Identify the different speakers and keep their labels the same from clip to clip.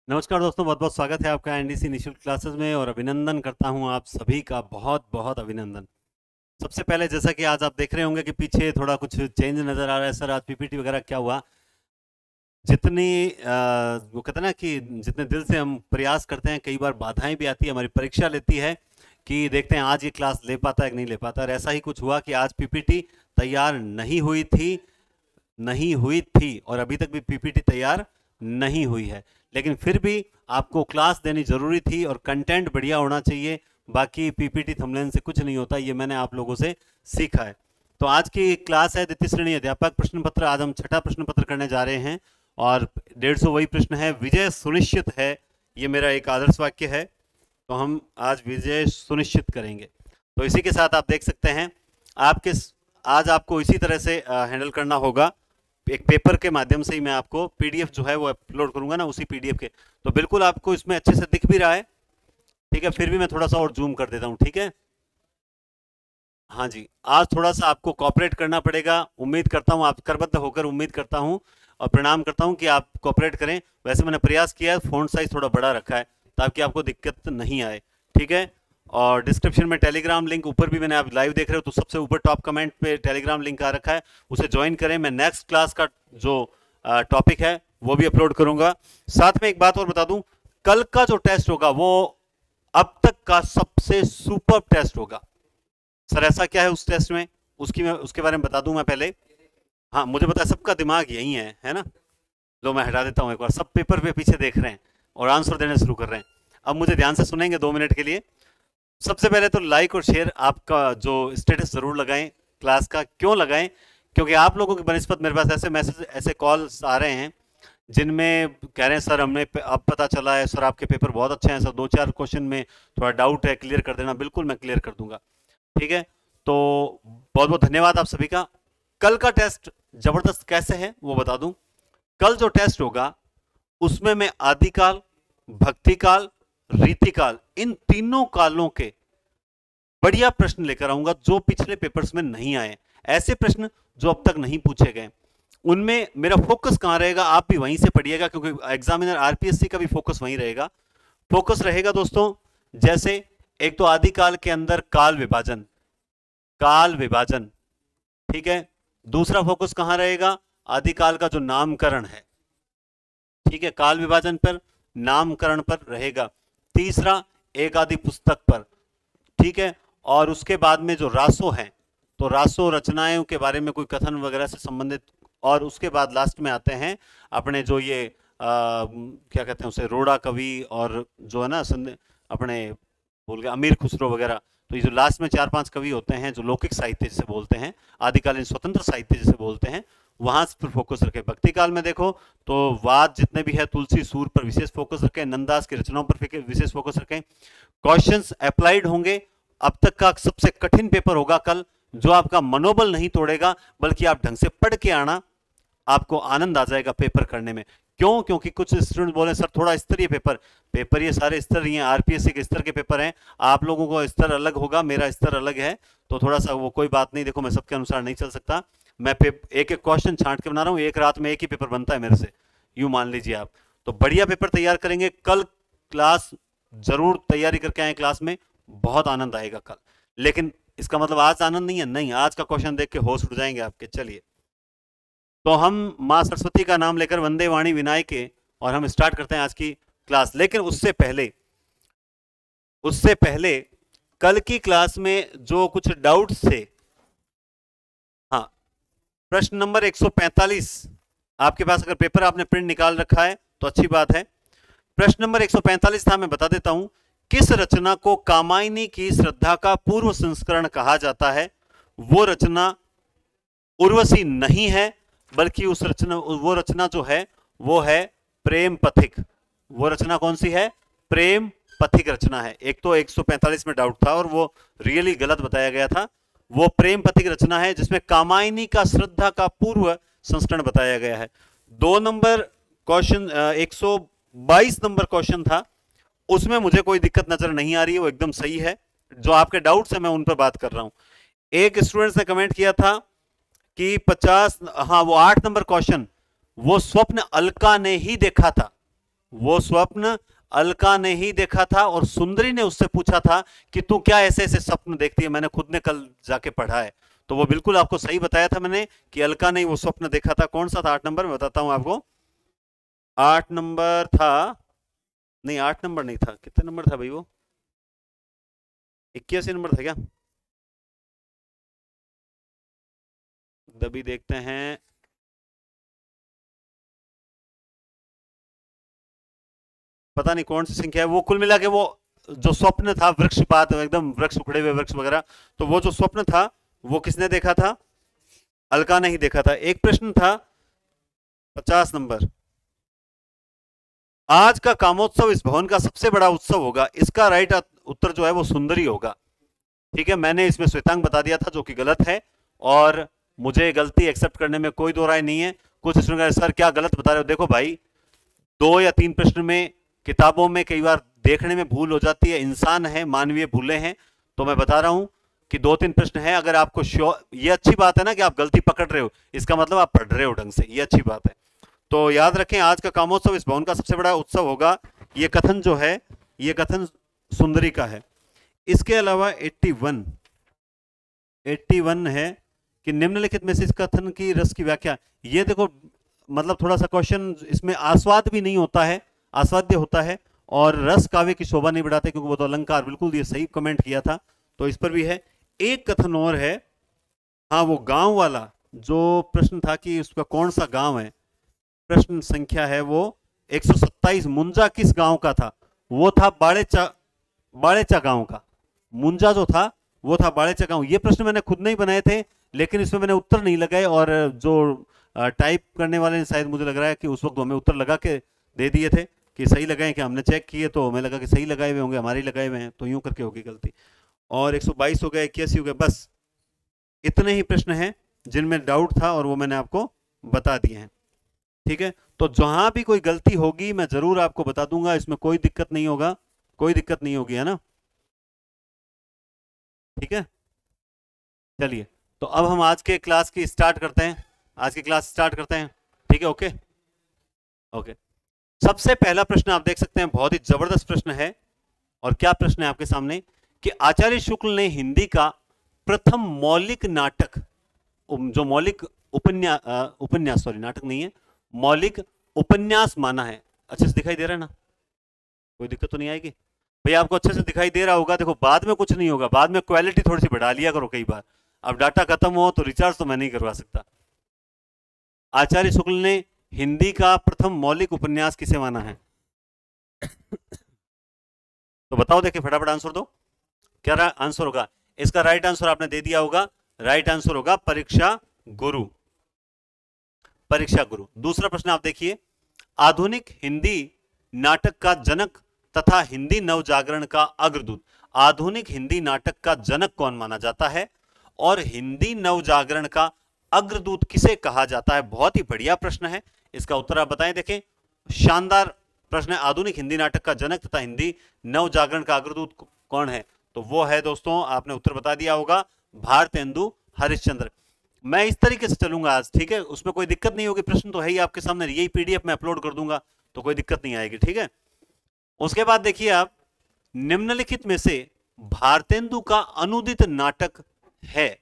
Speaker 1: नमस्कार दोस्तों, बहुत बहुत स्वागत है आपका एनडीसी निशुल्क क्लासेस में और अभिनंदन करता हूं आप सभी का, बहुत बहुत अभिनंदन। सबसे पहले जैसा कि आज आप देख रहे होंगे कि पीछे थोड़ा कुछ चेंज नज़र आ रहा है। सर आज पीपीटी वगैरह क्या हुआ, जितनी वो कहते हैं ना कि जितने दिल से हम प्रयास करते हैं, कई बार बाधाएं भी आती है, हमारी परीक्षा लेती है कि देखते हैं आज ये क्लास ले पाता है कि नहीं ले पाता। और ऐसा ही कुछ हुआ कि आज पीपीटी तैयार नहीं हुई थी और अभी तक भी पीपीटी तैयार नहीं हुई है। लेकिन फिर भी आपको क्लास देनी जरूरी थी और कंटेंट बढ़िया होना चाहिए। बाकी पीपीटी थंबनेल से कुछ नहीं होता, ये मैंने आप लोगों से सीखा है। तो आज की क्लास है द्वितीय श्रेणी अध्यापक प्रश्न पत्र। आज हम छठा प्रश्न पत्र करने जा रहे हैं और 150 वही प्रश्न है। विजय सुनिश्चित है, ये मेरा एक आदर्श वाक्य है, तो हम आज विजय सुनिश्चित करेंगे। तो इसी के साथ आप देख सकते हैं आपके आज आपको इसी तरह से हैंडल करना होगा। एक पेपर के माध्यम से ही मैं आपको पीडीएफ जो है वो अपलोड करूंगा ना, उसी पीडीएफ के। तो बिल्कुल आपको इसमें अच्छे से दिख भी रहा है, ठीक है। फिर भी मैं थोड़ा सा और जूम कर देता हूं, ठीक है। हाँ जी, आज थोड़ा सा आपको कॉपरेट करना पड़ेगा। उम्मीद करता हूं आप करबद्ध होकर, उम्मीद करता हूं और प्रणाम करता हूं कि आप कॉपरेट करें। वैसे मैंने प्रयास किया है, फ़ॉन्ट साइज थोड़ा बड़ा रखा है ताकि आपको दिक्कत नहीं आए, ठीक है। और डिस्क्रिप्शन में टेलीग्राम लिंक ऊपर भी, मैंने आप लाइव देख रहे हो तो सबसे ऊपर टॉप कमेंट पे टेलीग्राम लिंक आ रखा है, उसे ज्वाइन करें। मैं नेक्स्ट क्लास का जो टॉपिक है वो भी अपलोड करूंगा। साथ में एक बात और बता दूं, कल का जो टेस्ट होगा वो अब तक का सबसे सुपर टेस्ट होगा। सर ऐसा क्या है उस टेस्ट में, उसके बारे में बता दूं मैं पहले। हाँ मुझे पता है सबका दिमाग यही है ना। लो मैं हटा देता हूं एक बार, सब पेपर पे पीछे देख रहे हैं और आंसर देने शुरू कर रहे हैं। अब मुझे ध्यान से सुनेंगे 2 मिनट के लिए। सबसे पहले तो लाइक और शेयर आपका जो स्टेटस जरूर लगाएं क्लास का। क्यों लगाएं? क्योंकि आप लोगों की बनस्पत मेरे पास ऐसे मैसेज, ऐसे कॉल्स आ रहे हैं जिनमें कह रहे हैं सर हमने अब पता चला है, सर आपके पेपर बहुत अच्छे हैं, सर 2-4 क्वेश्चन में थोड़ा डाउट है, क्लियर कर देना। बिल्कुल मैं क्लियर कर दूंगा, ठीक है। तो बहुत बहुत धन्यवाद आप सभी का। कल का टेस्ट जबरदस्त कैसे है वो बता दूं। कल जो टेस्ट होगा उसमें मैं आदिकाल, भक्तिकाल, रीतिकाल, इन तीनों कालों के बढ़िया प्रश्न लेकर आऊंगा जो पिछले पेपर्स में नहीं आए। ऐसे प्रश्न जो अब तक नहीं पूछे गए, उनमें मेरा फोकस कहां रहेगा, आप भी वहीं से पढ़िएगा क्योंकि एग्जामिनर आरपीएससी का भी फोकस वहीं रहेगा। फोकस रहेगा दोस्तों, जैसे एक तो आदिकाल के अंदर काल विभाजन, ठीक है। दूसरा फोकस कहां रहेगा, आदिकाल का जो नामकरण है, ठीक है, काल विभाजन पर, नामकरण पर रहेगा। तीसरा एक आदि पुस्तक पर, ठीक है। और उसके बाद में जो रासो हैं, तो रासो रचनाओं के बारे में कोई कथन वगैरह से संबंधित। और उसके बाद लास्ट में आते हैं अपने जो ये क्या कहते हैं उसे, रोड़ा कवि और जो है ना अपने बोल गए अमीर खुसरो वगैरह। तो ये जो लास्ट में 4-5 कवि होते हैं जो लौकिक साहित्य जिसे बोलते हैं, आदिकालीन स्वतंत्र साहित्य जिसे बोलते हैं, वहां पर फोकस रखें। भक्ति काल में देखो तो वाद जितने भी है, तुलसी सूर पर विशेष फोकस रखें, नंदास की रचनाओं पर विशेष फोकस रखें। क्वेश्चंस अप्लाइड होंगे। अब तक का सबसे कठिन पेपर होगा कल, जो आपका मनोबल नहीं तोड़ेगा, बल्कि आप ढंग से पढ़ के आना, आपको आनंद आ जाएगा पेपर करने में। क्यों? क्योंकि कुछ स्टूडेंट बोले सर थोड़ा स्तरीय पेपर ये सारे स्तर ही हैं, आरपीएससी के स्तर के पेपर हैं, आप लोगों को स्तर अलग होगा, मेरा स्तर अलग है, तो थोड़ा सा वो कोई बात नहीं। देखो मैं सबके अनुसार नहीं चल सकता, मैं एक एक क्वेश्चन छांट के बना रहा हूँ, एक रात में एक ही पेपर बनता है मेरे से, यूं मान लीजिए आप। तो बढ़िया पेपर तैयार करेंगे कल। क्लास जरूर तैयारी करके आए, क्लास में बहुत आनंद आएगा कल। लेकिन इसका मतलब आज आनंद नहीं है, नहीं, आज का क्वेश्चन देख के होश उड़ जाएंगे आपके। चलिए, तो हम मां सरस्वती का नाम लेकर वंदे वाणी विनायके, और हम स्टार्ट करते हैं आज की क्लास। लेकिन उससे पहले कल की क्लास में जो कुछ डाउट्स थे, हाँ, प्रश्न नंबर 145 आपके पास, अगर पेपर आपने प्रिंट निकाल रखा है तो अच्छी बात है। प्रश्न नंबर 145 था, मैं बता देता हूं। किस रचना को कामायनी की श्रद्धा का पूर्व संस्करण कहा जाता है? वो रचना उर्वशी नहीं है, बल्कि वो रचना जो है वो है प्रेम पथिक। वो रचना कौन सी है? प्रेम पथिक रचना है। एक तो 145 में डाउट था और वो रियली गलत बताया गया था। वो प्रेम पथिक रचना है जिसमें कामायनी का श्रद्धा का पूर्व संस्करण बताया गया है। 2 नंबर क्वेश्चन, 122 नंबर क्वेश्चन था, उसमें मुझे कोई दिक्कत नजर नहीं आ रही है, वो एकदम सही है। जो आपके डाउट्स है मैं उन पर बात कर रहा हूं। एक स्टूडेंट्स ने कमेंट किया था कि 50, हाँ, वो 8 नंबर क्वेश्चन, वो स्वप्न अलका ने ही देखा था। वो स्वप्न अलका ने ही देखा था और सुंदरी ने उससे पूछा था कि तू क्या ऐसे ऐसे स्वप्न देखती है, मैंने खुद ने कल जाके पढ़ा है। तो वो बिल्कुल आपको सही बताया था मैंने कि अलका ने वो स्वप्न देखा था। कौन सा था? 8 नंबर में बताता हूं आपको। 8 नंबर था, नहीं 8 नंबर नहीं था, कितने नंबर था भाई वो? 81 नंबर था क्या? तभी देखते हैं। पता नहीं कौन सी संख्या है वो, कुल मिला के वो जो स्वप्न था वृक्षपात, एकदम वृक्ष उखड़े हुए वृक्ष वगैरह, तो वो जो स्वप्न था वो किसने देखा था? अलका ने ही देखा था। एक प्रश्न था 50 नंबर, आज का कामोत्सव इस भवन का सबसे बड़ा उत्सव होगा, इसका राइट उत्तर जो है वो सुंदरी होगा। ठीक है, मैंने इसमें श्वेतांग बता दिया था जो कि गलत है, और मुझे गलती एक्सेप्ट करने में कोई दो राय नहीं है। कुछ स्टूडेंट सर क्या गलत बता रहे हो? देखो भाई, 2 या 3 प्रश्न में किताबों में कई बार देखने में भूल हो जाती है, इंसान है, मानवीय भूलें हैं। तो मैं बता रहा हूं कि 2-3 प्रश्न है, अगर आपको श्योर, ये अच्छी बात है ना कि आप गलती पकड़ रहे हो, इसका मतलब आप पढ़ रहे हो ढंग से, ये अच्छी बात है। तो याद रखें, आज का कामोत्सव इस भवन का सबसे बड़ा उत्सव होगा, ये कथन जो है, ये कथन सुंदरी का है। इसके अलावा 81 है कि निम्नलिखित में से इस कथन की रस की व्याख्या। ये देखो, मतलब थोड़ा सा क्वेश्चन इसमें आस्वाद भी नहीं होता है, आस्वाद्य होता है, और रस काव्य की शोभा नहीं बढ़ाते, क्योंकि वो तो अलंकार, बिल्कुल ये सही कमेंट किया था, तो इस पर भी है। एक कथन और है, हाँ, वो गांव वाला जो प्रश्न था कि उसका कौन सा गांव है, प्रश्न संख्या है वो 127, मुंजा किस गांव का था? वो था बाड़ेचा गांव का। मुंजा जो था वो था बाड़ेचा गांव। ये प्रश्न मैंने खुद नहीं बनाए थे, लेकिन इसमें मैंने उत्तर नहीं लगाए, और जो टाइप करने वाले ने शायद, मुझे लग रहा है कि उस वक्त हमें उत्तर लगा के दे दिए थे कि सही लगाए, कि हमने चेक किए तो हमें लगा कि सही लगाए हुए होंगे, हमारे लगाए हुए हैं, तो यूं करके होगी गलती। और 122 हो गए, 81 हो गए, बस इतने ही प्रश्न हैं जिनमें डाउट था और वो मैंने आपको बता दिए हैं। ठीक है, तो जहां भी कोई गलती होगी मैं जरूर आपको बता दूंगा, इसमें कोई दिक्कत नहीं होगा, कोई दिक्कत नहीं होगी, है ना? ठीक है, चलिए, तो अब हम आज के क्लास की स्टार्ट करते हैं, आज की क्लास स्टार्ट करते हैं। ठीक है, ओके ओके। सबसे पहला प्रश्न आप देख सकते हैं, बहुत ही जबरदस्त प्रश्न है। और क्या प्रश्न है आपके सामने कि आचार्य शुक्ल ने हिंदी का प्रथम मौलिक नाटक, जो मौलिक उपन्यास, सॉरी नाटक नहीं है, मौलिक उपन्यास माना है। अच्छे से दिखाई दे रहा है ना? कोई दिक्कत तो नहीं आएगी भैया? आपको अच्छे से दिखाई दे रहा होगा। देखो, बाद में कुछ नहीं होगा, बाद में क्वालिटी थोड़ी सी बढ़ा लिया करो कई बार। अब डाटा खत्म हो तो रिचार्ज तो मैं नहीं करवा सकता। आचार्य शुक्ल ने हिंदी का प्रथम मौलिक उपन्यास किसे माना है? तो बताओ, देखिए फटाफट आंसर दो, क्या आंसर होगा इसका? राइट आंसर आपने दे दिया होगा, राइट आंसर होगा परीक्षा गुरु, परीक्षा गुरु। दूसरा प्रश्न आप देखिए, आधुनिक हिंदी नाटक का जनक तथा हिंदी नवजागरण का अग्रदूत, आधुनिक हिंदी नाटक का जनक कौन माना जाता है और हिंदी नवजागरण का अग्रदूत किसे कहा जाता है? बहुत ही बढ़िया प्रश्न है, इसका उत्तर आप बताएं। देखें, शानदार प्रश्न है। आधुनिक हिंदी नाटक का जनक तथा हिंदी नवजागरण का अग्रदूत कौन है? तो वो है दोस्तों, आपने उत्तर बता दिया होगा, भारतेंदु हरिश्चंद्र। मैं इस तरीके से चलूंगा आज, ठीक है, उसमें कोई दिक्कत नहीं होगी, प्रश्न तो है ही आपके सामने, यही पीडीएफ में अपलोड कर दूंगा, तो कोई दिक्कत नहीं आएगी। ठीक है, उसके बाद देखिए आप, निम्नलिखित में से भारतेंदु का अनुदित नाटक है,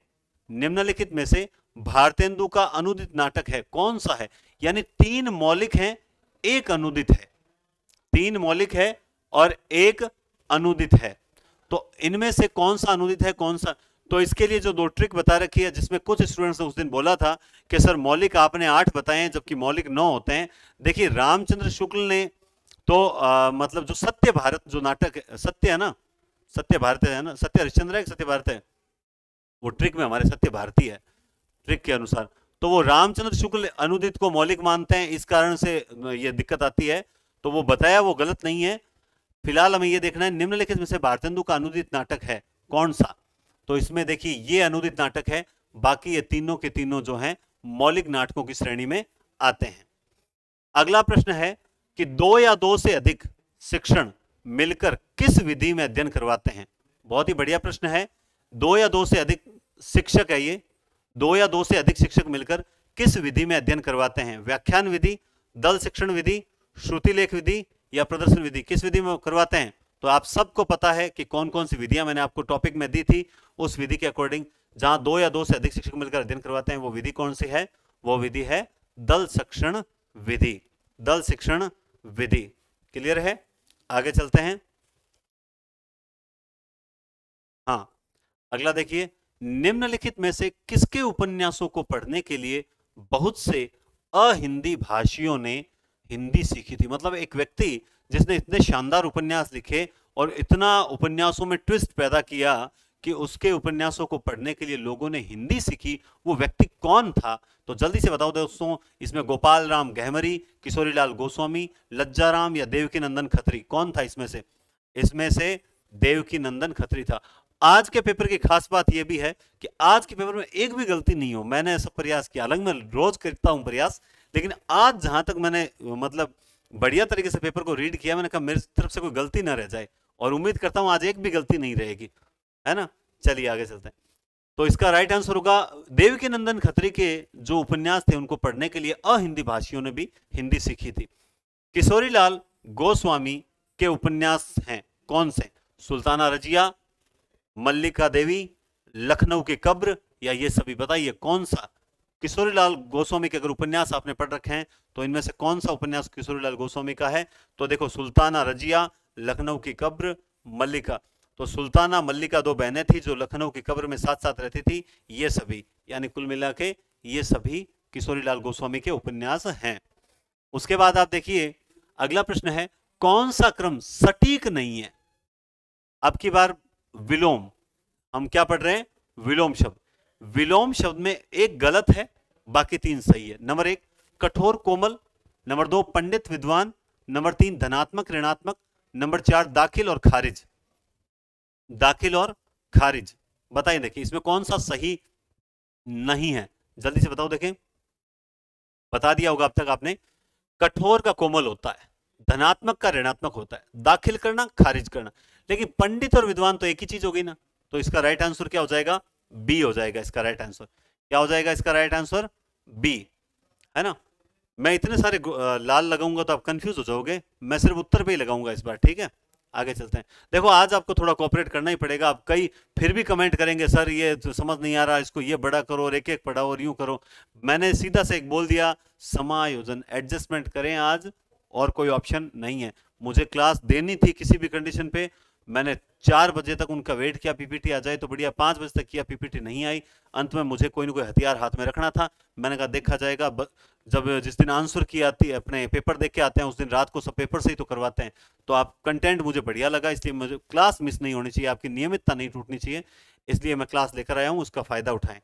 Speaker 1: निम्नलिखित में से भारतेंदु का अनुदित नाटक है, कौन सा है? यानी 3 मौलिक हैं, एक अनुदित है, 3 मौलिक है और एक अनुदित है, तो इनमें से कौन सा अनुदित है, कौन सा? तो इसके लिए जो 2 ट्रिक बता रखी है, जिसमें कुछ स्टूडेंट्स ने उस दिन बोला था कि सर मौलिक आपने 8 बताए हैं जबकि मौलिक 9 होते हैं। देखिए, रामचंद्र शुक्ल ने तो मतलब जो सत्य भारत जो नाटक है, सत्य है ना, सत्य भारत है ना, सत्य हरिश्चंद्र है कि सत्य भारत है? वो ट्रिक में हमारे सत्य भारती है, ट्रिक के अनुसार। तो वो रामचंद्र शुक्ल अनुदित को मौलिक मानते हैं, इस कारण से ये दिक्कत आती है, तो वो बताया वो गलत नहीं है। फिलहाल हमें ये देखना है निम्नलिखित में से भारतेंदु का अनुदित नाटक है कौन सा? तो इसमें देखिए ये अनुदित नाटक है, बाकी ये तीनों के तीनों जो हैं मौलिक नाटकों की श्रेणी में आते हैं। अगला प्रश्न है कि 2 या 2 से अधिक शिक्षण मिलकर किस विधि में अध्ययन करवाते हैं? बहुत ही बढ़िया प्रश्न है। 2 या 2 से अधिक शिक्षक है ये, 2 या 2 से अधिक शिक्षक मिलकर किस विधि में अध्ययन करवाते हैं? व्याख्यान विधि, दल शिक्षण विधि, श्रुतिलेख विधि या प्रदर्शन विधि, किस विधि में करवाते हैं? तो आप सबको पता है कि कौन कौन सी विधियां मैंने आपको टॉपिक में दी थी, उस विधि के अकॉर्डिंग जहां 2 या 2 से अधिक शिक्षक मिलकर अध्ययन करवाते हैं, वो विधि कौन सी है? वो विधि है दल शिक्षण विधि, दल शिक्षण विधि। क्लियर है? आगे चलते हैं। हाँ, अगला देखिए, निम्नलिखित में से किसके उपन्यासों को पढ़ने के लिए बहुत से अहिंदी भाषियों ने हिंदी सीखी थी? मतलब एक व्यक्ति जिसने इतने शानदार उपन्यास लिखे और इतना उपन्यासों में ट्विस्ट पैदा किया कि उसके उपन्यासों को पढ़ने के लिए लोगों ने हिंदी सीखी, वो व्यक्ति कौन था? तो जल्दी से बताओ दोस्तों, इसमें गोपाल राम गहमरी, किशोरीलाल गोस्वामी, लज्जाराम या देवकी नंदन खत्री, कौन था इसमें से? इसमें से देवकी नंदन खत्री था। आज के पेपर की खास बात यह भी है कि आज के पेपर में एक भी गलती नहीं हो। मैंने ऐसा प्रयास किया, अलग मैं रोज करता हूं प्रयास, लेकिन आज जहां तक मैंने मतलब बढ़िया तरीके से पेपर को रीड किया, मैंने कहा मेरी तरफ से कोई गलती ना रह जाए, और उम्मीद करता हूं आज एक भी गलती नहीं रहेगी, है ना। चलिए आगे चलते हैं। तो इसका राइट आंसर होगा देवकी नंदन खत्री के जो उपन्यास थे उनको पढ़ने के लिए अहिंदी भाषियों ने भी हिंदी सीखी थी। किशोरीलाल गोस्वामी के उपन्यास हैं कौन से? सुल्ताना रजिया, मल्लिका देवी, लखनऊ की कब्र, या ये सभी? बताइए कौन सा किशोरीलाल गोस्वामी के अगर उपन्यास आपने पढ़ रखे हैं तो इनमें से कौन सा उपन्यास किशोरीलाल गोस्वामी का है? तो देखो, सुल्ताना रजिया, लखनऊ की कब्र, मल्लिका। तो सुल्ताना मल्लिका 2 बहनें थी जो लखनऊ की कब्र में साथ साथ रहती थी, ये सभी, यानी कुल मिला के ये सभी किशोरीलाल गोस्वामी के उपन्यास हैं। उसके बाद आप देखिए, अगला प्रश्न है, कौन सा क्रम सटीक नहीं है? अब की बार विलोम, हम क्या पढ़ रहे हैं? विलोम शब्द। विलोम शब्द में एक गलत है, बाकी 3 सही है। नंबर 1 कठोर कोमल, नंबर 2 पंडित विद्वान, नंबर 3 धनात्मक ऋणात्मक, नंबर 4 दाखिल और खारिज। दाखिल और खारिज, बताइए देखिए इसमें कौन सा सही नहीं है? जल्दी से बताओ। देखें, बता दिया होगा अब तक आपने। कठोर का कोमल होता है, धनात्मक का ऋणात्मक होता है, दाखिल करना खारिज करना, लेकिन पंडित और विद्वान तो एक ही चीज हो गई ना। तो इसका राइट आंसर क्या हो जाएगा? बी हो जाएगा। इसका राइट आंसर क्या हो जाएगा? इसका राइट आंसर बी, है ना। मैं इतने सारे लाल लगाऊंगा तो आप कंफ्यूज हो जाओगे, मैं सिर्फ उत्तर पे ही लगाऊंगा इस बार, ठीक है। आगे चलते हैं। देखो, आज आपको थोड़ा कोऑपरेट करना ही पड़ेगा। आप कई फिर भी कमेंट करेंगे, सर ये तो समझ नहीं आ रहा, इसको ये बड़ा करो और एक एक पढ़ाओ और यूं करो। मैंने सीधा से एक बोल दिया, समायोजन, एडजस्टमेंट करें आज, और कोई ऑप्शन नहीं है। मुझे क्लास देनी थी किसी भी कंडीशन पे, मैंने 4 बजे तक उनका वेट किया, पीपीटी आ जाए तो बढ़िया, 5 बजे तक किया, पीपीटी नहीं आई। अंत में मुझे कोई ना कोई हथियार हाथ में रखना था। मैंने कहा देखा जाएगा, जब जिस दिन आंसर की आती है, अपने पेपर देख के आते हैं, उस दिन रात को सब पेपर से ही तो करवाते हैं। तो आप कंटेंट मुझे बढ़िया लगा, इसलिए मुझे क्लास मिस नहीं होनी चाहिए, आपकी नियमितता नहीं टूटनी चाहिए, इसलिए मैं क्लास लेकर आया हूं, उसका फायदा उठाएं।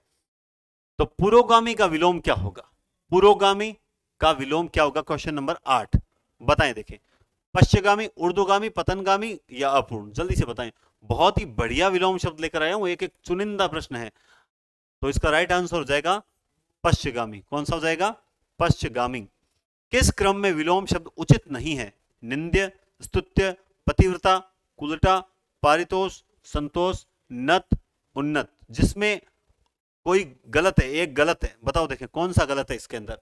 Speaker 1: तो पुरोगामी का विलोम क्या होगा? पुरोगामी का विलोम क्या होगा? क्वेश्चन नंबर 8 बताएं। देखें, पश्चिगामी, ऊर्ध्वगामी, पतनगामी या अपूर्ण? जल्दी से बताएं। बहुत ही बढ़िया विलोम शब्द लेकर आया हूं, एक एक चुनिंदा प्रश्न है। तो इसका राइट आंसर हो जाएगा पश्चिगामी। कौन सा हो जाएगा? पश्चिगामी। किस क्रम में विलोम शब्द उचित नहीं है? निंद्य, स्तुत्य, पतिव्रता, कुलटा, पारितोष, संतोष, नत, उन्नत। जिसमें कोई गलत है, एक गलत है, बताओ देखें कौन सा गलत है इसके अंदर,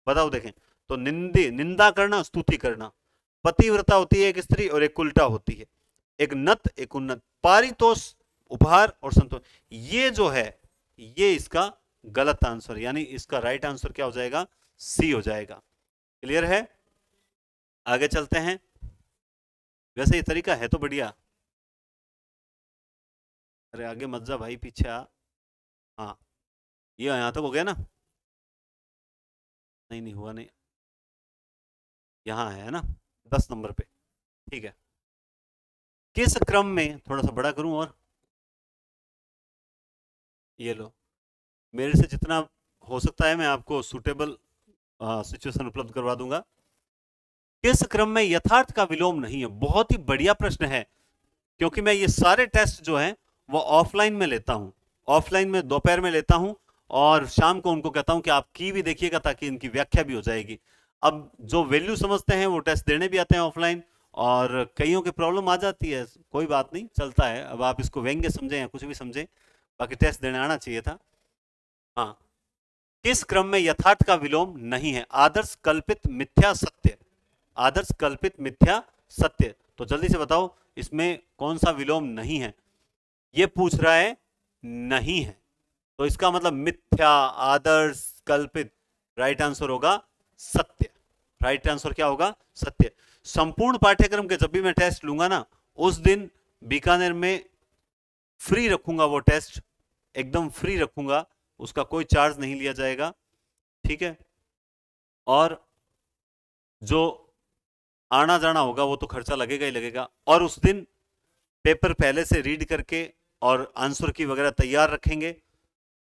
Speaker 1: बताओ देखें। तो निंदा करना, स्तुति करना, पतिव्रता होती है एक स्त्री और एक उल्टा होती है, एक नत एक उन्नत, पारितोष उपहार और संतोष, ये जो है ये इसका गलत आंसर, यानी इसका राइट आंसर क्या हो जाएगा? सी हो जाएगा। क्लियर है? आगे चलते हैं। वैसे ये तरीका है तो बढ़िया। अरे आगे मत जा भाई, पीछे आ। हाँ, ये यहां तक हो गया ना? नहीं नहीं हुआ नहीं, यहां है ना 10 नंबर पे, ठीक है। किस क्रम में, थोड़ा सा बड़ा करूं और ये लो, मेरे से जितना हो सकता है मैं आपको सूटेबल सिचुएशन उपलब्ध करवा दूंगा। किस क्रम में यथार्थ का विलोम नहीं है? बहुत ही बढ़िया प्रश्न है, क्योंकि मैं ये सारे टेस्ट जो हैं वो ऑफलाइन में लेता हूं, ऑफलाइन में दोपहर में लेता हूं, और शाम को उनको कहता हूं कि आप की भी देखिएगा ताकि इनकी व्याख्या भी हो जाएगी। अब जो वैल्यू समझते हैं वो टेस्ट देने भी आते हैं ऑफलाइन, और कईयों की प्रॉब्लम आ जाती है, कोई बात नहीं, चलता है। अब आप इसको व्यंग्य समझें या कुछ भी समझें, बाकी टेस्ट देने आना चाहिए था। हाँ, किस क्रम में यथार्थ का विलोम नहीं है? आदर्श, कल्पित, मिथ्या, सत्य। आदर्श, कल्पित, मिथ्या, सत्य। तो जल्दी से बताओ इसमें कौन सा विलोम नहीं है। ये पूछ रहा है नहीं है, तो इसका मतलब मिथ्या, आदर्श, कल्पित। राइट आंसर होगा सत्य। राइट आंसर क्या होगा? सत्य। संपूर्ण पाठ्यक्रम के जब भी मैं टेस्ट लूंगा ना, उस दिन बीकानेर में फ्री रखूंगा, वो टेस्ट एकदम फ्री रखूंगा, उसका कोई चार्ज नहीं लिया जाएगा, ठीक है। और जो आना जाना होगा वो तो खर्चा लगेगा ही लगेगा। और उस दिन पेपर पहले से रीड करके और आंसर की वगैरह तैयार रखेंगे।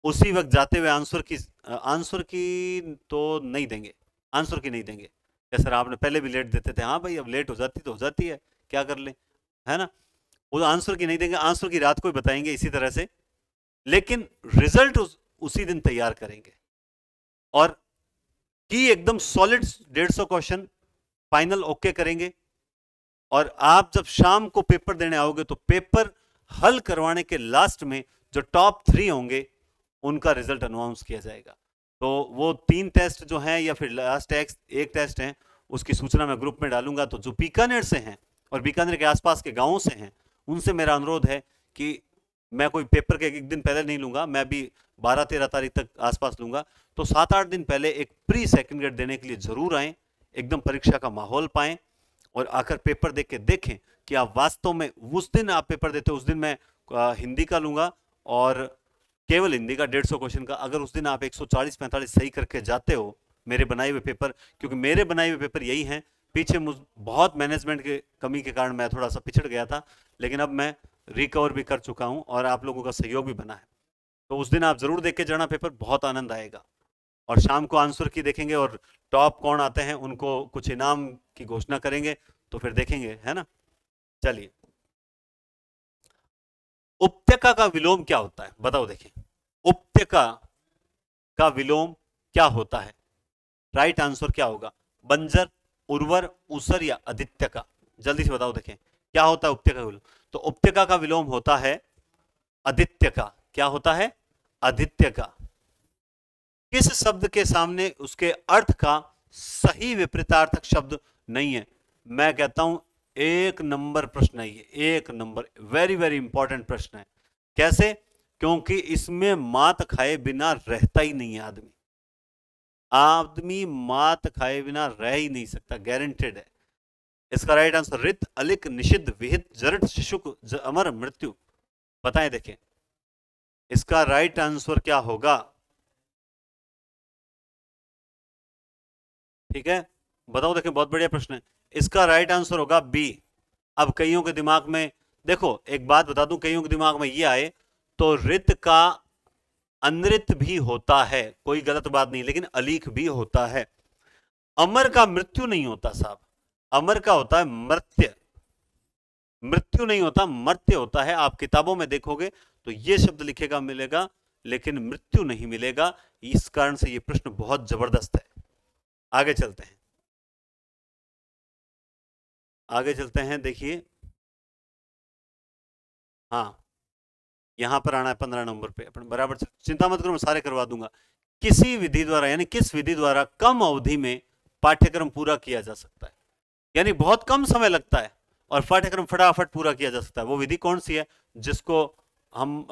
Speaker 1: उसी वक्त जाते हुए आंसर की तो नहीं देंगे, आंसर की नहीं देंगे। क्या सर आपने पहले भी लेट देते थे? हाँ भाई, अब लेट हो जाती तो हो जाती है, क्या कर ले, है ना। वो आंसर की नहीं देंगे, आंसर की रात को ही बताएंगे इसी तरह से। लेकिन रिजल्ट उसी दिन तैयार करेंगे। और की एकदम सॉलिड 150 क्वेश्चन फाइनल ओके करेंगे। और आप जब शाम को पेपर देने आओगे तो पेपर हल करवाने के लास्ट में जो टॉप 3 होंगे उनका रिजल्ट अनाउंस किया जाएगा। तो वो 3 टेस्ट जो हैं या फिर लास्ट एक टेस्ट है, उसकी सूचना मैं ग्रुप में डालूंगा। तो जो बीकानेर से हैं और बीकानेर के आसपास के गांवों से हैं, उनसे मेरा अनुरोध है कि मैं कोई पेपर के एक दिन पहले नहीं लूंगा, मैं भी 12-13 तारीख तक आसपास लूंगा। तो 7-8 दिन पहले एक प्री सेकंड ग्रेड देने के लिए जरूर आएं, एकदम परीक्षा का माहौल पाएं और आकर पेपर देख के देखें कि आप वास्तव में उस दिन आप पेपर देते हो। उस दिन मैं हिंदी का लूंगा और केवल हिंदी का 150 क्वेश्चन का। अगर उस दिन आप 140-45 सही करके जाते हो मेरे बनाए हुए पेपर, क्योंकि मेरे बनाए हुए पेपर यही हैं। पीछे बहुत मैनेजमेंट के कमी के कारण मैं थोड़ा सा पिछड़ गया था, लेकिन अब मैं रिकवर भी कर चुका हूं और आप लोगों का सहयोग भी बना है। तो उस दिन आप जरूर देख के जाना पेपर, बहुत आनंद आएगा। और शाम को आंसर की देखेंगे और टॉप कौन आते हैं उनको कुछ इनाम की घोषणा करेंगे, तो फिर देखेंगे, है ना। चलिए, उपत्यका का विलोम क्या होता है? बताओ। देखें, उपत्यका का विलोम क्या होता है? राइट आंसर क्या होगा? बंजर, उर्वर, ऊसर या आदित्यका? जल्दी से बताओ। देखें क्या होता है उपत्यका का विलोम। तो उपत्यका का विलोम होता है आदित्यका। क्या होता है? आदित्यका। किस शब्द के सामने उसके अर्थ का सही विपरीतार्थक शब्द नहीं है? मैं कहता हूं 1 नंबर प्रश्न है ये, 1 नंबर, वेरी वेरी इंपॉर्टेंट प्रश्न है। कैसे? क्योंकि इसमें मात खाए बिना रहता ही नहीं है आदमी। आदमी मात खाए बिना रह ही नहीं सकता, गारंटेड है। इसका राइट आंसर रित, अलिक, निषिद्ध, विहित, जरठ, शिशुक, अमर, मृत्यु। बताएं। देखें इसका राइट आंसर क्या होगा? ठीक है, बताओ। देखें बहुत बढ़िया प्रश्न है। इसका राइट आंसर होगा बी। अब कईयों के दिमाग में, देखो एक बात बता दूं, कईयों के दिमाग में ये आए तो रित का अनृत भी होता है, कोई गलत बात नहीं, लेकिन अलीख भी होता है। अमर का मृत्यु नहीं होता साहब, अमर का होता है मर्त्य। मृत्यु नहीं होता, मर्त्य होता है। आप किताबों में देखोगे तो ये शब्द लिखेगा मिलेगा, लेकिन मृत्यु नहीं मिलेगा। इस कारण से ये प्रश्न बहुत जबरदस्त है। आगे चलते हैं, आगे चलते हैं। देखिए, हाँ, यहां पर आना है 15 नंबर पे अपन बराबर। चिंता मत करो, मैं सारे करवा दूंगा। किसी विधि द्वारा, यानी किस विधि द्वारा कम अवधि में पाठ्यक्रम पूरा किया जा सकता है? यानी बहुत कम समय लगता है और पाठ्यक्रम फटाफट पूरा किया जा सकता है। वो विधि कौन सी है जिसको हम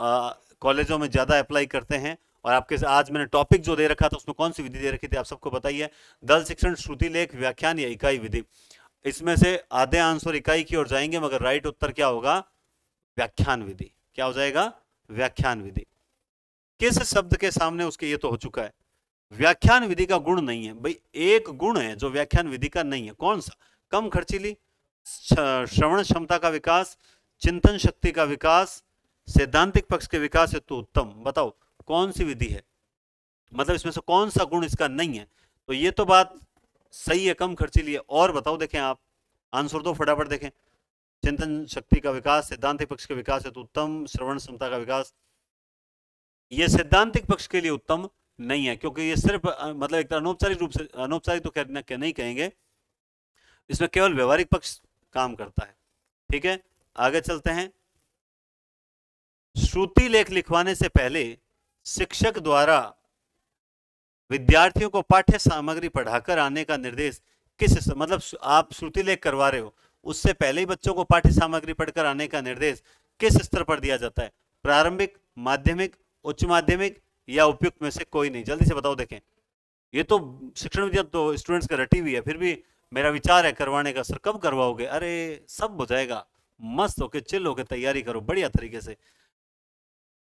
Speaker 1: कॉलेजों में ज्यादा अप्लाई करते हैं? और आपके आज मैंने टॉपिक जो दे रखा था उसमें कौन सी विधि दे रखी थी आप सबको बताइए। दल शिक्षण, श्रुति लेख, व्याख्यान या इकाई विधि। इसमें से आधे आंसर इकाई की ओर जाएंगे, मगर राइट उत्तर क्या होगा? व्याख्यान विधि। क्या हो जाएगा? व्याख्यान विधि। किस शब्द के सामने उसके, ये तो हो चुका है। व्याख्यान विधि का गुण नहीं है भाई, एक गुण है जो व्याख्यान विधि का नहीं है। कौन सा? कम खर्चीली, श्रवण क्षमता का विकास, चिंतन शक्ति का विकास, सैद्धांतिक पक्ष के विकास हेतु उत्तम। बताओ कौन सी विधि है, मतलब इसमें से कौन सा गुण इसका नहीं है? तो ये तो बात सही है, कम खर्चीली है। और बताओ, देखें आप आंसर तो फटाफट देखें। चिंतन शक्ति का विकास, सैद्धांतिक पक्ष के विकास हेतु उत्तम, श्रवण क्षमता का विकास। ये सैद्धांतिक पक्ष के लिए उत्तम नहीं है, क्योंकि ये सिर्फ मतलब एक अनौपचारिक रूप से, अनौपचारिक तो नहीं कहेंगे, इसमें केवल व्यवहारिक पक्ष काम करता है। ठीक है, आगे चलते हैं। श्रुति लेख लिखवाने से पहले शिक्षक द्वारा विद्यार्थियों को पाठ्य सामग्री पढ़ाकर आने का निर्देश किस मतलब आप श्रुति लेख करवा रहे हो, उससे पहले ही बच्चों को पाठ्य सामग्री पढ़कर आने का निर्देश किस स्तर पर दिया जाता है? प्रारंभिक, माध्यमिक, उच्च माध्यमिक या उपयुक्त में से कोई नहीं? जल्दी से बताओ। देखें, ये तो शिक्षण विद्या तो स्टूडेंट्स का रटी हुई है, फिर भी मेरा विचार है करवाने का। सर कब करवाओगे? अरे सब हो जाएगा, मस्त होके चिल होके तैयारी करो बढ़िया तरीके से।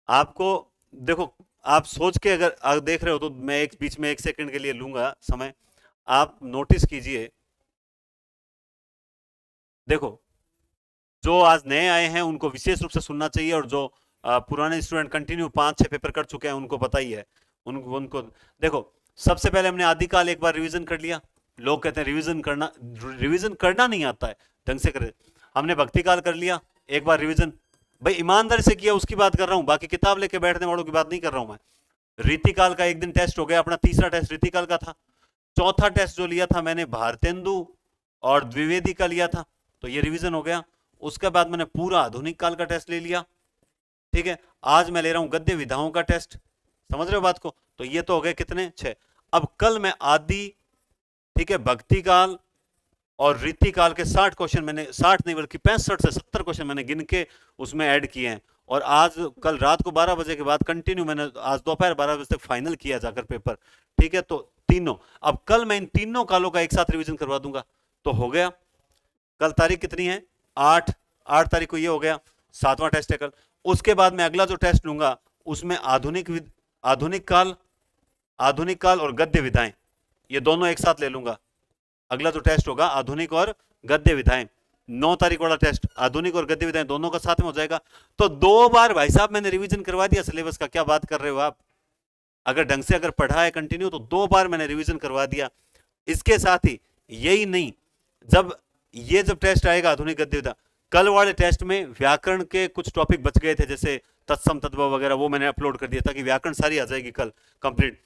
Speaker 1: आपको देखो, आप सोच के अगर देख रहे हो तो मैं एक बीच में 1 सेकंड के लिए लूंगा समय, आप नोटिस कीजिए। देखो, जो आज नए आए हैं उनको विशेष रूप से सुनना चाहिए, और जो पुराने स्टूडेंट कंटिन्यू 5-6 पेपर कर चुके हैं उनको पता ही है। उनको देखो, सबसे पहले हमने आदिकाल एक बार रिवीजन कर लिया। लोग कहते हैं रिवीजन करना नहीं आता है, ढंग से करे। हमने भक्ति काल कर लिया एक बार रिवीजन, भाई ईमानदारी से किया उसकी बात कर रहा हूं, बाकी किताब लेके बैठने वालों की बात नहीं कर रहा हूं मैं। रीतिकाल का एक दिन टेस्ट हो गया, अपना तीसरा टेस्ट रीतिकाल का था। चौथा टेस्ट जो लिया था मैंने भारतेंदु और द्विवेदी का लिया था, तो ये रिवीजन हो गया। उसके बाद मैंने पूरा आधुनिक काल का टेस्ट ले लिया, ठीक है। आज मैं ले रहा हूं गद्य विधाओं का टेस्ट, समझ रहे हो बात को? तो ये तो हो गए कितने? 6। अब कल मैं आदि, ठीक है, भक्ति काल और रीति काल के 60 क्वेश्चन मैंने, 60 नहीं बल्कि 65 से 70 क्वेश्चन मैंने गिन के उसमें ऐड किए हैं। और आज कल रात को 12 बजे के बाद कंटिन्यू मैंने आज दोपहर 12 बजे तक फाइनल किया जाकर पेपर, ठीक है। तो तीनों, अब कल मैं इन तीनों कालों का एक साथ रिवीजन करवा दूंगा, तो हो गया। कल तारीख कितनी है? 8 तारीख को ये हो गया, 7वां टेस्ट है कल। उसके बाद मैं अगला जो टेस्ट लूंगा उसमें आधुनिक काल और गद्य विधाएं, ये दोनों एक साथ ले लूंगा। अगला जो टेस्ट होगा आधुनिक और गद्य विधाएं, 9 तारीख वाला टेस्ट आधुनिक और गद्य विधाएं दोनों का साथ में हो जाएगा। तो 2 बार भाई साहब मैंने रिवीजन करवा दिया सिलेबस का। क्या बात कर रहे हो आप? अगर ढंग से अगर पढ़ा है कंटिन्यू तो 2 बार मैंने रिवीजन करवा दिया। इसके साथ ही यही नहीं, जब टेस्ट आएगा आधुनिक गद्य विधा, कल वाले टेस्ट में व्याकरण के कुछ टॉपिक बच गए थे, जैसे तत्सम तद्भव वगैरह, वो मैंने अपलोड कर दिया ताकि व्याकरण सारी आ जाएगी कल कंप्लीट।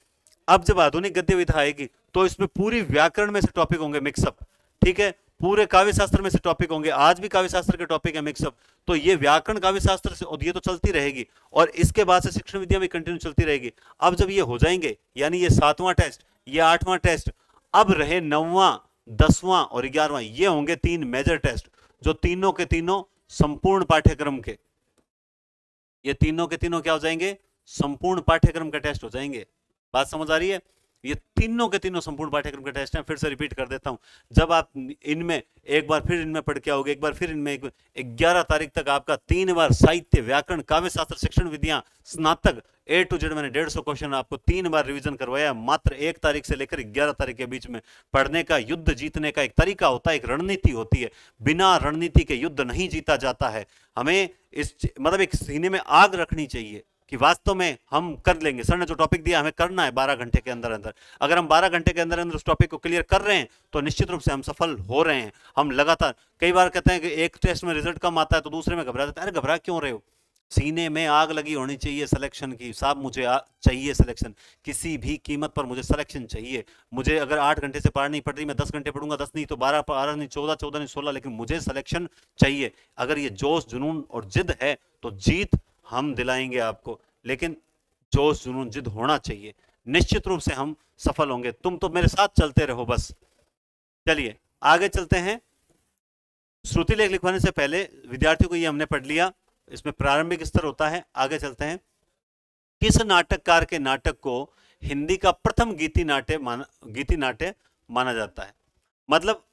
Speaker 1: अब जब आधुनिक गद्य विधा आएगी तो इसमें पूरी व्याकरण में से टॉपिक होंगे मिक्सअप, ठीक है। पूरे काव्य शास्त्र में से टॉपिक होंगे, आज भी काव्य शास्त्र के टॉपिक है मिक्सअप। तो ये व्याकरण काव्य शास्त्र से, और ये तो चलती रहेगी, और इसके बाद से शिक्षण विद्या भी कंटिन्यू चलती रहेगी। अब जब ये हो जाएंगे, यानी ये 7वां टेस्ट, ये 8वां टेस्ट, अब रहे 9वां, 10वां और 11वां, ये होंगे 3 मेजर टेस्ट, जो तीनों के तीनों संपूर्ण पाठ्यक्रम के, ये तीनों के तीनों क्या हो जाएंगे? संपूर्ण पाठ्यक्रम का टेस्ट हो जाएंगे। बात समझ आ रही है? ये तीनों के तीनों संपूर्ण पाठ्यक्रम के टेस्ट हैं। फिर से रिपीट कर देता हूं, जब आप इनमें एक बार फिर इनमें पढ़ के आओगे, एक बार फिर इनमें 11 तारीख तक आपका 3 बार साहित्य, व्याकरण, काव्य शास्त्र, शिक्षण विद्या, स्नातक A to Z मैंने 150 क्वेश्चन आपको 3 बार रिवीजन करवाया। मात्र 1 तारीख से लेकर 11 तारीख के बीच में पढ़ने का, युद्ध जीतने का एक तरीका होता है, एक रणनीति होती है। बिना रणनीति के युद्ध नहीं जीता जाता है। हमें इस मतलब एक सीने में आग रखनी चाहिए कि वास्तव में हम कर लेंगे। सर ने जो टॉपिक दिया हमें करना है 12 घंटे के अंदर अंदर। अगर हम 12 घंटे के अंदर अंदर उस टॉपिक को क्लियर कर रहे हैं तो निश्चित रूप से हम सफल हो रहे हैं। हम लगातार, कई बार कहते हैं कि एक टेस्ट में रिजल्ट कम आता है तो दूसरे में घबरा जाते हैं। अरे घबरा क्यों रहे हो? सीने में आग लगी होनी चाहिए सिलेक्शन की। साहब मुझे चाहिए सिलेक्शन, किसी भी कीमत पर मुझे सिलेक्शन चाहिए। मुझे अगर 8 घंटे से पार नहीं पड़ रही, मैं 10 घंटे पढ़ूंगा, 10 नहीं तो 12, 12 नहीं 14, 14 नहीं 16, लेकिन मुझे सिलेक्शन चाहिए। अगर ये जोश, जुनून और जिद है तो जीत हम दिलाएंगे आपको, लेकिन जोश, जुनून, जिद होना चाहिए। निश्चित रूप से हम सफल होंगे। तुम तो मेरे साथ चलते रहो बस। चलिए आगे चलते हैं। श्रुति लेख लिखवाने से पहले विद्यार्थियों को ये हमने पढ़ लिया, इसमें प्रारंभिक स्तर होता है। आगे चलते हैं। किस नाटककार के नाटक को हिंदी का प्रथम गीति नाट्य माना जाता है? मतलब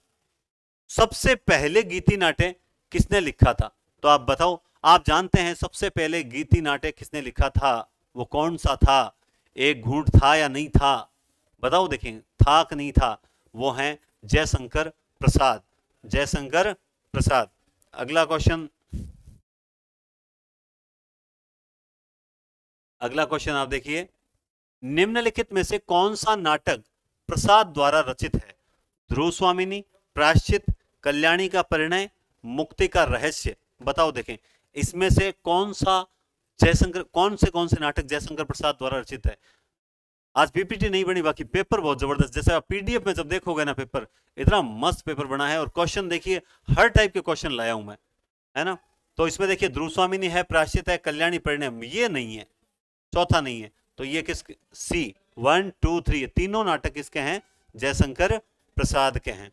Speaker 1: सबसे पहले गीति नाट्य किसने लिखा था? तो आप बताओ, आप जानते हैं सबसे पहले गीति नाट्य किसने लिखा था? वो कौन सा था? एक घूंट था या नहीं था? बताओ, देखें था कि नहीं था। वो हैं जयशंकर प्रसाद, जयशंकर प्रसाद। अगला क्वेश्चन, आप देखिए, निम्नलिखित में से कौन सा नाटक प्रसाद द्वारा रचित है? ध्रुव स्वामिनी, प्रायश्चित, कल्याणी का परिणय, मुक्ति का रहस्य। बताओ, देखें इसमें से कौन से नाटक जयशंकर प्रसाद द्वारा रचित है? आज पीपीटी नहीं बनी, बाकी पेपर बहुत जबरदस्त। जैसे आप पीडीएफ में जब देखोगे ना, पेपर इतना मस्त पेपर बना है, और क्वेश्चन देखिए हर टाइप के क्वेश्चन लाया हूं मैं, है ना। तो इसमें देखिए ध्रुव स्वामिनी है, प्रायश्चित है, कल्याणी परिणय, ये नहीं है, चौथा नहीं है। तो ये किस सी 1 2 3 तीनों नाटक किसके हैं? जयशंकर प्रसाद के हैं।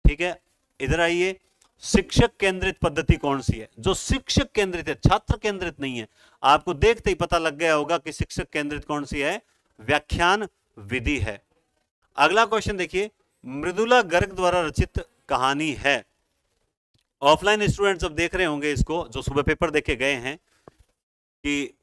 Speaker 1: ठीक है, इधर आइए, शिक्षक केंद्रित पद्धति कौन सी है? जो शिक्षक केंद्रित है, छात्र केंद्रित नहीं है। आपको देखते ही पता लग गया होगा कि शिक्षक केंद्रित कौन सी है, व्याख्यान विधि है। अगला क्वेश्चन देखिए, मृदुला गर्ग द्वारा रचित कहानी है। ऑफलाइन स्टूडेंट्स अब देख रहे होंगे इसको, जो सुबह पेपर देखे गए हैं, कि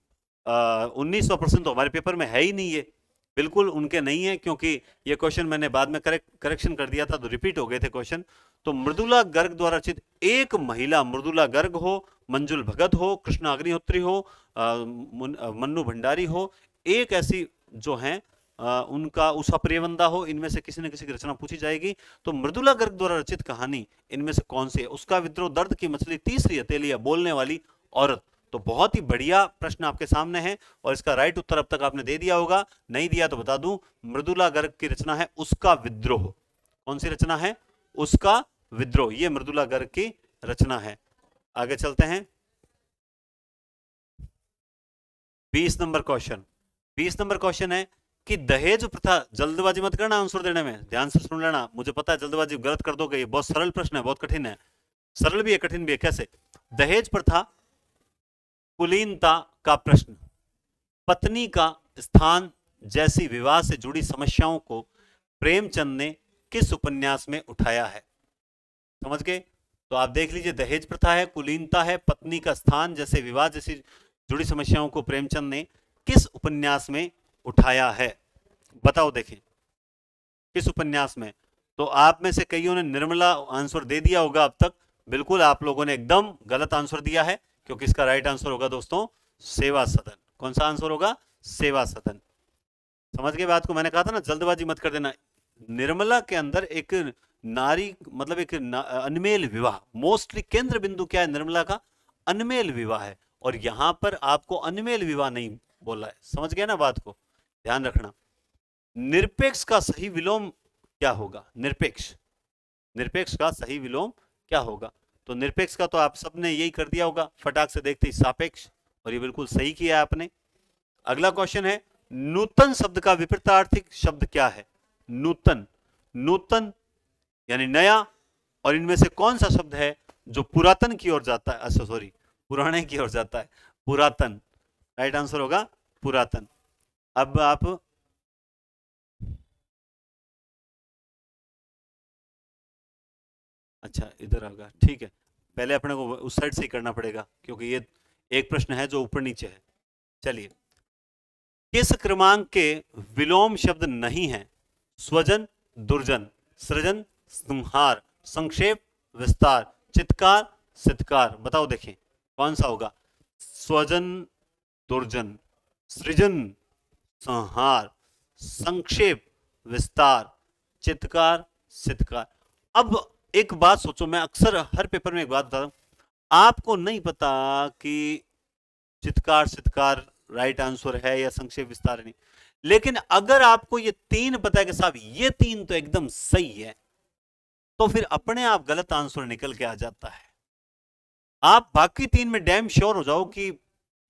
Speaker 1: 1900% तो हमारे पेपर में है ही नहीं, ये बिल्कुल उनके नहीं है, क्योंकि ये क्वेश्चन मैंने बाद में करेक्शन कर दिया था, तो रिपीट हो गए थे क्वेश्चन। तो मृदुला गर्ग द्वारा रचित, एक महिला, मृदुला गर्ग हो, मंजुल भगत हो, कृष्णा अग्निहोत्री हो, मन्नू भंडारी हो, एक ऐसी जो है उनका उषा प्रियवंदा हो, इनमें से किसी न किसी की रचना पूछी जाएगी। तो मृदुला गर्ग द्वारा रचित कहानी इनमें से कौन सी है? उसका विद्रोह, दर्द की मछली, तीसरी हथेली, बोलने वाली औरत। तो बहुत ही बढ़िया प्रश्न आपके सामने है, और इसका राइट उत्तर अब तक आपने दे दिया होगा, नहीं दिया तो बता दूं, मृदुला गर्ग की रचना है उसका विद्रोह। कौन सी रचना है? उसका विद्रोह, ये मृदुला गर्ग की रचना है। आगे चलते हैं, 20 नंबर क्वेश्चन। 20 नंबर क्वेश्चन है कि दहेज प्रथा, जल्दबाजी मत करना आंसर देने में, ध्यान से सुन लेना, मुझे पता है जल्दबाजी गलत कर दोगे। ये बहुत सरल प्रश्न है, बहुत कठिन है, सरल भी है कठिन भी है। कैसे? दहेज प्रथा, कुलीनता का प्रश्न, पत्नी का स्थान जैसी विवाह से जुड़ी समस्याओं को प्रेमचंद ने किस उपन्यास में उठाया है? समझ गए? तो आप देख लीजिए, दहेज प्रथा है, कुलीनता है, पत्नी का स्थान जैसे विवाह जैसी जुड़ी समस्याओं को प्रेमचंद ने किस उपन्यास में उठाया है? बताओ, देखें किस उपन्यास में। तो आप में से कईयों ने निर्मला आंसर दे दिया होगा अब तक, बिल्कुल आप लोगों ने एकदम गलत आंसर दिया है, क्योंकि इसका राइट आंसर होगा दोस्तों सेवा सदन। कौन सा आंसर होगा? सेवा सदन। समझ गए बात को? मैंने कहा था ना जल्दबाजी मत कर देना। निर्मला के अंदर एक नारी, मतलब एक अनमेल विवाह, मोस्टली केंद्र बिंदु क्या है निर्मला का? अनमेल विवाह है, और यहां पर आपको अनमेल विवाह नहीं बोला है। समझ गए ना बात को? ध्यान रखना। निरपेक्ष का सही विलोम क्या होगा? निरपेक्ष, निरपेक्ष का सही विलोम क्या होगा? तो निरपेक्ष का तो आप सबने यही कर दिया होगा फटाक से देखते ही, सापेक्ष, और ये बिल्कुल सही किया आपने। अगला क्वेश्चन है, नूतन शब्द का विपरीतार्थिक शब्द क्या है? नूतन, नूतन यानी नया, और इनमें से कौन सा शब्द है जो पुरातन की ओर जाता है? अच्छा सॉरी, पुराने की ओर जाता है, पुरातन। राइट आंसर होगा पुरातन। अब आप अच्छा इधर आगा, ठीक है, पहले अपने को उस साइड से ही करना पड़ेगा, क्योंकि ये एक प्रश्न है जो ऊपर नीचे है। चलिए, किस क्रमांक के विलोम शब्द नहीं है? स्वजन, दुर्जन, सृजन, संहार, संक्षेप, विस्तार, चित्कार, सित्कार। बताओ देखें कौन सा होगा? स्वजन, दुर्जन, सृजन, संहार, संक्षेप, विस्तार, चित्कार, सित्कार। अब एक बात सोचो, मैं अक्सर हर पेपर में एक बात बताता हूं, आपको नहीं पता कि चित्कार सित्कार राइट आंसर है या संक्षेप विस्तार नहीं, लेकिन अगर आपको ये तीन पता है कि साहब ये तीन तो एकदम सही है, तो फिर अपने आप गलत आंसर निकल के आ जाता है। आप बाकी तीन में डैम श्योर हो जाओ कि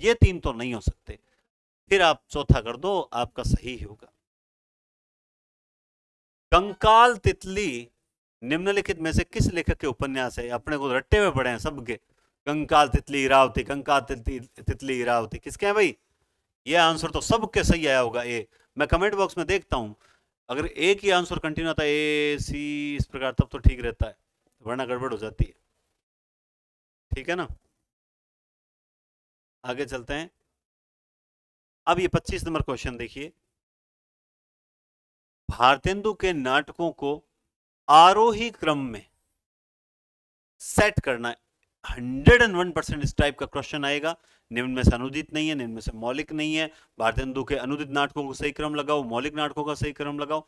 Speaker 1: ये तीन तो नहीं हो सकते, फिर आप चौथा कर दो, आपका सही होगा। कंकाल तितली निम्नलिखित में से किस लेखक के उपन्यास है? अपने को रट्टे हुए पड़े हैं सबके, कंकाल तितली इरावती, कंकाल तितली इरावती, किसके हैं भाई? ये आंसर तो सबके सही आया होगा। ए, मैं कमेंट बॉक्स में देखता हूं, अगर एक ही आंसर कंटिन्यू आता है ए सी इस प्रकार, तब तो ठीक रहता है, वरना गड़बड़ हो जाती है। ठीक है ना? आगे चलते हैं। अब ये 25 नंबर क्वेश्चन देखिए, भारतेंदु के नाटकों को आरोही क्रम में सेट करना है। 101% इस टाइप का क्वेश्चन आएगा। निम्न में से अनुदित नहीं है, निम्न में से मौलिक नहीं है। भारतेंदु के अनुदित नाटकों को सही क्रम लगाओ, मौलिक नाटकों का सही क्रम लगाओ।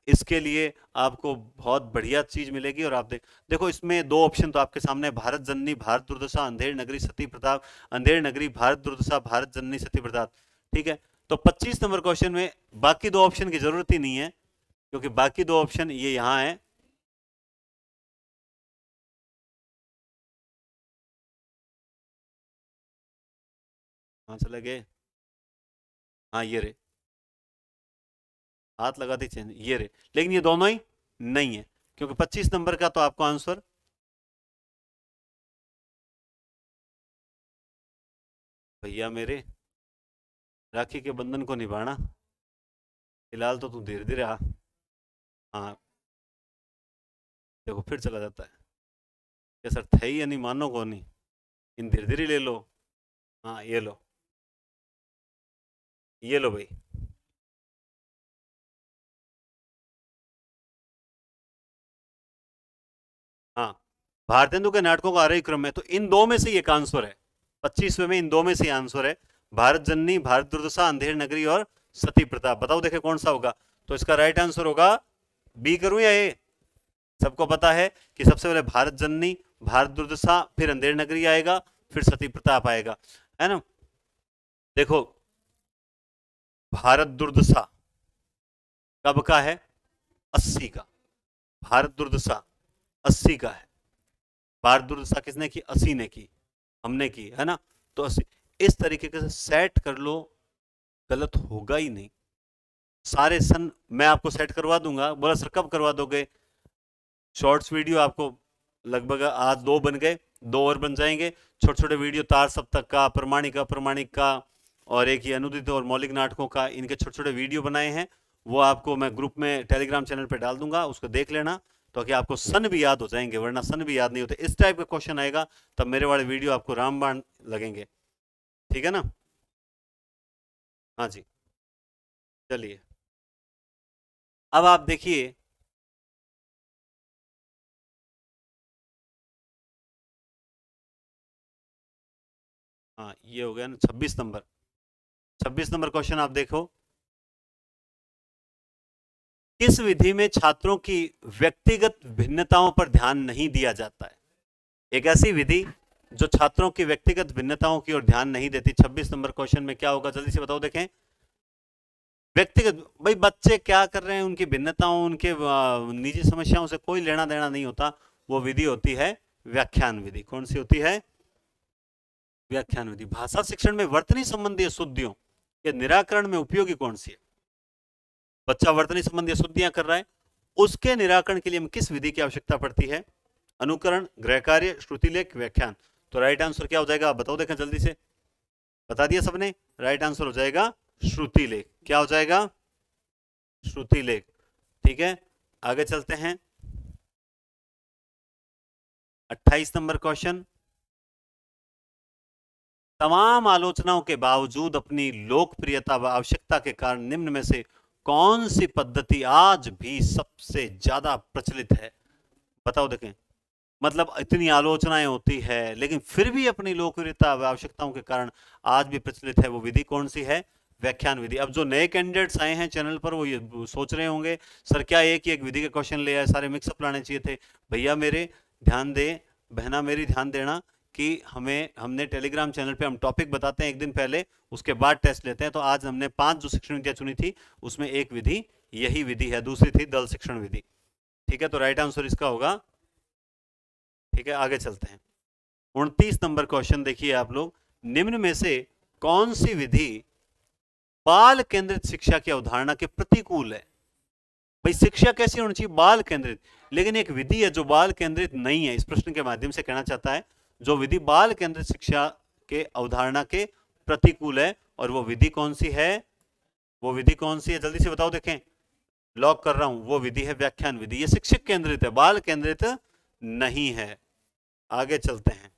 Speaker 1: इसके लिए आपको बहुत बढ़िया चीज मिलेगी। और आप देखो इसमें दो ऑप्शन तो आपके सामने, भारत जननी भारत दुर्दशा, अंधेर नगरी सती प्रताप, अंधेर नगरी भारत दुर्दशा भारत जननी सती प्रताप। ठीक है, तो 25 नंबर क्वेश्चन में बाकी दो ऑप्शन की जरूरत ही नहीं है, क्योंकि बाकी दो ऑप्शन ये यहां है। कहां चले गए? हाँ ये रे, हाथ लगाते चेंज, ये रे, लेकिन ये दोनों ही नहीं है, क्योंकि 25 नंबर का तो आपको आंसर भैया मेरे राखी के बंधन को निभाना, फिलहाल तो तू धीरे धीरे आ। हाँ देखो फिर चला जाता है। क्या सर थे ही या नहीं, मानो को नहीं, इन धीरे धीरे ले लो। हाँ ये लो, ये लो भाई। हाँ, भारतेंदु के नाटकों का आरोही क्रम है, तो इन दो में से एक आंसर है। 25वें में इन दो में से आंसर है, भारत जननी, भारत दुर्दशा, अंधेर नगरी और सती प्रताप। बताओ देखे कौन सा होगा। तो इसका राइट आंसर होगा बी करूं या ए। सबको पता है कि सबसे पहले भारत जननी, भारत दुर्दशा, फिर अंधेर नगरी आएगा, फिर सती प्रताप आएगा, है ना। देखो भारत दुर्दशा कब का है, 80 का। भारत दुर्दशा 80 का है। भारत दुर्दशा किसने की, 80 ने की, हमने की, है ना। तो 80 इस तरीके से सेट कर लो, गलत होगा ही नहीं। सारे सन मैं आपको सेट करवा दूंगा। बोला सर कब करवा दोगे। शॉर्ट्स वीडियो आपको लगभग आज 2 बन गए, 2 और बन जाएंगे। छोटे छोटे वीडियो तार सप्तक का, प्रमाणिक का और एक ही अनुदित और मौलिक नाटकों का, इनके छोटे छोटे वीडियो बनाए हैं। वो आपको मैं ग्रुप में टेलीग्राम चैनल पे डाल दूंगा, उसको देख लेना, तो कि आपको सन भी याद हो जाएंगे, वरना सन भी याद नहीं होते। इस टाइप का क्वेश्चन आएगा तब मेरे वाले वीडियो आपको रामबाण लगेंगे, ठीक है ना। हाँ जी, चलिए अब आप देखिए। हाँ ये हो गया ना 26 नंबर। 26 नंबर क्वेश्चन आप देखो। किस विधि में छात्रों की व्यक्तिगत भिन्नताओं पर ध्यान नहीं दिया जाता है। एक ऐसी विधि जो छात्रों की व्यक्तिगत भिन्नताओं की ओर ध्यान नहीं देती। 26 नंबर क्वेश्चन में क्या होगा, जल्दी से बताओ देखें। व्यक्तिगत, भाई बच्चे क्या कर रहे हैं, उनकी भिन्नताओं, उनके निजी समस्याओं से कोई लेना देना नहीं होता। वो विधि होती है व्याख्यान विधि। कौन सी होती है, व्याख्यान विधि। भाषा शिक्षण में वर्तनी संबंधी अशुद्धियों के निराकरण में उपयोगी कौन सी है। बच्चा वर्तनी संबंधी अशुद्धियां कर रहा है, उसके निराकरण के लिए हम किस विधि की आवश्यकता पड़ती है। अनुकरण, गृह कार्य, श्रुतिलेख, व्याख्यान। तो राइट आंसर क्या हो जाएगा, आप बताओ देखें जल्दी से। बता दिया सबने, राइट आंसर हो जाएगा श्रुतिलेख। क्या हो जाएगा, श्रुतिलेख। ठीक है, आगे चलते हैं। 28 नंबर क्वेश्चन। तमाम आलोचनाओं के बावजूद अपनी लोकप्रियता व आवश्यकता के कारण निम्न में से कौन सी पद्धति आज भी सबसे ज्यादा प्रचलित है। बताओ देखें। मतलब इतनी आलोचनाएं होती है लेकिन फिर भी अपनी लोकप्रियता व आवश्यकताओं के कारण आज भी प्रचलित है, वो विधि कौन सी है, व्याख्यान विधि। अब जो नए कैंडिडेट्स आए हैं चैनल पर वो ये सोच रहे होंगे सर क्या एक ही एक विधि के क्वेश्चन ले आए, सारे मिक्सअप लाने चाहिए थे। भैया मेरे ध्यान दे, बहना मेरी ध्यान देना कि हमने टेलीग्राम चैनल पे हम टॉपिक बताते हैं एक दिन पहले, उसके बाद टेस्ट लेते हैं। तो आज हमने 5 जो शिक्षण विधियां चुनी थी उसमें एक विधि यही विधि है, दूसरी थी दल शिक्षण विधि। ठीक है, तो राइट आंसर इसका होगा। ठीक है, आगे चलते हैं। 29 नंबर क्वेश्चन देखिए आप लोग। निम्न में से कौन सी विधि बाल केंद्रित शिक्षा की अवधारणा के प्रतिकूल है। भाई शिक्षा कैसी होनी चाहिए, बाल केंद्रित, लेकिन एक विधि है जो बाल केंद्रित नहीं है। इस प्रश्न के माध्यम से कहना चाहता है जो विधि बाल केंद्रित शिक्षा के अवधारणा के प्रतिकूल है, और वो विधि कौन सी है, वो विधि कौन सी है जल्दी से बताओ देखें। लॉक कर रहा हूं, वो विधि है व्याख्यान विधि। ये शिक्षक केंद्रित है, बाल केंद्रित नहीं है। आगे चलते हैं।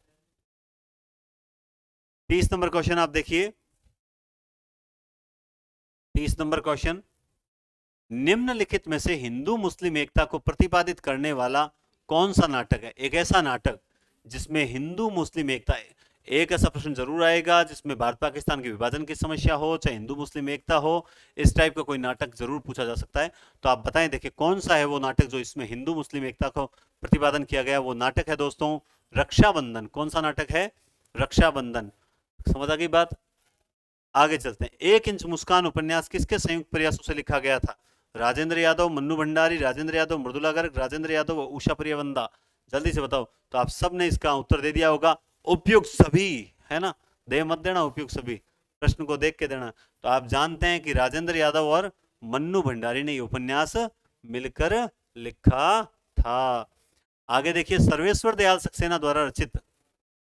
Speaker 1: 30 नंबर क्वेश्चन आप देखिए। 30 नंबर क्वेश्चन। निम्नलिखित में से हिंदू मुस्लिम एकता को प्रतिपादित करने वाला कौन सा नाटक है। एक ऐसा नाटक जिसमें हिंदू मुस्लिम एकता है। एक ऐसा प्रश्न जरूर आएगा जिसमें भारत पाकिस्तान के विभाजन की समस्या हो, चाहे हिंदू मुस्लिम एकता हो, इस टाइप का कोई नाटक जरूर पूछा जा सकता है। तो आप बताएं देखिए कौन सा है वो नाटक जो इसमें हिंदू मुस्लिम एकता को प्रतिपादन किया गया। वो नाटक है दोस्तों रक्षाबंधन। कौन सा नाटक है, रक्षाबंधन। समझ आ गई बात। आगे चलते हैं। 1 इंच मुस्कान उपन्यास किसके संयुक्त प्रयासों से लिखा गया था। राजेंद्र यादव, मन्नू भंडारी, राजेंद्र यादव, मृदुला गर्ग, राजेंद्र यादव और उषा प्रियवंदा। जल्दी से बताओ। तो आप सब ने इसका उत्तर दे दिया होगा, उपयुक्त सभी, है ना। दे मत देना, उपयुक्त सभी, प्रश्न को देख के देना। तो आप जानते हैं कि राजेंद्र यादव और मन्नू भंडारी ने ये उपन्यास मिलकर लिखा था। आगे देखिए, सर्वेश्वर दयाल सक्सेना द्वारा रचित,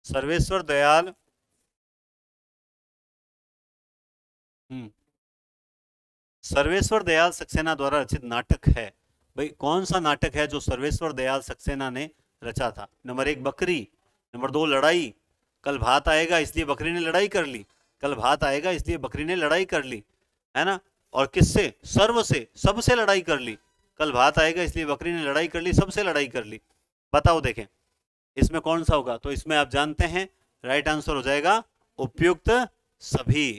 Speaker 1: सर्वेश्वर दयाल सर्वेश्वर दयाल सक्सेना द्वारा रचित नाटक है। भाई कौन सा नाटक है जो सर्वेश्वर दयाल सक्सेना ने रचा था? नंबर 1 बकरी, नंबर 2 लड़ाई, कल भात आएगा इसलिए बकरी ने लड़ाई कर ली, कल भात आएगा इसलिए बकरी ने लड़ाई कर ली, है ना। और किससे? सर्व से, सबसे लड़ाई कर ली, कल भात आएगा इसलिए बकरी ने लड़ाई कर ली, सबसे लड़ाई कर ली। बताओ देखें इसमें कौन सा होगा? तो इसमें आप जानते हैं राइट आंसर हो जाएगा उपयुक्त सभी।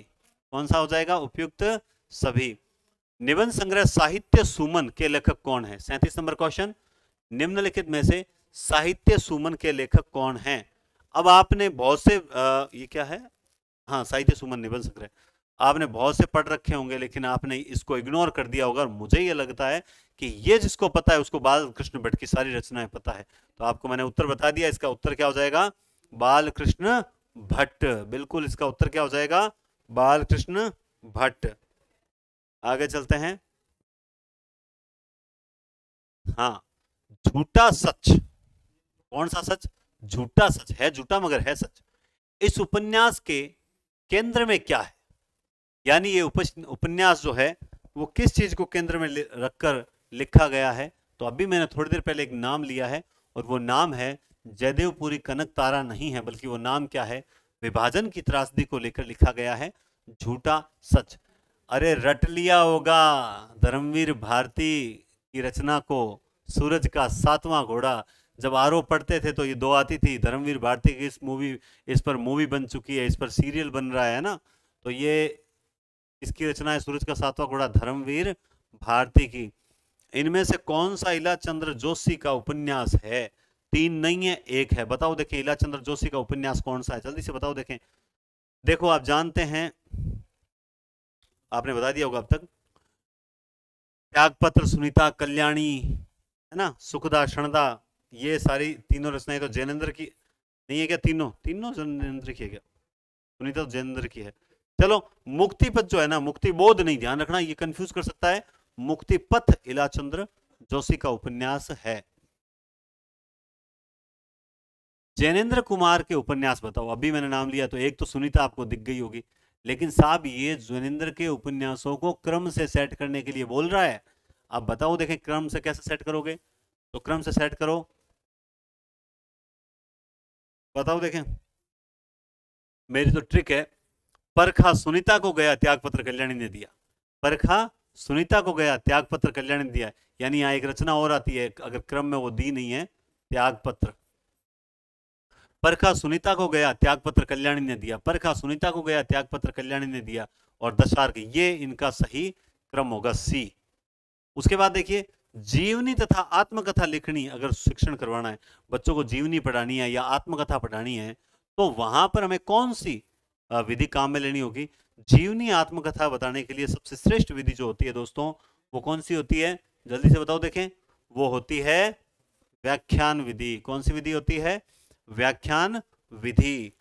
Speaker 1: कौन सा हो जाएगा? उपयुक्त सभी। निबंध संग्रह साहित्य सुमन के लेखक कौन है? 37 नंबर क्वेश्चन, निम्नलिखित में से साहित्य सुमन के लेखक कौन हैं? अब आपने बहुत से ये क्या है, हाँ साहित्य सुमन निबंध संग्रह, आपने बहुत से पढ़ रखे होंगे लेकिन आपने इसको इग्नोर कर दिया होगा। और मुझे ये लगता है कि ये जिसको पता है उसको बाल कृष्ण भट्ट की सारी रचनाएं पता है। तो आपको मैंने उत्तर बता दिया, इसका उत्तर क्या हो जाएगा? बाल कृष्ण भट्ट। बिल्कुल इसका उत्तर क्या हो जाएगा? बाल कृष्ण भट्ट। आगे चलते हैं। हाँ, झूठा सच। कौन सा सच? झूठा सच है, झूठा मगर है सच। इस उपन्यास के केंद्र में क्या है? यानी ये उपन्यास जो है वो किस चीज को केंद्र में रखकर लिखा गया है? तो अभी मैंने थोड़ी देर पहले एक नाम लिया है और वो नाम है जयदेवपुरी कनक तारा नहीं है, बल्कि वो नाम क्या है? विभाजन की त्रासदी को लेकर लिखा गया है झूठा सच। अरे रट लिया होगा धर्मवीर भारती की रचना को, सूरज का 7वां घोड़ा। जब आरोप पढ़ते थे तो ये 2 आती थी, धर्मवीर भारती की इस पर मूवी बन चुकी है, इस पर सीरियल बन रहा है ना। तो ये इसकी रचना है सूरज का 7वां घोड़ा, धर्मवीर भारती की। इनमें से कौन सा इला चंद्र जोशी का उपन्यास है? 3 नहीं है, 1 है। बताओ देखें इला चंद्र जोशी का उपन्यास कौन सा है? जल्दी से बताओ देखें। देखो आप जानते हैं, आपने बता दिया होगा अब तक, त्यागपत्र, सुनीता कल्याणी, है ना, सुखदा क्षणदा, ये सारी तीनों रचनाएं तो जैनेन्द्र की नहीं है क्या? तीनों जैनेन्द्र की है क्या? सुनीता तो जैनेन्द्र की है। चलो मुक्ति पथ जो है ना, मुक्ति बोध नहीं, ध्यान रखना ये कंफ्यूज कर सकता है। मुक्ति पथ इलाचंद्र जोशी का उपन्यास है। जैनेन्द्र कुमार के उपन्यास बताओ। अभी मैंने नाम लिया तो एक तो सुनीता आपको दिख गई होगी, लेकिन साहब ये जैनेन्द्र के उपन्यासों को क्रम से सेट करने के लिए बोल रहा है। अब बताओ देखें क्रम से कैसे सेट करोगे? तो क्रम से सेट करो, बताओ देखें। मेरी तो ट्रिक है, परखा सुनीता को गया त्यागपत्र कल्याणी ने दिया, परखा सुनीता को गया त्यागपत्र कल्याणी ने दिया। यानी यहां एक रचना और आती है अगर क्रम में वो दी नहीं है, त्यागपत्र, परखा सुनीता को गया त्यागपत्र कल्याणी ने दिया, परखा सुनीता को गया त्यागपत्र कल्याणी ने दिया, और दशार्क, ये इनका सही क्रम होगा सी। उसके बाद देखिए, जीवनी तथा आत्मकथा लिखनी, अगर शिक्षण करवाना है बच्चों को, जीवनी पढ़ानी है या आत्मकथा पढ़ानी है, तो वहां पर हमें कौन सी विधि काम में लेनी होगी? जीवनी आत्मकथा बताने के लिए सबसे श्रेष्ठ विधि जो होती है दोस्तों, वो कौन सी होती है? जल्दी से बताओ देखें। वो होती है व्याख्यान विधि। कौन सी विधि होती है? व्याख्यान विधि।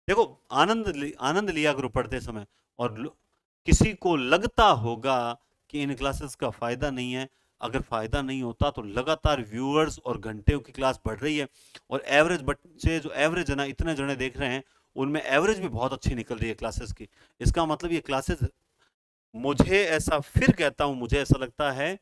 Speaker 1: देखो आनंद लिया करो पढ़ते समय, और किसी को लगता होगा कि इन क्लासेस का फायदा नहीं है, अगर फायदा नहीं होता तो लगातार व्यूअर्स और घंटेों की क्लास बढ़ रही है, और एवरेज बच्चे जो एवरेज है ना, इतने जने देख रहे हैं, उनमें एवरेज भी बहुत अच्छी निकल रही है क्लासेस की। इसका मतलब ये क्लासेस, मुझे ऐसा फिर कहता हूं, मुझे ऐसा लगता है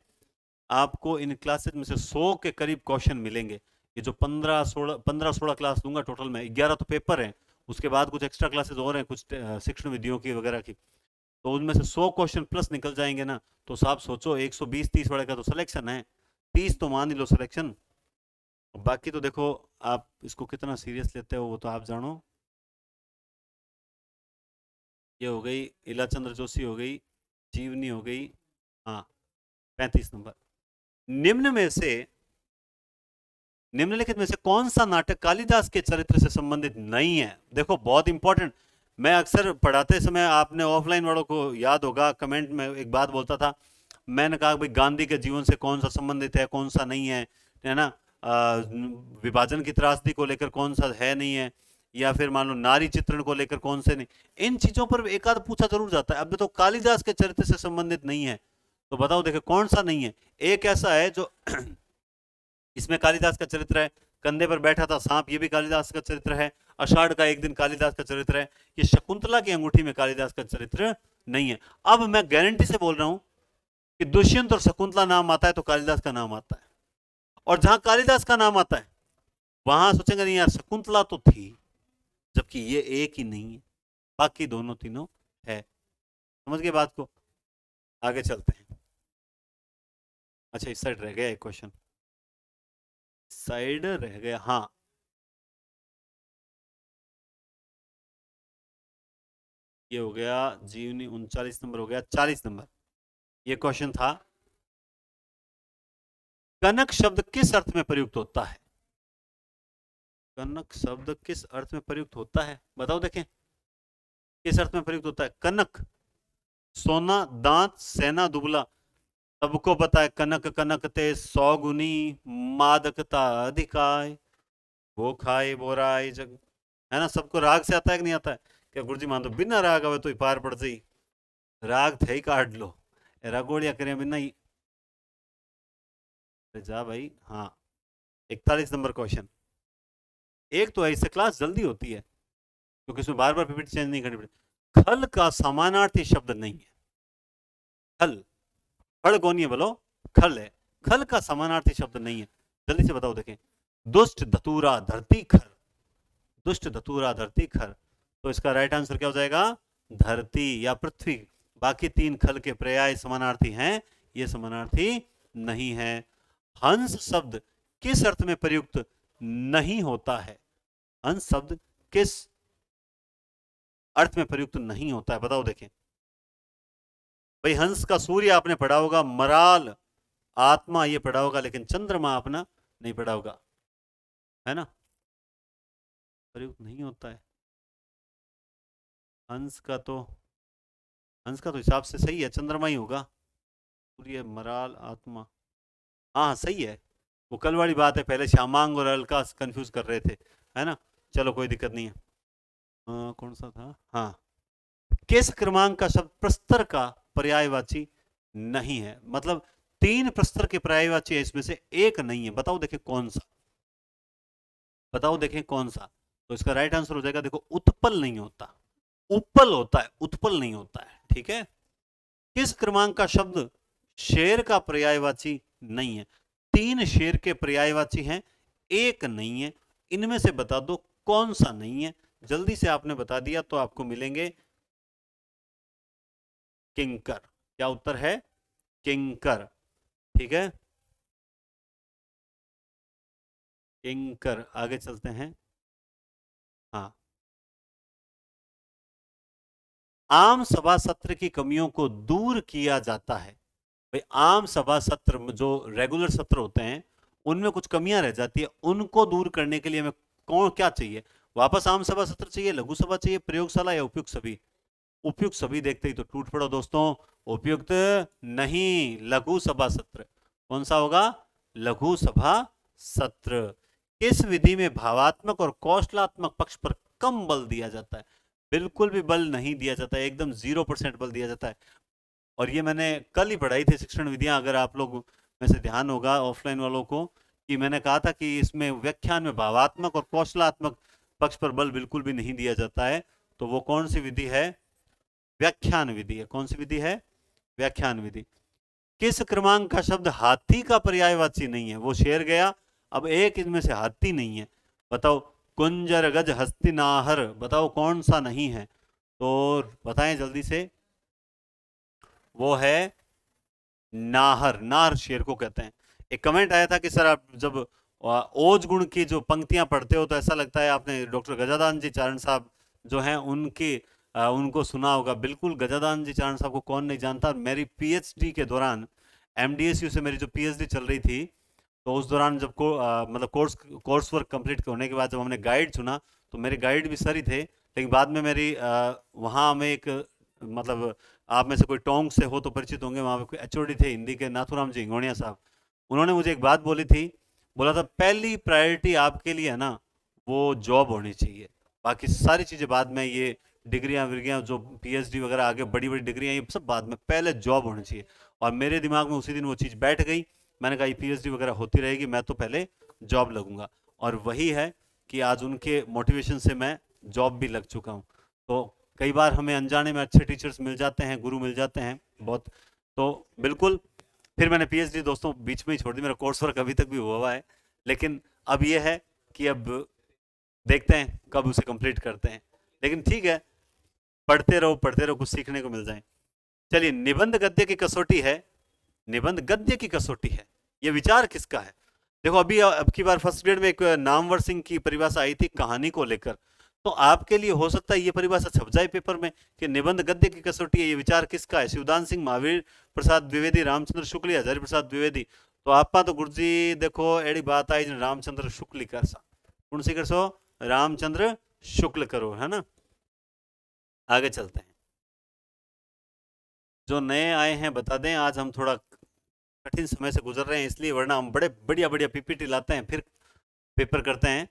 Speaker 1: आपको इन क्लासेस में से 100 के करीब क्वेश्चन मिलेंगे। ये जो 15-16 क्लास दूंगा टोटल में, 11 तो पेपर है, उसके बाद कुछ एक्स्ट्रा क्लासेस और हैं, कुछ शिक्षण विधियों की वगैरह की, तो उनमें से 100 क्वेश्चन प्लस निकल जाएंगे ना। तो साहब सोचो 120-30 वाले का तो सिलेक्शन है, 30 तो मान ही लो सिलेक्शन। बाकी तो देखो आप इसको कितना सीरियस लेते हो वो तो आप जानो। ये हो गई इलाचंद्र जोशी, हो गई जीवनी, हो गई, हाँ 35 नंबर। निम्नलिखित में से कौन सा नाटक कालिदास के चरित्र से संबंधित नहीं है? देखो बहुत इंपॉर्टेंट, मैं अक्सर पढ़ाते समय, आपने ऑफलाइन वालों को याद होगा, कमेंट में एक बात बोलता था, मैंने कहा भाई गांधी के जीवन से कौन सा संबंधित है, कौन सा नहीं है ना, विभाजन की त्रासदी को लेकर कौन सा है नहीं है, या फिर मान लो नारी चित्रण को लेकर कौन से नहीं, इन चीजों पर एक आध पूछा जरूर जाता है। अब तो कालिदास के चरित्र से संबंधित नहीं है, तो बताओ देखो कौन सा नहीं है? एक ऐसा है जो इसमें कालिदास का चरित्र है, कंधे पर बैठा था सांप, ये भी कालिदास का चरित्र है, आषाढ़ का एक दिन कालिदास का चरित्र है। ये शकुंतला की अंगूठी में कालिदास का चरित्र नहीं है। अब मैं गारंटी से बोल रहा हूं कि दुष्यंत और शकुंतला नाम आता है तो कालिदास का नाम आता है, और जहां कालिदास का नाम आता है वहां सोचेंगे नहीं यार शकुंतला तो थी, जबकि ये एक ही नहीं है, बाकी दोनों तीनों है। समझ गए बात को? आगे चलते हैं। अच्छा इस साइड रह गया एक क्वेश्चन, साइड रह गया, हाँ ये हो गया जीवनी 39 नंबर हो गया। 40 नंबर ये क्वेश्चन था, कनक शब्द किस अर्थ में प्रयुक्त होता है? कनक शब्द किस अर्थ में प्रयुक्त होता है बताओ देखें, किस अर्थ में प्रयुक्त होता है? कनक, सोना, दांत, सेना, दुबला। सबको पता है कनक कनकते 100 गुनी, मादकता अधिकाय, वो खाए बोराय जग, है ना? सबको राग से आता है कि नहीं आता है? क्या गुरुजी मान दो बिना राग आवे तो पार पड़ जाई, राग थे ही काट लो, रागोड़िया करें बिना ही जा भाई। हाँ 41 नंबर क्वेश्चन, एक तो ऐसे क्लास जल्दी होती है क्योंकि उसमें बार बार पीपीटी चेंज नहीं करनी पड़ती। खल का समानार्थी शब्द नहीं है, खल, खड़ कौन है बोलो? खल है, खल का समानार्थी शब्द नहीं है, जल्दी से बताओ देखें। दुष्ट धतूरा धरती खर, दुष्ट धतूरा धरती खर, तो इसका राइट आंसर क्या हो जाएगा? धरती या पृथ्वी। बाकी तीन खल के पर्याय समानार्थी हैं, ये समानार्थी नहीं है। हंस शब्द किस अर्थ में प्रयुक्त नहीं होता है? हंस शब्द किस अर्थ में प्रयुक्त नहीं होता है बताओ देखें। भाई हंस का सूर्य आपने पढ़ा होगा, मराल आत्मा ये पढ़ा होगा, लेकिन चंद्रमा अपना नहीं पढ़ा होगा, है ना? प्रयुक्त नहीं होता है हंस का, तो हंस का तो हिसाब से सही है चंद्रमा ही होगा, सूर्य मराल आत्मा, हाँ सही है। वो कल वाली बात है, पहले श्यामांग और अलका कंफ्यूज कर रहे थे, है ना? चलो कोई दिक्कत नहीं है। कौन सा था? हाँ, केस क्रमांक का शब्द प्रस्तर का पर्यायवाची नहीं है, मतलब तीन प्रस्तर के पर्यायवाची है, इसमें से एक नहीं है, बताओ देखें कौन सा, बताओ देखें कौन सा। तो इसका राइट आंसर हो जाएगा, देखो उत्पल नहीं होता, उपल होता है, उत्पल नहीं होता है, ठीक है? किस क्रमांक का शब्द शेर का पर्यायवाची नहीं है? तीन शेर के पर्यायवाची हैं, एक नहीं है, इनमें से बता दो कौन सा नहीं है। जल्दी से आपने बता दिया तो आपको मिलेंगे किंकर। क्या उत्तर है? किंकर, ठीक है, किंकर। आगे चलते हैं। हाँ, आम सभा सत्र की कमियों को दूर किया जाता है। भाई आम सभा सत्र जो रेगुलर सत्र होते हैं उनमें कुछ कमियां रह जाती है, उनको दूर करने के लिए हमें कौन क्या चाहिए? वापस आम सभा सत्र चाहिए, लघु सभा चाहिए, प्रयोगशाला या उपयुक्त सभी? उपयुक्त सभी देखते ही तो टूट पड़ो दोस्तों, उपयुक्त नहीं, लघु सभा सत्र। कौन सा होगा? लघु सभा सत्र। किस विधि में भावात्मक और कौशलात्मक पक्ष पर कम बल दिया जाता है? बिल्कुल भी बल नहीं दिया जाता है, एकदम 0% बल दिया जाता है। और ये मैंने कल ही पढ़ाई थी शिक्षण विधियां, अगर आप लोग में से ध्यान होगा ऑफलाइन वालों को, कि मैंने कहा था कि इसमें व्याख्यान में भावात्मक और कौशलात्मक पक्ष पर बल बिल्कुल भी नहीं दिया जाता है। तो वो कौन सी विधि है? व्याख्यान विधि है। कौन सी विधि है? व्याख्यान विधि। किस क्रमांक का शब्द हाथी का पर्यायवाची नहीं है? वो शेर गया, अब एक इनमें से हाथी नहीं है, बताओ। कुंजर गज हस्तिनाहर, बताओ कौन सा नहीं है? तो बताएं जल्दी से। वो है नाहर, नाहर शेर को कहते हैं। एक कमेंट आया था कि सर आप जब ओज गुण की जो पंक्तियां पढ़ते हो तो ऐसा लगता है आपने डॉक्टर गजादान जी चारण साहब जो हैं उनकी उनको सुना होगा। बिल्कुल, गजादान जी चारण साहब को कौन नहीं जानता। मेरी पीएचडी के दौरान एमडीएसयू से मेरी जो पीएचडी चल रही थी, तो उस दौरान जब मतलब कोर्स वर्क कंप्लीट होने के बाद जब हमने गाइड चुना, तो मेरे गाइड भी सर ही थे, लेकिन बाद में मेरी वहाँ हमें एक मतलब आप में से कोई टोंक से हो तो परिचित होंगे, वहाँ पे कोई एचओडी थे हिंदी के, नाथुराम जी हिंगोनिया साहब। उन्होंने मुझे एक बात बोली थी, बोला था पहली प्रायोरिटी आपके लिए है ना वो जॉब होनी चाहिए, बाकी सारी चीज़ें बाद में, ये डिग्रियाँ विग्रियाँ जो पीएचडी वगैरह आगे बड़ी बड़ी डिग्रियाँ ये सब बाद में, पहले जॉब होनी चाहिए। और मेरे दिमाग में उसी दिन वो चीज़ बैठ गई मैंने कहा पीएचडी वगैरह होती रहेगी, मैं तो पहले जॉब लगूंगा। और वही है कि आज उनके मोटिवेशन से मैं जॉब भी लग चुका हूँ। तो कई बार हमें अनजाने में अच्छे टीचर्स मिल जाते हैं, गुरु मिल जाते हैं बहुत। तो बिल्कुल, फिर मैंने पीएचडी दोस्तों बीच में ही छोड़ दी, मेरा कोर्स वर्क अभी तक भी हुआ है, लेकिन अब ये है कि अब देखते हैं कब उसे कंप्लीट करते हैं। लेकिन ठीक है, पढ़ते रहो, कुछ सीखने को मिल जाए। चलिए, निबंध गद्य की कसौटी है, निबंध गद्य की कसौटी है, ये विचार किसका है? देखो, अभी अब की बार फर्स्ट ग्रेड में एक नामवर सिंह की परिभाषा आई थी कहानी को लेकर, तो आपके लिए हो सकता है ये परिभाषा छप जाए पेपर में कि निबंध गद्य की कसौटी है, ये विचार किसका है? शिवदान सिंह, महावीर प्रसाद द्विवेदी, रामचंद्र शुक्ल या हजारी प्रसाद द्विवेदी? तो आपा तो गुरुजी देखो एड़ी बात आई रामचंद्र शुक्ल कर सा, कौन सी कर सो? रामचंद्र शुक्ल करो, है ना। आगे चलते हैं, जो नए आए हैं बता दें, आज हम थोड़ा कठिन समय से गुजर रहे हैं इसलिए, वरना हम बड़े बढ़िया बढ़िया पीपीटी लाते हैं फिर पेपर करते हैं।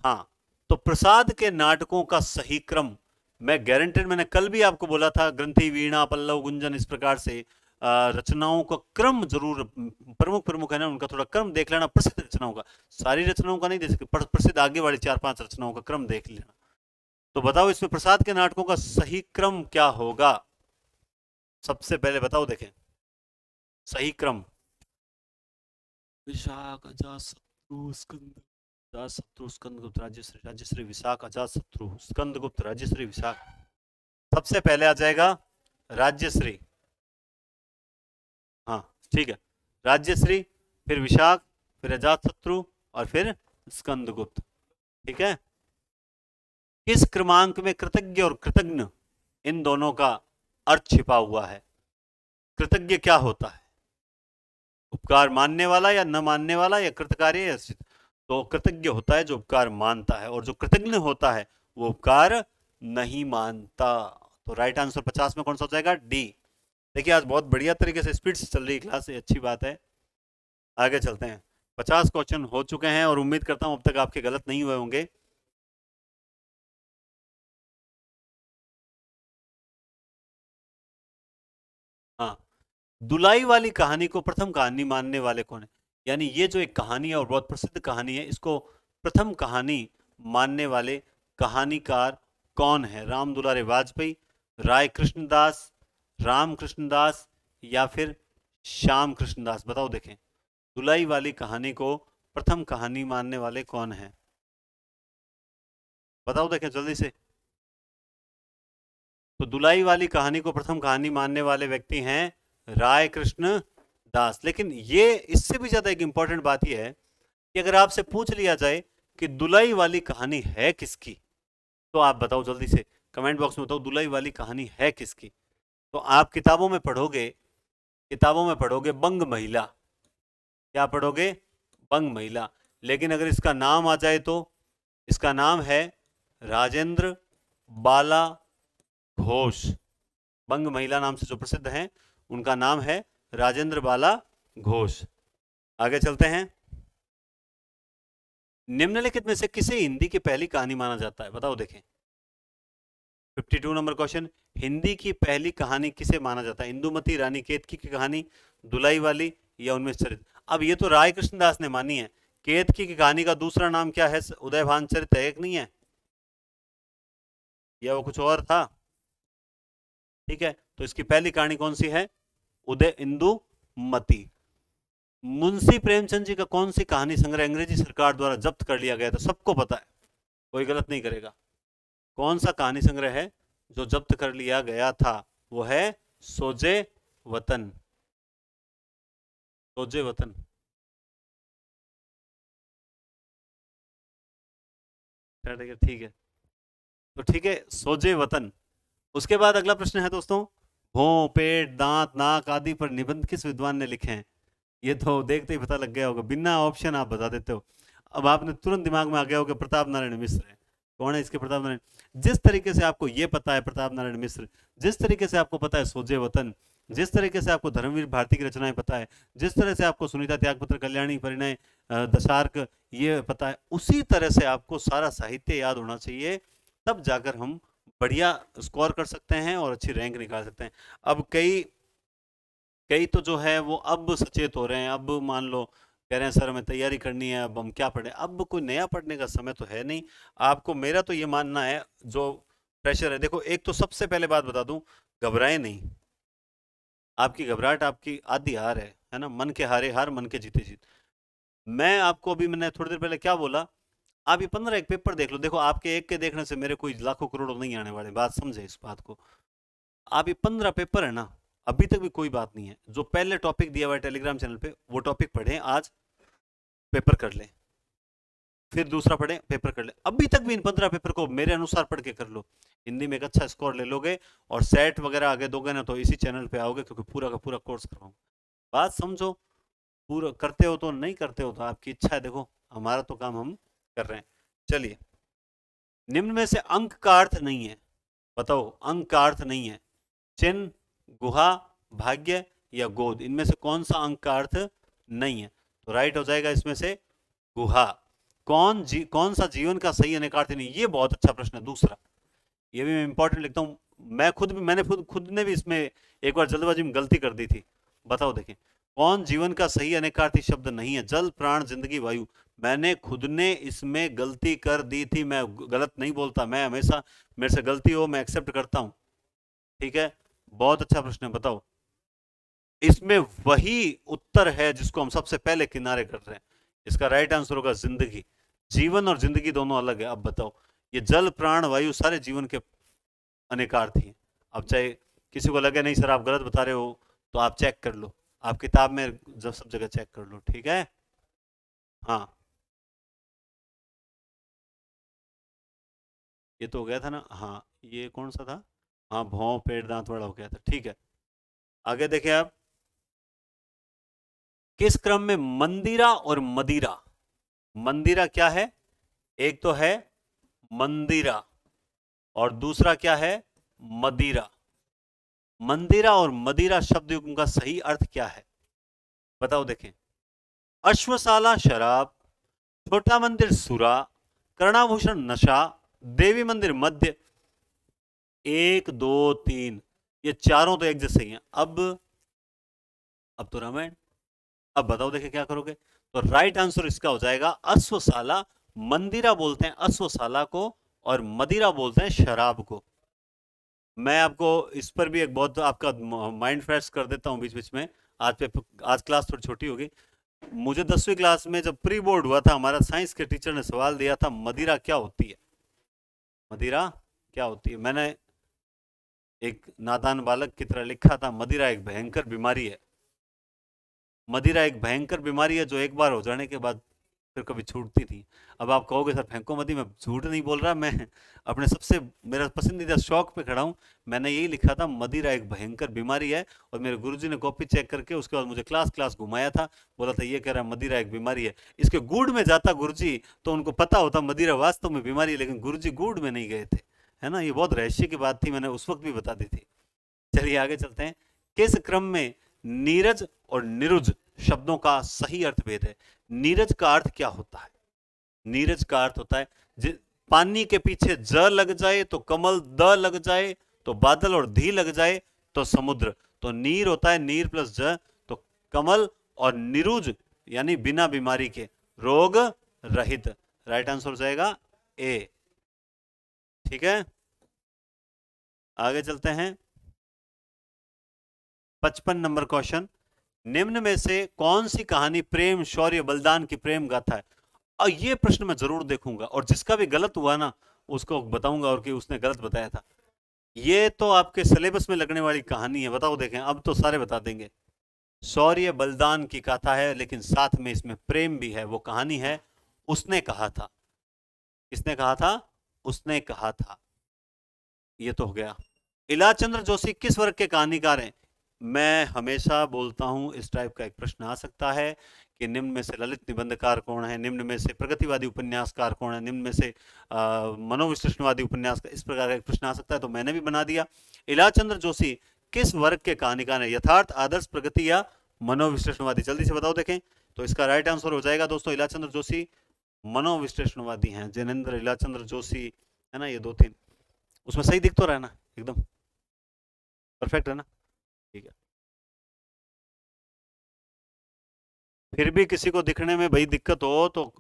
Speaker 1: हाँ, तो प्रसाद के नाटकों का सही क्रम, मैं गारंटेड, मैंने कल भी आपको बोला था, ग्रंथि, वीणा, पल्लव, गुंजन, इस प्रकार से रचनाओं का क्रम जरूर, प्रमुख प्रमुख है ना, उनका थोड़ा क्रम देख लेना, प्रसिद्ध रचनाओं का, सारी रचनाओं का नहीं दे सकते, प्रसिद्ध आगे वाली 4-5 रचनाओं का क्रम देख लेना। तो बताओ इसमें प्रसाद के नाटकों का सही क्रम क्या होगा? सबसे पहले बताओ, देखें सही क्रम। विशाख, अजातशत्रु, स्कंद, अजातशत्रु, स्कंदगुप्त, राजश्री, राजश्री, विशाख, अजातशत्रु, स्कंदगुप्त, राजश्री, विशाख। सबसे पहले आ जाएगा राजश्री, हाँ ठीक है, राजश्री, फिर विशाख, फिर अजातशत्रु और फिर स्कंदगुप्त, ठीक है। किस क्रमांक में कृतज्ञ और कृतज्ञ, इन दोनों का अर्थ छिपा हुआ है? कृतज्ञ क्या होता है? उपकार मानने वाला या न मानने वाला, या कृतकार्य या सिद्ध? तो कृतज्ञ होता है जो उपकार मानता है, और जो कृतज्ञ होता है वो उपकार नहीं मानता। तो राइट आंसर 50 में कौन सा हो जाएगा? डी। देखिए, आज बहुत बढ़िया तरीके से स्पीड से चल रही क्लास, अच्छी बात है। आगे चलते हैं, 50 क्वेश्चन हो चुके हैं और उम्मीद करता हूं अब तक आपके गलत नहीं हुए होंगे। हाँ, दुलाई वाली कहानी को प्रथम कहानी मानने वाले कौन है? यानी ये जो एक कहानी है और बहुत प्रसिद्ध कहानी है, इसको प्रथम कहानी मानने वाले कहानीकार कौन है? राम दुलारे वाजपेयी, राय कृष्णदास, राम कृष्णदास या फिर श्याम कृष्णदास? बताओ, देखें दुलाई वाली कहानी को प्रथम कहानी मानने वाले कौन है? बताओ, देखें जल्दी से। तो दुलाई वाली कहानी को प्रथम कहानी मानने वाले व्यक्ति हैं राय कृष्ण दास। लेकिन ये इससे भी ज्यादा एक इंपॉर्टेंट बात यह है कि अगर आपसे पूछ लिया जाए कि दुलाई वाली कहानी है किसकी, तो आप बताओ जल्दी से, कमेंट बॉक्स में बताओ दुलाई वाली कहानी है किसकी। तो आप किताबों में पढ़ोगे बंग महिला, क्या पढ़ोगे? बंग महिला। लेकिन अगर इसका नाम आ जाए तो इसका नाम है राजेंद्र बाला घोष। बंग महिला नाम से जो प्रसिद्ध हैं उनका नाम है राजेंद्र बाला घोष। आगे चलते हैं, निम्नलिखित में से किसे हिंदी की पहली कहानी माना जाता है? बताओ, देखें 52 नंबर क्वेश्चन, हिंदी की पहली कहानी किसे माना जाता है? इंदुमती रानी केतकी की कहानी, दुलाई वाली या उनमें चरित? अब ये तो राय कृष्णदास ने मानी है, केतकी की कहानी का दूसरा नाम क्या है? उदयभान चरित है, एक नहीं है, या वो कुछ और था? ठीक है, तो इसकी पहली कहानी कौन सी है? उदय इंदुमती। मुंशी प्रेमचंद जी का कौन सी कहानी संग्रह अंग्रेजी सरकार द्वारा जब्त कर लिया गया था? सबको पता है, कोई गलत नहीं करेगा। कौन सा कहानी संग्रह है जो जब्त कर लिया गया था? वो है सोजे वतन। सोजे वतन, ठीक है, तो ठीक है, सोजे वतन। उसके बाद अगला प्रश्न है दोस्तों, भों, पेट, दांत, नाक आदि पर निबंध किस विद्वान ने लिखे हैं? ये तो देखते ही पता लग गया होगा, बिना ऑप्शन आप बता देते हो। अब आपने तुरंत दिमाग में आ गया होगा प्रताप नारायण मिश्र है। कौन है इसके? प्रताप नारायण। जिस तरीके से आपको ये पता है प्रताप नारायण मिश्र, जिस तरीके से आपको पता है सोजे वतन, जिस तरीके से आपको धर्मवीर भारती की रचनाएं पता है, जिस तरह से आपको सुनीता त्यागपत्र, कल्याणी, परिणय, दशार्क ये पता है, उसी तरह से आपको सारा साहित्य याद होना चाहिए, तब जाकर हम बढ़िया स्कोर कर सकते हैं और अच्छी रैंक निकाल सकते हैं। अब कई तो जो है वो अब सचेत हो रहे हैं, अब मान लो कह रहे हैं सर हमें तैयारी करनी है, अब हम क्या पढ़ें। अब कोई नया पढ़ने का समय तो है नहीं आपको। मेरा तो ये मानना है जो प्रेशर है, देखो एक तो सबसे पहले बात बता दूं, घबराए नहीं। आपकी घबराहट आपकी आधी हार है ना, मन के हारे हार, मन के जीते जीत। मैं आपको अभी, मैंने थोड़ी देर पहले क्या बोला, आप ये 15 एक पेपर देख लो। देखो आपके एक के देखने से मेरे कोई लाखों करोड़ों नहीं आने वाले, बात समझे इस बात को। आप ये 15 पेपर है ना, अभी तक भी कोई बात नहीं है, जो पहले टॉपिक दिया हुआ है टेलीग्राम चैनल पे वो टॉपिक पढ़ें आज, पेपर कर लें, फिर दूसरा पढ़ें, पेपर कर लें। अभी तक भी इन 15 पेपर को मेरे अनुसार पढ़ के कर लो, हिंदी में एक अच्छा स्कोर ले लोगे, और सेट वगैरह आगे दोगे ना तो इसी चैनल पे आओगे, क्योंकि पूरा का पूरा कोर्स करवाऊंगा। बात समझो, पूरा करते हो तो, नहीं करते हो तो आपकी इच्छा है। देखो हमारा तो काम हम कर रहे हैं। चलिए, निम्न में से अंक का अर्थ नहीं है, बताओ अंक का अर्थ नहीं है, चिन्ह, गुहा, भाग्य या गोद, इनमें से कौन सा अंक का अर्थ नहीं है? तो राइट हो जाएगा इसमें से गुहा। कौन सा जीवन का सही अनेकार्थ नहीं? ये बहुत अच्छा प्रश्न है दूसरा, ये भी मैं इंपॉर्टेंट लिखता हूं। मैंने खुद ने भी इसमें एक बार जल्दबाजी में गलती कर दी थी। बताओ देखिए, कौन जीवन का सही अनेकार्थी शब्द नहीं है? जल, प्राण, जिंदगी, वायु। मैंने खुद ने इसमें गलती कर दी थी। मैं गलत नहीं बोलता, मैं हमेशा, मेरे से गलती हो मैं एक्सेप्ट करता हूं, ठीक है। बहुत अच्छा प्रश्न है, बताओ। इसमें वही उत्तर है जिसको हम सबसे पहले किनारे कर रहे हैं। इसका राइट आंसर होगा जिंदगी। जीवन और जिंदगी दोनों अलग है। अब बताओ, ये जल, प्राण, वायु सारे जीवन के अनेकार्थी हैं। अब चाहे किसी को लगे नहीं सर आप गलत बता रहे हो, तो आप चेक कर लो, आप किताब में जब सब जगह चेक कर लो, ठीक है। हाँ, ये तो हो गया था ना। हाँ, ये कौन सा था? हाँ, भौं, पेट, दांत वाला हो गया था, ठीक है। आगे देखिए आप, किस क्रम में मंदिरा और मदिरा, मंदिरा क्या है? एक तो है मंदिरा, और दूसरा क्या है? मदिरा। मंदिरा और मदिरा शब्द युग्म का सही अर्थ क्या है? बताओ देखें। अश्वशाला शराब, छोटा मंदिर सुरा, कर्णाभूषण नशा, देवी मंदिर मध्य। एक, दो, तीन, ये चारों तो एक जैसे ही हैं। अब तो रामायण। अब बताओ देखे क्या करोगे। तो राइट आंसर इसका हो जाएगा अश्वशाला। मंदिरा बोलते हैं अश्वशाला को, और मदिरा बोलते हैं शराब को। मैं आपको इस पर भी एक बहुत आपका माइंड फ्रेश कर देता हूं बीच बीच में। आज क्लास थोड़ी छोटी होगी। मुझे 10वीं क्लास में जब प्री बोर्ड हुआ था, हमारा साइंस के टीचर ने सवाल दिया था, मदिरा क्या होती है? मदिरा क्या होती है? मैंने एक नादान बालक की तरह लिखा था, मदिरा एक भयंकर बीमारी है। मदिरा एक भयंकर बीमारी है जो एक बार हो जाने के बाद फिर कभी छूटती थी। अब आप कहोगे सर फेंको मदी, मैं झूठ नहीं बोल रहा, मैं अपने सबसे मेरा पसंदीदा शौक पे खड़ा हूँ। मैंने यही लिखा था, मदिरा एक भयंकर बीमारी है। और मेरे गुरुजी ने कॉपी चेक करके उसके बाद मुझे क्लास क्लास घुमाया था, बोला था ये कह रहा है मदिरा एक बीमारी है। इसके गुड़ में जाता गुरुजी तो उनको पता होता मदिरा वास्तव में बीमारी है, लेकिन गुरुजी गुड़ में नहीं गए थे, है ना। ये बहुत रहस्य की बात थी, मैंने उस वक्त भी बता दी थी। चलिए आगे चलते हैं। किस क्रम में नीरज और निरुज शब्दों का सही अर्थ भेद है? नीरज का अर्थ क्या होता है? नीरज का अर्थ होता है, पानी के पीछे ज लग जाए तो कमल, द लग जाए तो बादल, और धी लग जाए तो समुद्र। तो नीर होता है, नीर प्लस ज तो कमल, और निरुज यानी बिना बीमारी के, रोग रहित। राइट आंसर हो जाएगा ए, ठीक है। आगे चलते हैं। 55 नंबर क्वेश्चन, निम्न में से कौन सी कहानी प्रेम, शौर्य, बलिदान की प्रेम गाथा है? और ये प्रश्न मैं जरूर देखूंगा, और जिसका भी गलत हुआ ना उसको बताऊंगा, और कि उसने गलत बताया था। ये तो आपके सिलेबस में लगने वाली कहानी है, बताओ देखें। अब तो सारे बता देंगे। शौर्य बलिदान की गाथा है, लेकिन साथ में इसमें प्रेम भी है। वो कहानी है उसने कहा था। किसने कहा था? उसने कहा था। ये तो हो गया। इलाचंद्र जोशी किस वर्ग के कहानीकार हैं? मैं हमेशा बोलता हूं इस टाइप का एक प्रश्न आ सकता है कि निम्न में से ललित निबंधकार कौन है, निम्न में से प्रगतिवादी उपन्यासकार कौन है, निम्न में से मनोविश्लेषणवादी उपन्यासकार, इस प्रकार का एक प्रश्न आ सकता है। तो मैंने भी बना दिया, इलाचंद्र जोशी किस वर्ग के कहानीकार है? यथार्थ, आदर्श, प्रगति या मनोविश्लेषणवादी? जल्दी से बताओ देखें। तो इसका राइट आंसर हो जाएगा दोस्तों, इलाचंद्र जोशी मनोविश्लेषणवादी हैं। जैनेन्द्र, इलाचंद्र जोशी, है ना, ये दो तीन। उसमें सही दिख तो रहा है ना, एकदम परफेक्ट है ना, ठीक है। फिर भी किसी को दिखने में भाई दिक्कत हो तो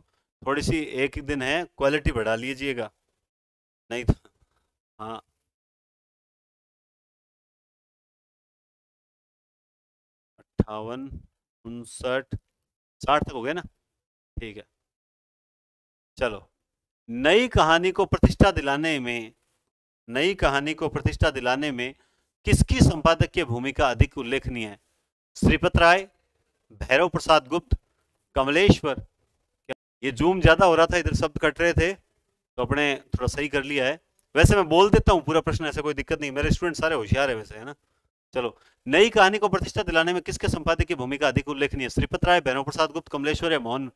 Speaker 1: थोड़ी सी, एक ही दिन है, क्वालिटी बढ़ा लीजिएगा, नहीं तो। हाँ, 58, 59, 60 तक हो गया ना? ठीक है, चलो। नई कहानी को प्रतिष्ठा दिलाने में, नई कहानी को प्रतिष्ठा दिलाने में किसकी संपादकीय भूमिका अधिक उल्लेखनीय है? श्रीपत राय, भैरव प्रसाद गुप्त, कमलेश्वर। ये जूम ज्यादा हो रहा था, इधर शब्द कट रहे थे, तो अपने थोड़ा सही कर लिया है। वैसे मैं बोल देता हूँ पूरा प्रश्न, ऐसा कोई दिक्कत नहीं, मेरे स्टूडेंट सारे होशियार है वैसे, है ना? चलो, नई कहानी को प्रतिष्ठा दिलाने में किसके संपादक की भूमिका अधिक उल्लेखनीय है? श्रीपत राय, भैरव प्रसाद गुप्त, कमलेश्वर या मोहन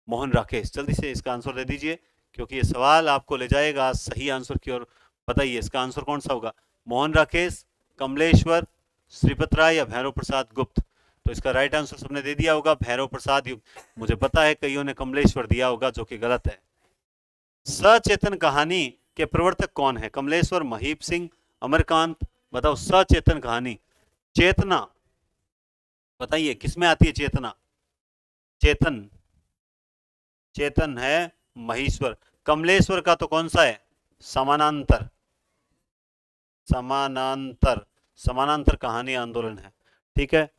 Speaker 1: मोहन राकेश? जल्दी से इसका आंसर दे दीजिए, क्योंकि ये सवाल आपको ले जाएगा सही आंसर की ओर। बताइए इसका आंसर कौन सा होगा? मोहन राकेश, कमलेश्वर, श्रीपत राय या भैरव प्रसाद गुप्त? तो इसका राइट आंसर सबने दे दिया होगा भैरव प्रसाद गुप्त। मुझे पता है कईयों ने कमलेश्वर दिया होगा, जो कि गलत है। सचेतन कहानी के प्रवर्तक कौन है? कमलेश्वर, महीप सिंह, अमरकांत? बताओ, सचेतन कहानी, चेतना, बताइए किसमें आती है चेतना? चेतन, चेतन है महेश्वर। कमलेश्वर का तो कौन सा है? समानांतर, समानांतर, समानांतर कहानी आंदोलन है। ठीक है,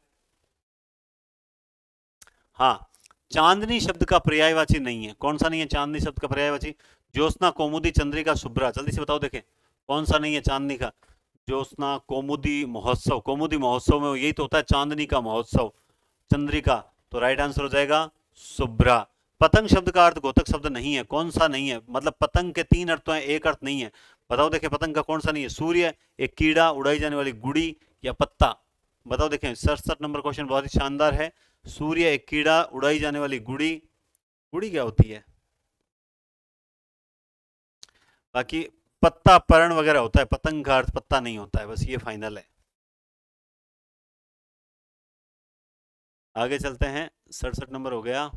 Speaker 1: हाँ। चांदनी शब्द का पर्यायवाची नहीं है, कौन सा नहीं है चांदनी शब्द का पर्यायवाची? ज्योत्सना, कौमुदी, चंद्रिका, शुभ्रा? जल्दी से बताओ, देखें कौन सा नहीं है चांदनी का? ज्योत्सना, कौमुदी, महोत्सव। कौमुदी महोत्सव में यही तो होता है, चांदनी का महोत्सव। चंद्रिका, तो राइट आंसर हो जाएगा शुभ्रा। पतंग शब्द का अर्थ घोतक शब्द नहीं है, कौन सा नहीं है? मतलब पतंग के 3 अर्थ हैं, एक अर्थ नहीं है। बताओ देखें, पतंग का कौन सा नहीं है? सूर्य, एक कीड़ा, उड़ाई जाने वाली गुड़ी, या पत्ता? बताओ देखें, 67 नंबर क्वेश्चन बहुत ही शानदार है। सूर्य, एक कीड़ा, उड़ाई जाने वाली गुड़ी। गुड़ी क्या होती है? बाकी पत्ता, पर्ण वगैरह होता है, पतंग का अर्थ पत्ता नहीं होता है, बस ये फाइनल है। आगे चलते हैं, 67 नंबर हो गया,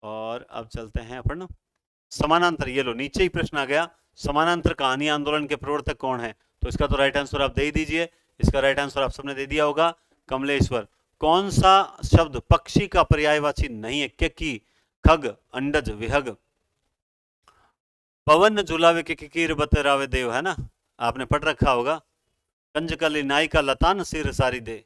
Speaker 1: और अब चलते हैं अपन समानांतर। ये लो, नीचे ही प्रश्न आ गया, समानांतर कहानी आंदोलन के प्रवर्तक कौन है? तो इसका तो राइट आंसर आप दे ही दीजिए। इसका राइट आंसर आप सबने दे दिया होगा, कमलेश्वर। कौन सा शब्द पक्षी का पर्यायवाची नहीं है? केकी, खग, अंडज, विहग? पवन झुलावे के किकीर बतरावे देव, है ना? आपने पढ़ रखा होगा। कंजकली नायिका लतान सिर सारी दे,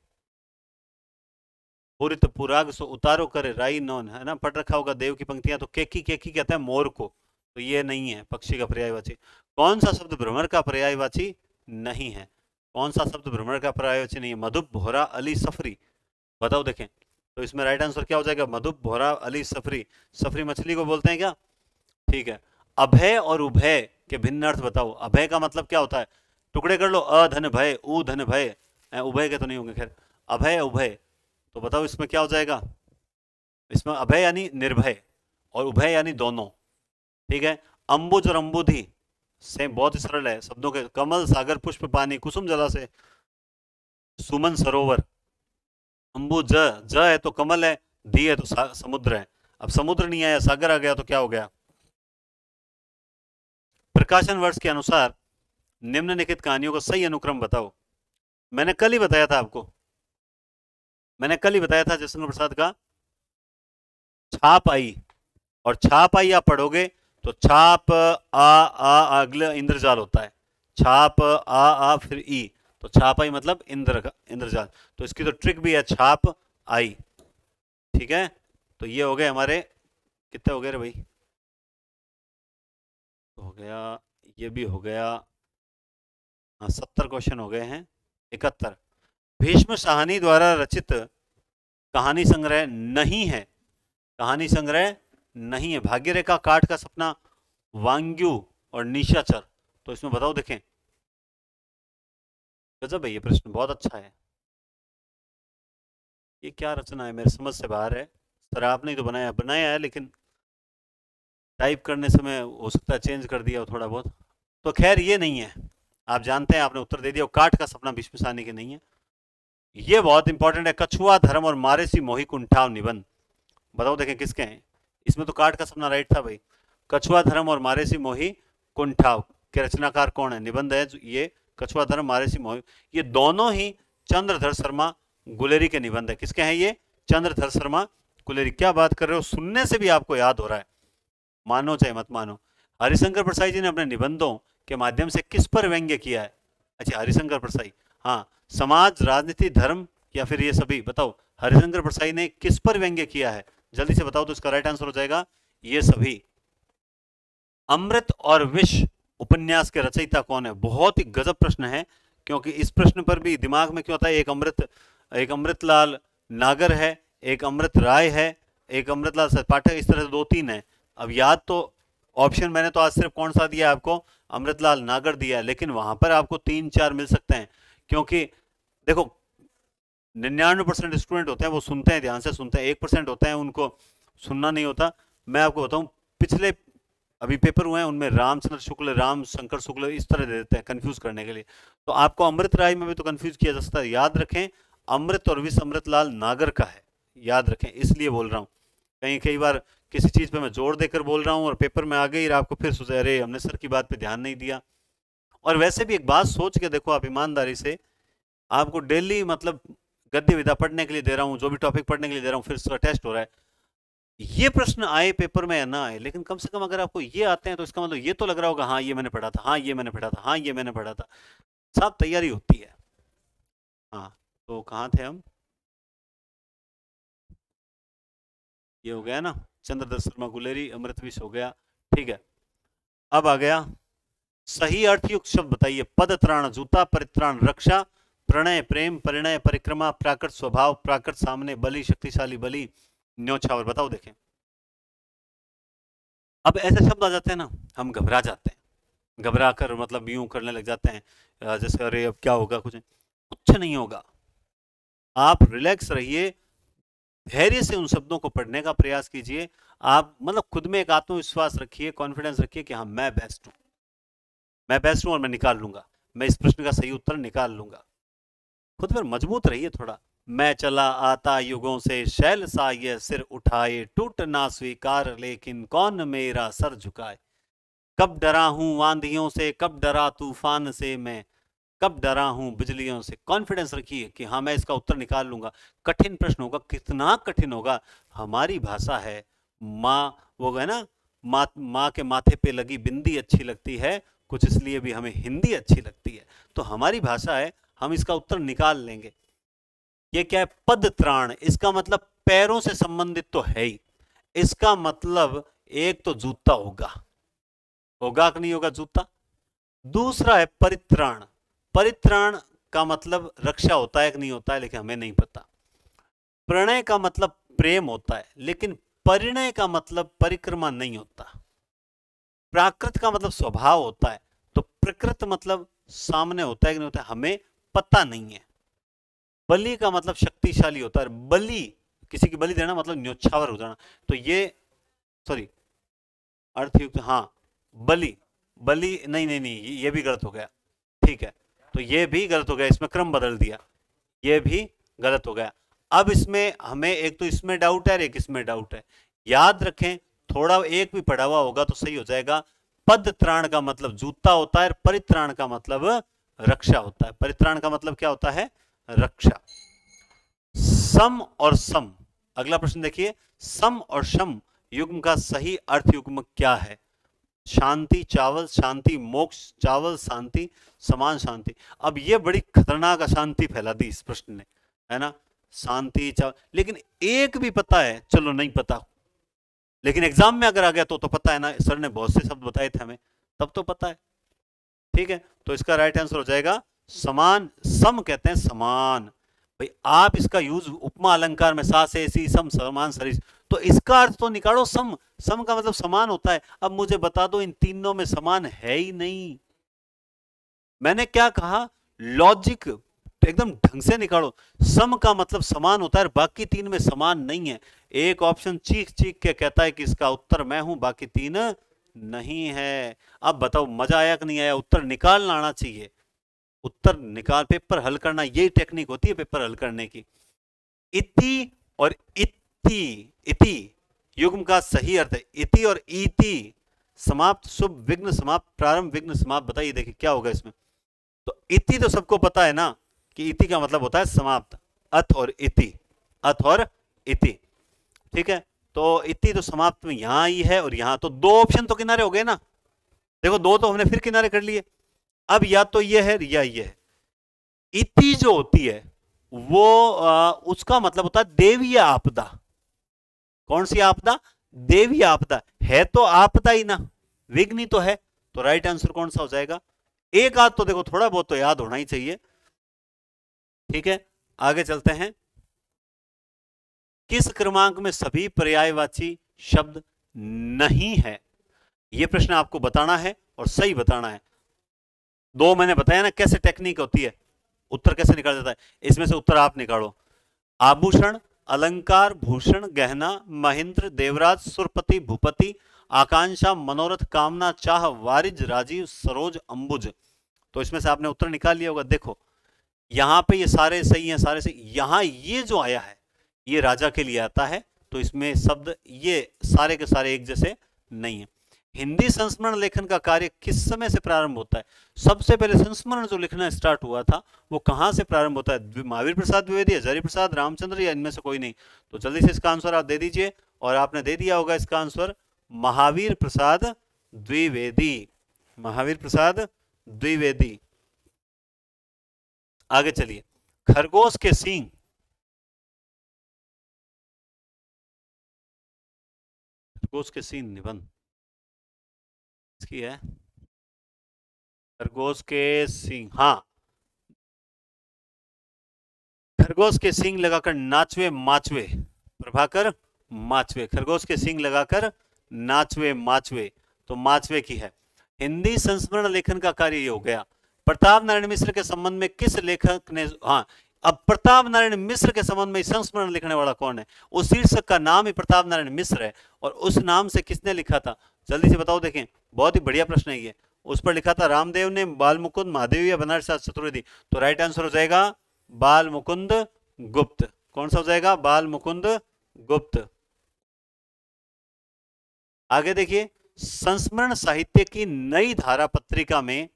Speaker 1: पूरित पुराग सो उतारो करे राई नौन, है ना? पढ़ रखा होगा देव की पंक्तियां। तो केकी, केकी कहता है मोर को, तो ये नहीं है पक्षी का पर्यायवाची। कौन सा शब्द भ्रमर का पर्यायवाची नहीं है? कौन सा शब्द भ्रमर का पर्यायवाची नहीं है? मधुप, भोरा, अली, सफरी? बताओ देखें, तो इसमें राइट आंसर क्या हो जाएगा? मधुप, भोरा, अली, सफरी। सफरी मछली को बोलते हैं क्या? ठीक है। अभय और उभय के भिन्न अर्थ बताओ। अभय का मतलब क्या होता है? टुकड़े कर लो, अधन भय, उ धन भय, उभय के तो नहीं होंगे, खैर। अभय, उभय, तो बताओ इसमें क्या हो जाएगा? इसमें अभय यानी निर्भय, और उभय यानी दोनों। ठीक है। अंबुज और अंबुधि सेम, बहुत ही सरल है शब्दों के। कमल, सागर, पुष्प, पानी, कुसुम जला से, सुमन, सरोवर। अंबुज, ज है तो कमल है, धी है तो समुद्र है। अब समुद्र नहीं आया, सागर आ गया, तो क्या हो गया? प्रकाशन वर्ष के अनुसार निम्नलिखित कहानियों का सही अनुक्रम बताओ। मैंने कल ही बताया था आपको, मैंने कल ही बताया था जयशंकर प्रसाद का छाप आई, और छाप आई आप पढ़ोगे तो छाप अगला इंद्रजाल होता है। छाप फिर ई, तो छाप आई मतलब इंद्रजाल। तो इसकी तो ट्रिक भी है, छाप आई। ठीक है, तो ये हो गए हमारे, कितने हो गए रे भाई? हो गया, ये भी हो गया, हाँ 70 क्वेश्चन हो गए हैं। 71। भीष्म साहनी द्वारा रचित कहानी संग्रह नहीं है, कहानी संग्रह नहीं है। भाग्यरेखा, काट का सपना, वांग्यू और निशाचर? तो इसमें बताओ देखें। गजब है, ये प्रश्न बहुत अच्छा है। ये क्या रचना है, मेरे समझ से बाहर है। सर आपने तो बनाया बनाया है, लेकिन टाइप करने समय हो सकता है चेंज कर दिया हो थोड़ा बहुत। तो खैर ये नहीं है, आप जानते हैं, आपने उत्तर दे दिया। काट का सपना भीष्म साहनी के नहीं है। ये बहुत इंपॉर्टेंट है, कछुआ धर्म और मारेसी मोही कुंठाव निबंध? बताओ देखें किसके हैं। इसमें तो काट का सपना राइट था भाई। कछुआ धर्म और मारेसी मोही कुंठाव के रचनाकार कौन है? निबंध है ये, कछुआ धर्म, मारेसी मोही, ये दोनों ही चंद्रधर शर्मा गुलेरी के निबंध है। किसके हैं ये? चंद्रधर शर्मा कुलेरी क्या बात कर रहे हो, सुनने से भी आपको याद हो रहा है, मानो चाहे मत मानो। हरिशंकर परसाई जी ने अपने निबंधों के माध्यम से किस पर व्यंग्य किया है? अच्छा, हरिशंकर परसाई, हाँ, समाज, राजनीति, धर्म या फिर ये सभी, बताओ हरिशंकर परसाई ने किस पर व्यंग्य किया है? जल्दी से बताओ तो इसका राइट आंसर हो जाएगा ये सभी। अमृत और विष उपन्यास के रचयिता कौन है? बहुत ही गजब प्रश्न है, क्योंकि इस प्रश्न पर भी दिमाग में क्यों होता है, एक अमृतलाल नागर है, एक अमृत राय है, एक अमृतलाल पाठक, इस तरह से 2-3 है। अब याद तो ऑप्शन मैंने तो आज सिर्फ कौन सा दिया है आपको, अमृतलाल नागर दिया है, लेकिन वहां पर आपको 3-4 मिल सकते हैं, क्योंकि देखो 99% स्टूडेंट होते हैं वो सुनते हैं, ध्यान से सुनते हैं, 1% होते हैं उनको सुनना नहीं होता। मैं आपको बताऊं, पिछले अभी पेपर हुए हैं उनमें रामचंद्र शुक्ल, राम शंकर शुक्ल इस तरह दे देते हैं कंफ्यूज करने के लिए, तो आपको अमृत राय में भी तो कंफ्यूज किया जा सकता है। याद रखें, अमृत और विष अमृतलाल नागर का है, याद रखें, इसलिए बोल रहा हूँ। कई बार किसी चीज पे मैं जोर देकर बोल रहा हूँ और पेपर में आ गई और आपको फिर सोचा अरे हमने सर की बात पे ध्यान नहीं दिया। और वैसे भी एक बात सोच के देखो आप ईमानदारी से, आपको डेली मतलब गद्य विधा पढ़ने के लिए दे रहा हूँ, जो भी टॉपिक पढ़ने के लिए दे रहा हूँ, फिर उसका टेस्ट हो रहा है, ये प्रश्न आए पेपर में या ना आए, लेकिन कम से कम अगर आपको ये आते हैं तो इसका मतलब ये तो लग रहा होगा हाँ ये मैंने पढ़ा था, हाँ ये मैंने पढ़ा था, हाँ ये मैंने पढ़ा था, सब तैयारी होती है। हाँ, तो कहाँ थे हम? ये हो गया ना, चंद्रदत्त शर्मा गुलेरी, अमृतविष हो गया, ठीक है। अब आ गया सही अर्थयुक्त शब्द बताइए। पद त्राण जूता, परित्राण रक्षा, प्रणय प्रेम, परिणय परिक्रमा, प्राकृत स्वभाव, प्राकृत सामने, बलि शक्तिशाली बलि, न्योछावर, बताओ देखें। अब ऐसे शब्द आ जाते हैं ना, हम घबरा जाते हैं, घबरा कर मतलब यूं करने लग जाते हैं जैसे अरे अब क्या होगा, कुछ नहीं होगा। आप रिलैक्स रहिए, धैर्य से उन शब्दों को पढ़ने का प्रयास कीजिए। आप मतलब खुद में एक आत्मविश्वास रखिए, कॉन्फिडेंस रखिए कि हाँ मैं बेस्ट हूं, मैं बेस्ट हूं और मैं निकाल लूंगा, मैं इस प्रश्न का सही उत्तर निकाल लूंगा। खुद पर मजबूत रहिए थोड़ा। मैं चला आता युगों से, शैल सा ये सिर उठाए, टूट ना स्वीकार लेकिन कौन मेरा सर झुकाए। कब डरा हूं आंधियों से, कब डरा तूफान से मैं, कब डरा हूं बिजलियों से। कॉन्फिडेंस रखिए कि हाँ मैं इसका उत्तर निकाल लूंगा। कठिन प्रश्न होगा, कितना कठिन होगा, हमारी भाषा है, माँ वो है ना, माँ के माथे पे लगी बिंदी अच्छी लगती है, कुछ इसलिए भी हमें हिंदी अच्छी लगती है, तो हमारी भाषा है, हम इसका उत्तर निकाल लेंगे। ये क्या है? पद त्राण, इसका मतलब पैरों से संबंधित तो है ही, इसका मतलब एक तो जूता होगा, होगा कि नहीं होगा जूता। दूसरा है परित्राण, परित्राण का मतलब रक्षा होता है कि नहीं होता है, लेकिन हमें नहीं पता। प्रणय का मतलब प्रेम होता है, लेकिन परिणय का मतलब परिक्रमा नहीं होता। प्राकृत का मतलब स्वभाव होता है, तो प्रकृत मतलब सामने होता है कि नहीं होता है, हमें पता नहीं है। बलि का मतलब शक्तिशाली होता है, बलि किसी की बलि देना मतलब न्योछावर हो जाना, तो ये सॉरी अर्थयुक्त, हाँ बलि, बलि नहीं नहीं नहीं, ये भी गलत हो गया, ठीक है, तो ये भी गलत हो गया, इसमें क्रम बदल दिया, ये भी गलत हो गया। अब इसमें हमें एक तो इसमें डाउट है, एक इसमें डाउट है, याद रखें, थोड़ा एक भी पढ़ा हुआ होगा तो सही हो जाएगा। पद त्राण का मतलब जूता होता है, परित्राण का मतलब रक्षा होता है। परित्राण का मतलब क्या होता है? रक्षा। सम और सम, अगला प्रश्न देखिए, सम और शम युग्म का सही अर्थ युग्म क्या है? शांति चावल, शांति मोक्ष चावल, शांति समान शांति। अब ये बड़ी खतरनाक अशांति फैला दी इस प्रश्न ने, है ना, शांति चावल, लेकिन एक भी पता है, चलो नहीं पता, लेकिन एग्जाम में अगर आ गया तो पता है ना, सर ने बहुत से शब्द बताए थे हमें, तब तो पता है, ठीक है। तो इसका राइट आंसर हो जाएगा समान, सम कहते हैं समान। भाई आप इसका यूज उपमा अलंकार में, सा से सी सम समान सरिस, तो इसका अर्थ तो निकालो, सम, सम का मतलब समान होता है। अब मुझे बता दो इन तीनों में समान है ही नहीं। मैंने क्या कहा, लॉजिक एकदम ढंग से निकालो, सम का मतलब समान होता है, बाकी तीन में समान नहीं है। एक ऑप्शन चीख चीख के कहता है कि इसका उत्तर मैं हूं, बाकी तीन नहीं है। अब बताओ मजा आया कि नहीं आया? उत्तर निकालना आना चाहिए, उत्तर निकाल, पेपर हल करना, यही टेक्निक होती है पेपर हल करने की। इति और इति, इति युग्म का सही अर्थ है, इति और इति, समाप्त शुभ विघ्न समाप्त प्रारंभ विघ्न समाप्त, बताइए देखिए क्या होगा इसमें। तो इति तो सबको पता है ना कि इति का मतलब होता है समाप्त, अथ और इति, अथ और इति। ठीक है, तो इतनी तो समाप्त में यहां आई है और यहां, तो दो ऑप्शन तो किनारे हो गए ना, देखो दो तो हमने फिर किनारे कर लिए। अब या तो ये है या ये है। इति जो होती है वो उसका मतलब होता है देवीय आपदा। कौन सी आपदा? देवीय आपदा। है तो आपदा ही ना, विघ्न तो है, तो राइट आंसर कौन सा हो जाएगा? एक आध तो देखो थोड़ा बहुत तो याद होना ही चाहिए। ठीक है, आगे चलते हैं। किस क्रमांक में सभी पर्यायवाची शब्द नहीं है? यह प्रश्न आपको बताना है और सही बताना है। दो मैंने बताया ना कैसे टेक्निक होती है, उत्तर कैसे निकाल जाता है, इसमें से उत्तर आप निकालो। आभूषण, अलंकार, भूषण, गहना, महेंद्र, देवराज, सुरपति, भूपति, आकांक्षा, मनोरथ, कामना, चाह, वारिज, राजीव, सरोज, अंबुज। तो इसमें से आपने उत्तर निकाल लिया होगा। देखो यहां पे ये सारे सही हैं, सारे सही। यहां ये जो आया है ये राजा के लिए आता है, तो इसमें शब्द ये सारे के सारे एक जैसे नहीं है। हिंदी संस्मरण लेखन का कार्य किस समय से प्रारंभ होता है? सबसे पहले संस्मरण जो लिखना स्टार्ट हुआ था वो कहां से प्रारंभ होता है? महावीर प्रसाद द्विवेदी, हजारी प्रसाद, रामचंद्र, या इनमें से कोई नहीं? तो जल्दी से इसका आंसर आप दे दीजिए, और आपने दे दिया होगा इसका आंसर महावीर प्रसाद द्विवेदी। महावीर प्रसाद द्विवेदी। आगे चलिए। खरगोश के सींग, खरगोश के सींग निबंध इसकी है। खरगोश के सींग, हाँ, खरगोश के सींग लगाकर नाचवे माचवे, प्रभाकर माचवे। खरगोश के सींग लगाकर नाचवे माचवे, तो माचवे की है। हिंदी संस्मरण लेखन का कार्य ये हो गया। प्रताप नारायण मिश्र के संबंध में किस लेखक ने, हाँ, अब प्रताप नारायण मिश्र के संबंध में संस्मरण लिखने वाला कौन है? उस शीर्षक का नाम ही प्रताप नारायण मिश्र है, और उस नाम से किसने लिखा था? जल्दी से बताओ, देखें बहुत ही बढ़िया प्रश्न है ये। उस पर लिखा था रामदेव ने, बाल मुकुंद, महादेव, या बनारस चतुर्वेदी? तो राइट आंसर हो जाएगा बाल मुकुंद गुप्त। कौन सा हो जाएगा? बाल मुकुंद गुप्त। आगे देखिए, संस्मरण साहित्य की नई धारा पत्रिका में,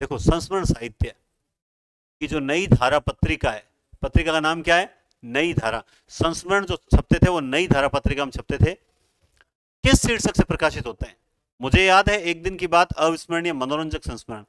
Speaker 1: देखो संस्मरण साहित्य की जो नई धारा पत्रिका है, पत्रिका का नाम क्या है? नई धारा। संस्मरण जो छपते थे वो नई धारा पत्रिका में छपते थे। किस शीर्षक से प्रकाशित होते हैं? मुझे याद है एक दिन की बात, अविस्मरणीय, मनोरंजक, संस्मरण।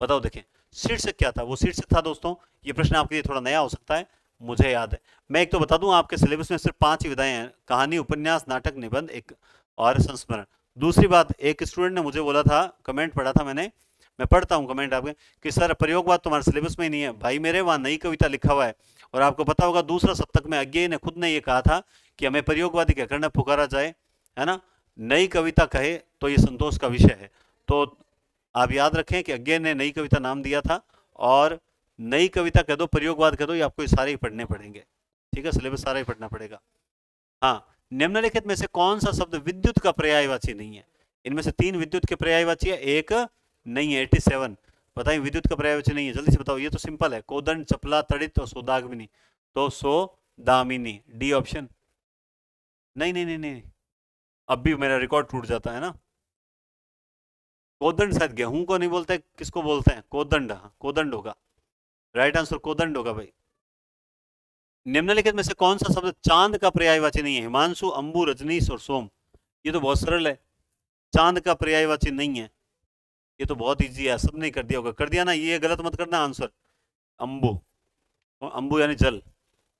Speaker 1: बताओ देखें शीर्षक क्या था? वो शीर्षक था दोस्तों, ये प्रश्न आपके लिए थोड़ा नया हो सकता है, मुझे याद है। मैं एक तो बता दूं, आपके सिलेबस में सिर्फ 5 ही विधाएं हैं: कहानी, उपन्यास, नाटक, निबंध, एक और संस्मरण। दूसरी बात, एक स्टूडेंट ने मुझे बोला था, कमेंट पढ़ा था मैंने, मैं पढ़ता हूं कमेंट आपके, कि सर प्रयोगवाद तुम्हारे सिलेबस में ही नहीं है। भाई मेरे, वहां नई कविता लिखा हुआ है, और आपको पता होगा दूसरा सप्तक में अज्ञेय ने खुद ने ये कहा था कि हमें प्रयोगवादी क्या करना, पुकारा जाए, है ना। नई कविता कहे तो ये संतोष का विषय है। तो आप याद रखें कि अज्ञेय ने नई कविता नाम दिया था, और नई कविता कह दो, प्रयोगवाद कह दो, ये आपको ये सारे ही पढ़ने पड़ेंगे। ठीक है, सिलेबस सारा ही पढ़ना पड़ेगा। हाँ, निम्नलिखित में से कौन सा शब्द विद्युत का पर्यायवाची नहीं है? इनमें से 3 विद्युत के पर्यायवाची है, एक नहीं है। 87 बताइए, विद्युत का पर्यायवाची नहीं है, जल्दी से बताओ। ये तो सिंपल है, कोदंड, चपला, तड़ित और सौदामिनी। तो सौदामिनी, डी ऑप्शन। नहीं नहीं नहीं नहीं, अब भी मेरा रिकॉर्ड टूट जाता है ना। कोदंड शायद गेहूं को नहीं बोलते, किसको बोलते हैं? कोदंड, हाँ कोदंड होगा, राइट आंसर कोदंड होगा भाई। निम्नलिखित में से कौन सा शब्द चांद का पर्यायवाची नहीं है? हिमांशु, अंबु, रजनीश और सोम। ये तो बहुत सरल है, चांद का पर्यायवाची नहीं है, ये तो बहुत इजी है, सबने कर दिया होगा। कर दिया ना, ये गलत मत करना आंसर। अंबु, अंबु यानी जल।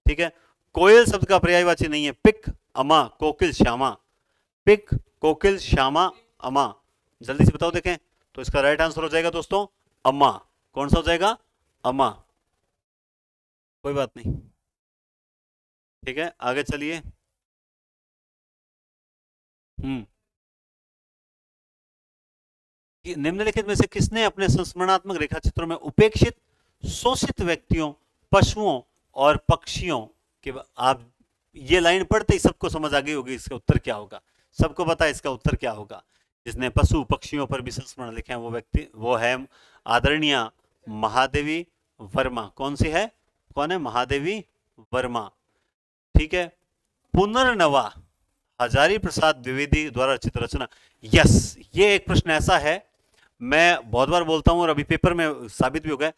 Speaker 1: ठीक है, कोयल शब्द का पर्यायवाची नहीं है। पिक, अमा, कोकिल, श्यामा। पिक, कोकिल, श्यामा, अमा। जल्दी से बताओ देखें, तो इसका राइट आंसर हो जाएगा दोस्तों अमा। कौन सा हो जाएगा? अमा। कोई बात नहीं, ठीक है, आगे चलिए। निम्नलिखित में से किसने अपने संस्मरणात्मक रेखा चित्रों में उपेक्षित, शोषित व्यक्तियों, पशुओं और पक्षियों के, आप ये लाइन पढ़ते ही सबको समझ आ गई होगी इसका उत्तर क्या होगा, सबको पता है इसका उत्तर क्या होगा। जिसने पशु पक्षियों पर भी संस्मरण लिखे हैं वो व्यक्ति, वो है आदरणीय महादेवी वर्मा। कौन सी है? कौन है? महादेवी वर्मा। ठीक है, पुनर्नवा हजारी प्रसाद द्विवेदी द्वारा रचित रचना। यस, ये एक प्रश्न ऐसा है, मैं बहुत बार बोलता हूं और अभी पेपर में साबित भी हो गया,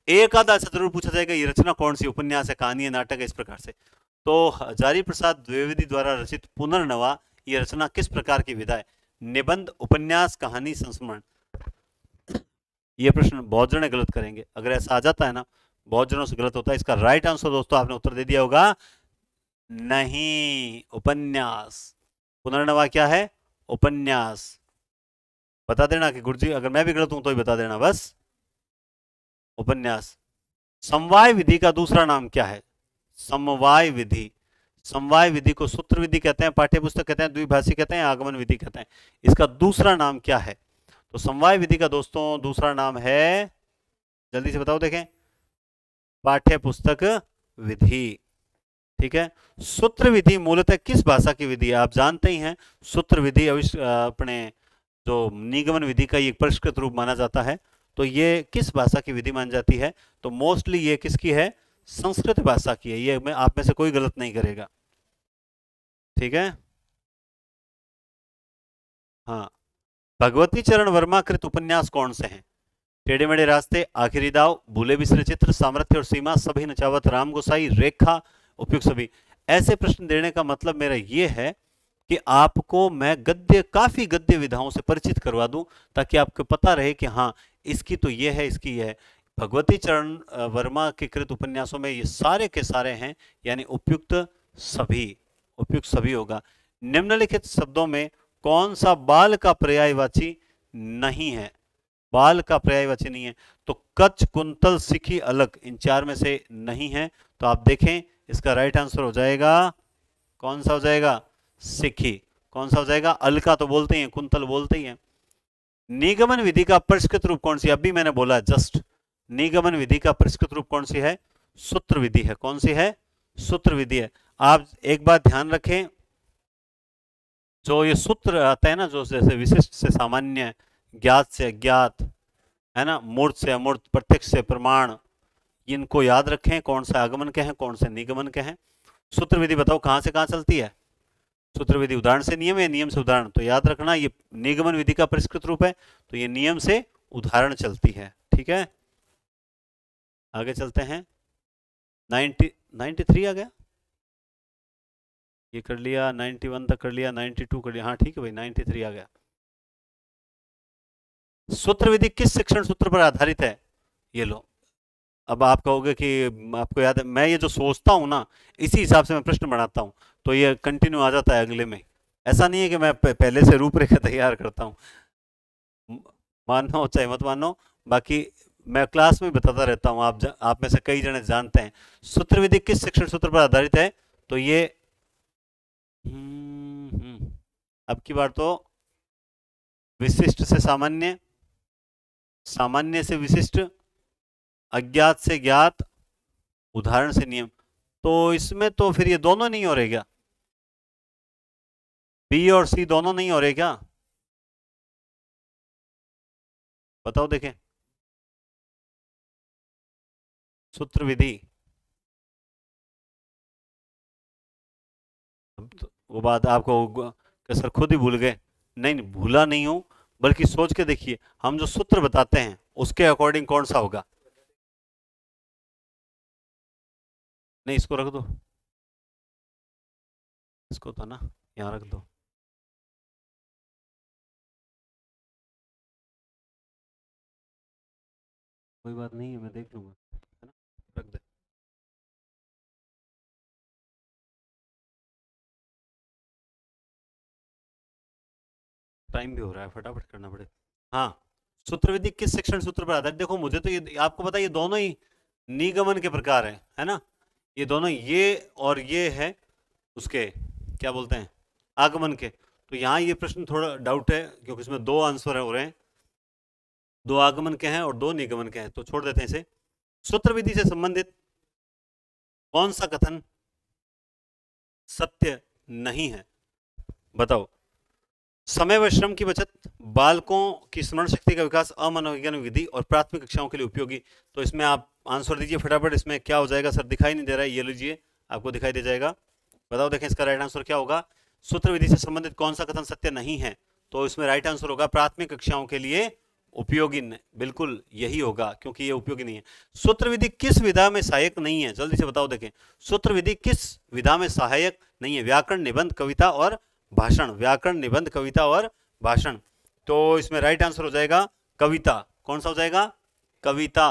Speaker 1: एक आधा ऐसा जरूर पूछा जाएगा ये रचना कौन सी, उपन्यास है, कहानी है, नाटक है, इस प्रकार से। तो हजारी प्रसाद द्विवेदी द्वारा रचित पुनर्नवा ये रचना किस प्रकार की विधा है? निबंध, उपन्यास, कहानी, संस्मरण। ये प्रश्न बहुत जने गलत करेंगे, अगर ऐसा आ जाता है ना, बहुत जनों से गलत होता है। इसका राइट आंसर दोस्तों आपने उत्तर दे दिया होगा, नहीं, उपन्यास। पुनर्नवा क्या है? उपन्यास। बता देना कि गुरुजी अगर मैं भी गलत हूं तो ही बता देना बस। उपन्यास। समवाय विधि का दूसरा नाम क्या है? समवाय विधि। समवाय विधि को सूत्र विधि कहते हैं, पाठ्यपुस्तक कहते हैं, द्विभाषी कहते हैं, आगमन विधि कहते हैं। इसका दूसरा नाम क्या है? तो समवाय विधि का दोस्तों दूसरा नाम है, जल्दी से बताओ देखें, पाठ्यपुस्तक विधि। ठीक है। सूत्र विधि मूलतः किस भाषा की विधि है? आप जानते ही हैं सूत्र विधि अपने जो निगमन विधि का ये परिष्कृत रूप माना जाता है। तो ये किस भाषा की विधि मानी जाती है? तो मोस्टली ये किसकी है? संस्कृत भाषा की है। ये मैं आप में से कोई गलत नहीं करेगा। ठीक है। हाँ, भगवती चरण वर्मा कृत उपन्यास कौन से हैं? टेढ़े मेढ़े रास्ते, आखिरी दाव, भूले बिसरे चित्र, सामर्थ्य और सीमा, सभी नचावत, राम गोसाई, रेखा, उपयुक्त सभी। ऐसे प्रश्न देने का मतलब मेरा यह है कि आपको मैं गद्य, काफी गद्य विधाओं से परिचित करवा दूं, ताकि आपको पता रहे कि हाँ इसकी तो ये है, इसकी यह है। भगवती चरण वर्मा के कृत उपन्यासों में ये सारे के सारे हैं, यानी उपयुक्त सभी। उपयुक्त सभी होगा। निम्नलिखित शब्दों में कौन सा बाल का पर्यायवाची नहीं है? बाल का पर्यायवाची नहीं है। तो कच्छ, कुंतल, सिखी, अलग, इन चार में से नहीं है। तो आप देखें इसका राइट आंसर हो जाएगा, कौन सा हो जाएगा? सिखी। कौन सा हो जाएगा? अलका तो बोलते हैं, कुंतल बोलते ही हैं। निगमन विधि का परिष्कृत रूप कौन सी? अभी मैंने बोला जस्ट, निगमन विधि का परिष्कृत रूप कौन सी है? सूत्र विधि है। कौन सी है? सूत्र विधि है। आप एक बात ध्यान रखें, जो ये सूत्र आता है ना, जो जैसे विशिष्ट से सामान्य, ज्ञात से अज्ञात, है ना, मूर्त से अमूर्त, प्रत्यक्ष से प्रमाण, इनको याद रखें, कौन से आगमन के हैं, कौन से निगमन के हैं। सूत्र विधि बताओ कहां से कहां चलती है? सूत्र विधि उदाहरण से नियम या नियम से उदाहरण? तो याद रखना ये निगमन विधि का परिष्कृत रूप है, तो ये नियम से उदाहरण चलती है। ठीक है, आगे चलते हैं। 93 आ गया, ये कर लिया, 91 तक कर लिया, 92 कर लिया। हाँ ठीक है भाई, 93 आ गया। सूत्र विधि किस शिक्षण सूत्र पर आधारित है? ये लो, अब आप कहोगे कि आपको याद है, मैं ये जो सोचता हूं ना, इसी हिसाब से मैं प्रश्न बनाता हूं, तो ये कंटिन्यू आ जाता है अगले में। ऐसा नहीं है कि मैं पहले से रूपरेखा तैयार करता हूं, मानो चाहे मत मानो, बाकी मैं क्लास में बताता रहता हूं। आप में से कई जने जानते हैं सूत्र विधि किस शिक्षण सूत्र पर आधारित है। तो ये अब की बार तो विशिष्ट से सामान्य, सामान्य से विशिष्ट, अज्ञात से ज्ञात, उदाहरण से नियम। तो इसमें तो फिर ये दोनों नहीं हो रहे क्या? बी और सी दोनों नहीं हो रहे क्या? बताओ देखें। सूत्र विधि, तो वो बात आपको सर खुद ही भूल गए? नहीं नहीं, भूला नहीं हूं, बल्कि सोच के देखिए, हम जो सूत्र बताते हैं उसके अकॉर्डिंग कौन सा होगा। नहीं, इसको रख दो, इसको तो ना यहाँ रख दो। कोई बात नहीं है, मैं देख लूंगा, है ना, रख दे। टाइम भी हो रहा है, फटाफट करना पड़ेगा। हाँ, सूत्र विधि किस शिक्षण सूत्र पर आधारित? देखो मुझे तो ये आपको पता है, ये दोनों ही निगमन के प्रकार है ना, ये दोनों, ये और ये है उसके क्या बोलते हैं, आगमन के। तो यहाँ ये प्रश्न थोड़ा डाउट है, क्योंकि इसमें दो आंसर हो रहे हैं, दो आगमन के हैं और दो निगमन के हैं, तो छोड़ देते हैं इसे। सूत्र विधि से संबंधित कौन सा कथन सत्य नहीं है? बताओ। समय व श्रम की बचत, बालकों की स्मरण शक्ति का विकास, अमनोविज्ञान विधि और प्राथमिक कक्षाओं के लिए उपयोगी। तो इसमें आप आंसर दीजिए फटाफट। इसमें क्या हो जाएगा? सर दिखाई नहीं दे रहा है, ये लीजिए, आपको दिखाई दे जाएगा। बताओ देखें इसका राइट आंसर क्या होगा। सूत्र विधि से संबंधित कौन सा कथन सत्य नहीं है? तो इसमें राइट आंसर होगा प्राथमिक कक्षाओं के लिए उपयोगी बिल्कुल यही होगा, क्योंकि ये उपयोगी नहीं है। सूत्र विधि किस विधा में सहायक नहीं है, जल्दी से बताओ। देखें, सूत्र विधि किस विधा में सहायक नहीं है? व्याकरण, निबंध, कविता और भाषण। व्याकरण, निबंध, कविता और भाषण। तो इसमें राइट आंसर हो जाएगा कविता। कौन सा हो जाएगा? कविता।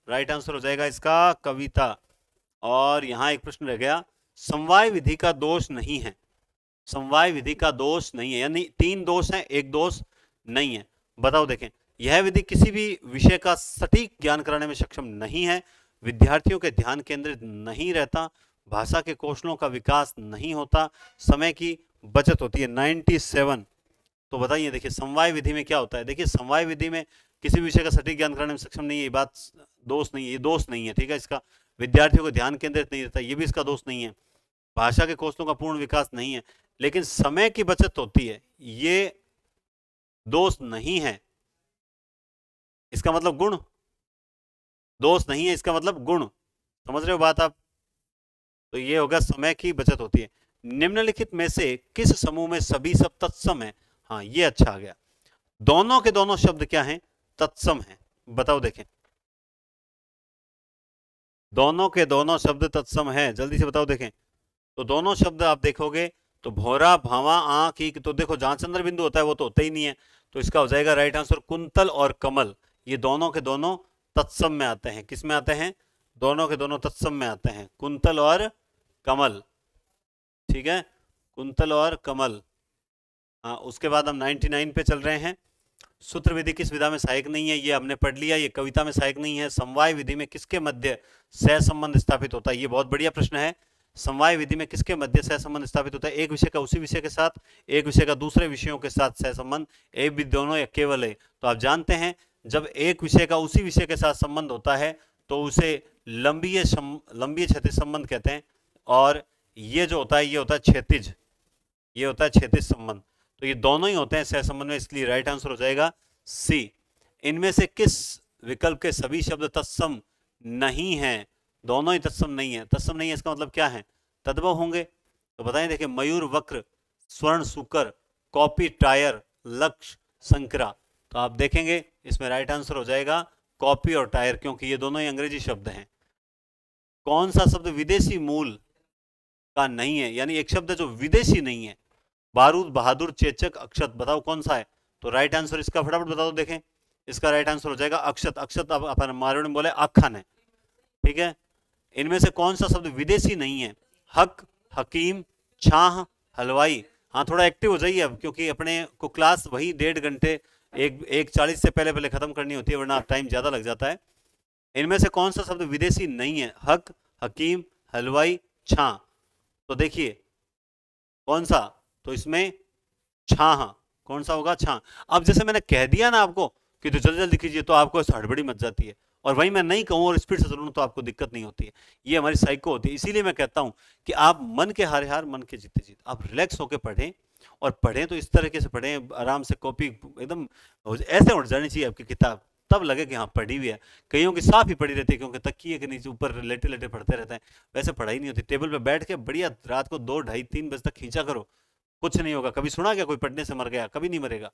Speaker 1: राइट आंसर हो जाएगा इसका कविता। और यहां एक प्रश्न रह गया, समवाय विधि का दोष नहीं है। समवाय विधि का दोष नहीं है, यानी 3 दोष हैं, एक दोष नहीं है। बताओ। देखें, यह विधि किसी भी विषय का सटीक ज्ञान कराने में सक्षम नहीं है, विद्यार्थियों के ध्यान केंद्रित नहीं रहता, भाषा के कौशलों का विकास नहीं होता, समय की बचत होती है। 97। तो बताइए, देखिए समवाय विधि में क्या होता है? देखिए समवाय विधि में किसी विषय का सटीक ज्ञान कराने में सक्षम नहीं है, ये बात दोष नहीं है, ये दोष नहीं है, ठीक है। इसका विद्यार्थियों को ध्यान केंद्रित नहीं रहता, ये भी इसका दोष नहीं है। भाषा के कौशलों का पूर्ण विकास नहीं है, लेकिन समय की बचत होती है, ये दोष नहीं है। इसका मतलब गुण। दोष नहीं है, इसका मतलब गुण। समझ रहे हो बात आप? तो ये होगा समय की बचत होती है। निम्नलिखित में से किस समूह में सभी सब तत्सम है? हाँ, ये अच्छा आ गया। दोनों के दोनों शब्द क्या हैं? तत्सम हैं। बताओ। देखें, दोनों के दोनों शब्द तत्सम है, जल्दी से बताओ। देखें, तो दोनों शब्द आप देखोगे तो भौरा, भावा, आंख, की, तो देखो जहां चंद्र बिंदु होता है वो तो होता ही नहीं है, तो इसका हो जाएगा राइट आंसर कुंतल और कमल। ये दोनों के दोनों तत्सम में आते हैं। किस में आते हैं? दोनों के दोनों तत्सम में आते हैं, कुंतल और कमल। ठीक है, कुंतल और कमल। हाँ, उसके बाद हम 99 पे चल रहे हैं। सूत्र विधि किस विधा में सहायक नहीं है? ये हमने पढ़ लिया, ये कविता में सहायक नहीं है। समवाय विधि में किसके मध्य सह संबंध स्थापित होता है? ये बहुत बढ़िया प्रश्न है। समवाय विधि में किसके मध्य सह संबंध स्थापित होता है? एक विषय का उसी विषय के साथ, एक विषय का दूसरे विषयों के साथ सह संबंध, एक भी, दोनों या केवल है। तो आप जानते हैं, जब एक विषय का उसी विषय के साथ संबंध होता है तो उसे लंबीय क्षैतिज संबंध कहते हैं। और ये जो होता है, ये होता है क्षैतिज, ये होता है क्षैतिज संबंध। तो ये दोनों ही होते हैं सह संबंध में, इसलिए राइट आंसर हो जाएगा सी। इनमें से किस विकल्प के सभी शब्द तत्सम नहीं है? दोनों ही तत्सम नहीं है। तत्सम नहीं है इसका मतलब क्या है? तद्भव होंगे। तो बताएं। देखिए, मयूर, वक्र, स्वर्ण, सुकर, कॉपी, टायर, लक्ष्य, संकरा। तो आप देखेंगे इसमें राइट आंसर हो जाएगा कॉपी और टायर, क्योंकि ये दोनों ही अंग्रेजी शब्द हैं। कौन सा शब्द विदेशी मूल का नहीं है? यानी एक शब्द जो विदेशी नहीं है। बारूद, बहादुर, चेचक, अक्षत। बताओ कौन सा है? तो राइट आंसर इसका फटाफट बता दो। देखें, इसका राइट आंसर हो जाएगा अक्षत। अक्षत अपन मारवाड़ी में बोले आखन है, ठीक है। इनमें से कौन सा शब्द विदेशी नहीं है? हक, हकीम, छाह, हलवाई। हाँ, थोड़ा एक्टिव हो जाइए अब, क्योंकि अपने को क्लास वही 1.5 घंटे 1:40 से पहले पहले खत्म करनी होती है, वरना टाइम ज्यादा लग जाता है। इनमें से कौन सा शब्द विदेशी नहीं है? हक, हकीम, हलवाई, छाह। तो देखिए कौन सा, तो इसमें छाह। कौन सा होगा? छाह। अब जैसे मैंने कह दिया ना आपको कि तो जल्दी जल्दी कीजिए, तो आपको हड़बड़ी मच जाती है, और वही मैं नहीं कहूं और स्पीड से चलूं तो आपको दिक्कत नहीं होती है। ये हमारी साइको होती है। इसीलिए मैं कहता हूं कि आप मन के हारे हार, मन के जीते जीत। आप रिलैक्स होकर पढ़ें, और पढ़ें तो इस तरीके से पढ़ें, आराम से, कॉपी एकदम ऐसे उठ जानी चाहिए आपकी किताब, तब लगे कि हाँ पढ़ी हुई है। कईयों की साफ ही पढ़ी रहती है, क्योंकि तकिए के नीचे ऊपर लेटे लेटे पढ़ते रहते हैं, वैसे पढ़ाई नहीं होती। टेबल पे बैठ के बढ़िया रात को 2, 2:30, 3 बजे तक खींचा करो, कुछ नहीं होगा। कभी सुना क्या कोई पढ़ने से मर गया? कभी नहीं मरेगा।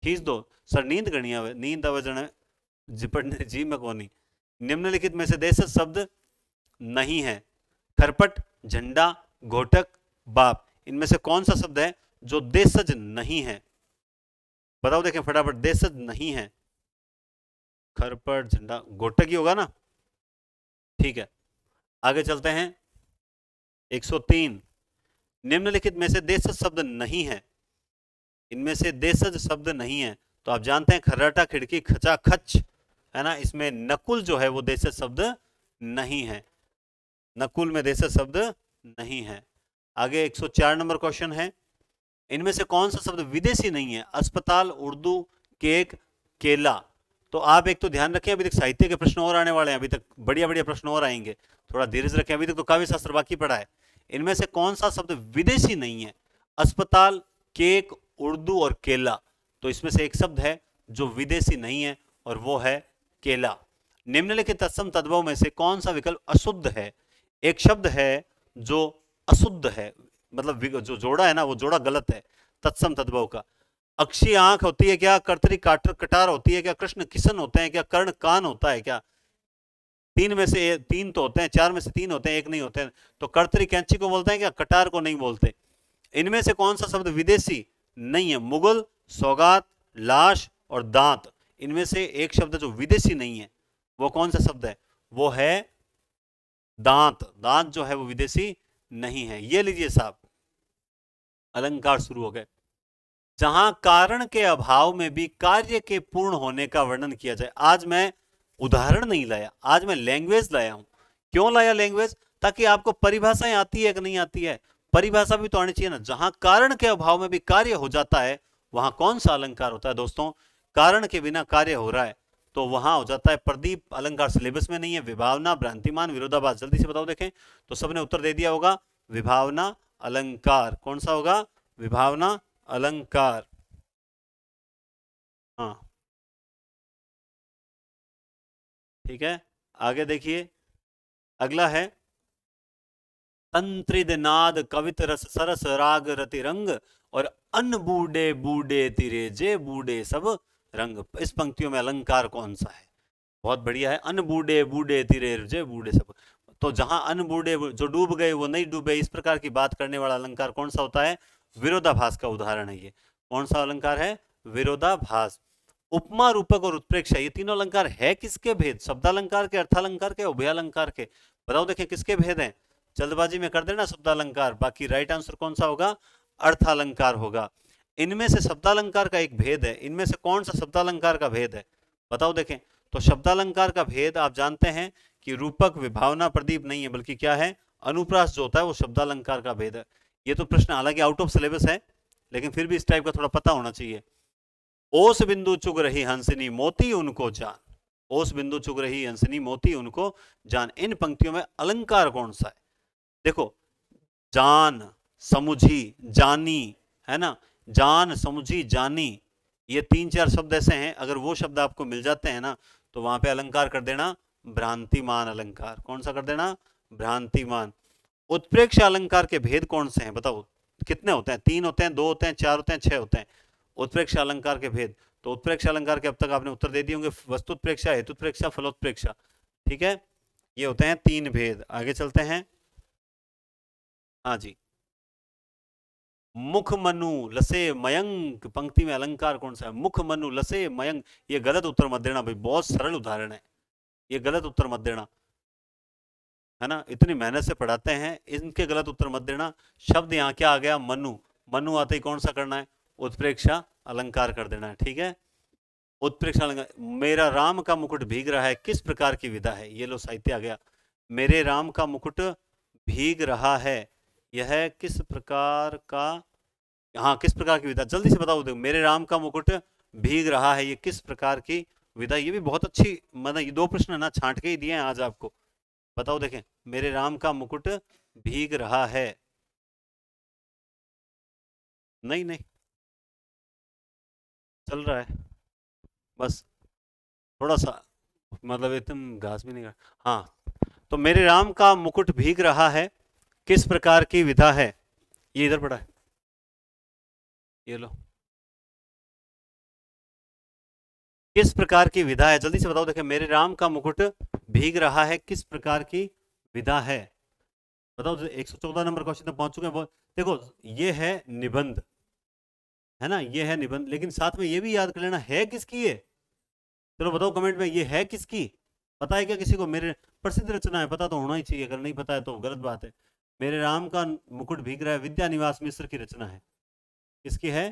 Speaker 1: खींच दो। सर नींद करनी है, नींद आवे पढ़ने जी में कौन नहीं। निम्नलिखित में से देशज शब्द नहीं है? खरपट, झंडा, घोटक, बाप। इनमें से कौन सा शब्द है जो देशज नहीं है? बताओ। देखें फटाफट, देशज नहीं है। खरपट, झंडा, घोटक ही होगा ना? ठीक है, आगे चलते हैं। 103। निम्नलिखित में से देशज शब्द नहीं है। इनमें से देशज शब्द नहीं है, तो आप जानते हैं खर्राटा, खिड़की, खचा, खच, है ना। इसमें नकुल जो है वो देशज शब्द नहीं है। नकुल में देशज शब्द नहीं है। आगे 104 नंबर क्वेश्चन है। इनमें से कौन सा शब्द विदेशी नहीं है? अस्पताल, उर्दू, केक, केला। तो आप एक तो ध्यान रखें, अभी तक साहित्य के प्रश्न और आने वाले हैं, अभी तक बढ़िया बढ़िया प्रश्न और आएंगे, थोड़ा धीरज रखें। अभी तक तो काव्य शास्त्र बाकी पड़ा है। इनमें से कौन सा शब्द विदेशी नहीं है? अस्पताल, केक, उर्दू और केला। तो इसमें से एक शब्द है जो विदेशी नहीं है, और वो है केला। निम्नलिखित तत्सम तद्भव में से कौन सा विकल्प अशुद्ध है? एक शब्द है जो अशुद्ध है, मतलब जो जोड़ा है ना, वो जोड़ा गलत है तत्सम तद्भव का। अक्षी आंख होती है क्या, कर्तरी कटार होती है क्या, कृष्ण किशन होते हैं क्या, कर्ण कान होता है क्या, तीन में से तीन तो होते हैं, चार में से तीन होते हैं, एक नहीं होते हैं। तो कर्तरी कैंची को बोलते हैं क्या, कटार को नहीं बोलते। इनमें से कौन सा शब्द विदेशी नहीं है, मुगल, सौगात, लाश और दांत, इनमें से एक शब्द जो विदेशी नहीं है वो कौन सा शब्द है, वो है दांत। दांत जो है वो विदेशी नहीं है। ये लीजिए साहब, अलंकार शुरू हो गए। जहां कारण के अभाव में भी कार्य के पूर्ण होने का वर्णन किया जाए। आज मैं उदाहरण नहीं लाया, आज मैं लैंग्वेज लाया हूं। क्यों लाया लैंग्वेज, ताकि आपको परिभाषाएं आती है कि नहीं आती है, परिभाषा भी तो आनी चाहिए ना। जहां कारण के अभाव में भी कार्य हो जाता है वहां कौन सा अलंकार होता है दोस्तों, कारण के बिना कार्य हो रहा है तो वहां हो जाता है प्रदीप। अलंकार सिलेबस में नहीं है। विभावना, भ्रांतिमान, विरोधाभास, जल्दी से बताओ देखें। तो सबने उत्तर दे दिया होगा, विभावना अलंकार। कौन सा होगा, विभावना अलंकार। हाँ ठीक है, आगे देखिए, अगला है तंत्रिद नाद कवित रस सरस राग रति रंग और अन बूढ़े बूढ़े तिरे जे बूढ़े सब रंग। इस पंक्तियों में अलंकार कौन सा है, बहुत बढ़िया है, अन बूढ़े बूढ़े तिरे जे बूढ़े सब। तो जहां अन बूढ़े जो डूब गए वो नहीं डूबे, इस प्रकार की बात करने वाला अलंकार कौन सा होता है, विरोधाभास का उदाहरण है ये। कौन सा अलंकार है, विरोधाभास। उपमा, रूपक और उत्प्रेक्षा, ये तीनों अलंकार है किसके भेद, शब्दालंकार के, अर्थालंकार के, उभयालंकार के। बताओ देखें किसके भेद हैं। जल्दबाजी में कर देना शब्दालंकार, बाकी राइट आंसर कौन सा होगा, अर्थालंकार होगा। इनमें से शब्दालंकार का एक भेद है, इनमें से कौन सा शब्दालंकार का भेद है, बताओ देखें। तो शब्दालंकार का भेद आप जानते हैं कि रूपक, विभावना, प्रदीप नहीं है, बल्कि क्या है, अनुप्रास जो होता है वो शब्दालंकार का भेद है। ये तो प्रश्न हालांकि आउट ऑफ सिलेबस है, लेकिन फिर भी इस टाइप का थोड़ा पता होना चाहिए। ओस बिंदु चुग रही हंसनी मोती उनको जान, ओस बिंदु चुग रही हंसनी मोती उनको जान। इन पंक्तियों में अलंकार कौन सा है, देखो, जान, समुझी, जानी, है ना, जान, समुझी, जानी, ये तीन चार शब्द ऐसे हैं, अगर वो शब्द आपको मिल जाते हैं ना तो वहां पे अलंकार कर देना भ्रांतिमान अलंकार। कौन सा कर देना, भ्रांतिमान। उत्प्रेक्षा अलंकार के भेद कौन से हैं बताओ, कितने होते हैं, तीन होते हैं, दो होते हैं, चार होते हैं, छह होते हैं। उत्प्रेक्षा अलंकार के भेद, तो उत्प्रेक्षा अलंकार के अब तक आपने उत्तर दे दिए होंगे, वस्तुत्प्रेक्षा, हेतुत्प्रेक्षा, फलोत्प्रेक्षा, ठीक है, ये होते हैं तीन भेद। आगे चलते हैं, हाँ जी, मुख मनु लसे मयंक, पंक्ति में अलंकार कौन सा है, मुख मनु लसे मयंक। ये गलत उत्तर मत देना भाई, बहुत सरल उदाहरण है, ये गलत उत्तर मत देना, है ना, इतनी मेहनत से पढ़ाते हैं, इनके गलत उत्तर मत देना। शब्द यहाँ क्या आ गया, मनु, मनु आते ही कौन सा करना है, उत्प्रेक्षा अलंकार कर देना है, ठीक है। उत्प्रेक्षा अलंकार, मेरा राम का मुकुट भीग रहा है किस प्रकार की विधा है, ये लो साहित्य आ गया, मेरे राम का मुकुट भीग रहा है, यह किस प्रकार का, हाँ किस प्रकार की विधा, जल्दी से बताओ, देखो मेरे राम का मुकुट भीग रहा है, ये किस प्रकार की विधा। ये भी बहुत अच्छी, मतलब ये दो प्रश्न ना छांट के ही दिए हैं आज आपको। बताओ देखें, मेरे राम का मुकुट भीग रहा है, नहीं नहीं चल रहा है, बस थोड़ा सा, मतलब एकदम घास भी नहीं कर, हाँ। तो मेरे राम का मुकुट भीग रहा है किस प्रकार की विधा है, ये इधर पड़ा है, ये लो, किस प्रकार की विधा है, जल्दी से बताओ देखें, मेरे राम का मुकुट भीग रहा है किस प्रकार की विधा है, बताओ। 114 नंबर क्वेश्चन तक पहुंच चुके हैं। देखो ये है निबंध, है ना, ये है निबंध, लेकिन साथ में ये भी याद कर लेना है किसकी है। चलो बताओ कमेंट में, ये है किसकी, पता है क्या किसी को, मेरे प्रसिद्ध रचना है, पता तो होना ही चाहिए, अगर नहीं पता है तो गलत बात है। मेरे राम का मुकुट भीग रहा है विद्यानिवास मिश्र की रचना है, किसकी है,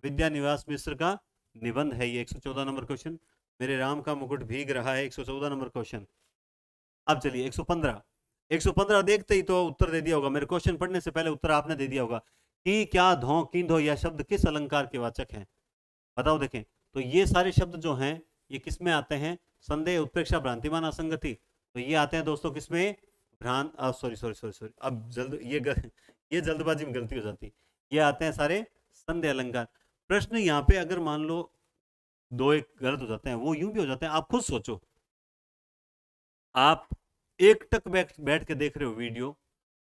Speaker 1: विद्यानिवास मिश्र का निबंध है ये। 114 नंबर क्वेश्चन, मेरे राम का मुकुट भीग रहा है, 114 नंबर क्वेश्चन। अब चलिए 115, 115 देखते ही तो उत्तर दे दिया होगा, मेरे क्वेश्चन पढ़ने से पहले उत्तर आपने दे दिया होगा कि क्या, धो, किंधो, यह शब्द किस अलंकार के वाचक हैं, बताओ देखें। तो ये सारे शब्द जो हैं ये किस में आते हैं, संदेह, उत्प्रेक्षा, भ्रांतिमान, असंगति, तो ये आते हैं दोस्तों किसमें, भ्रांत, सॉरी सॉरी सॉरी सॉरी, अब जल्द ये जल्दबाजी में गलती हो जाती, ये आते हैं सारे संदेह अलंकार। प्रश्न यहाँ पे अगर मान लो दो एक गलत हो जाते हैं, वो यूं भी हो जाते हैं, आप खुद सोचो, आप एक टक बैठ के देख रहे हो वीडियो,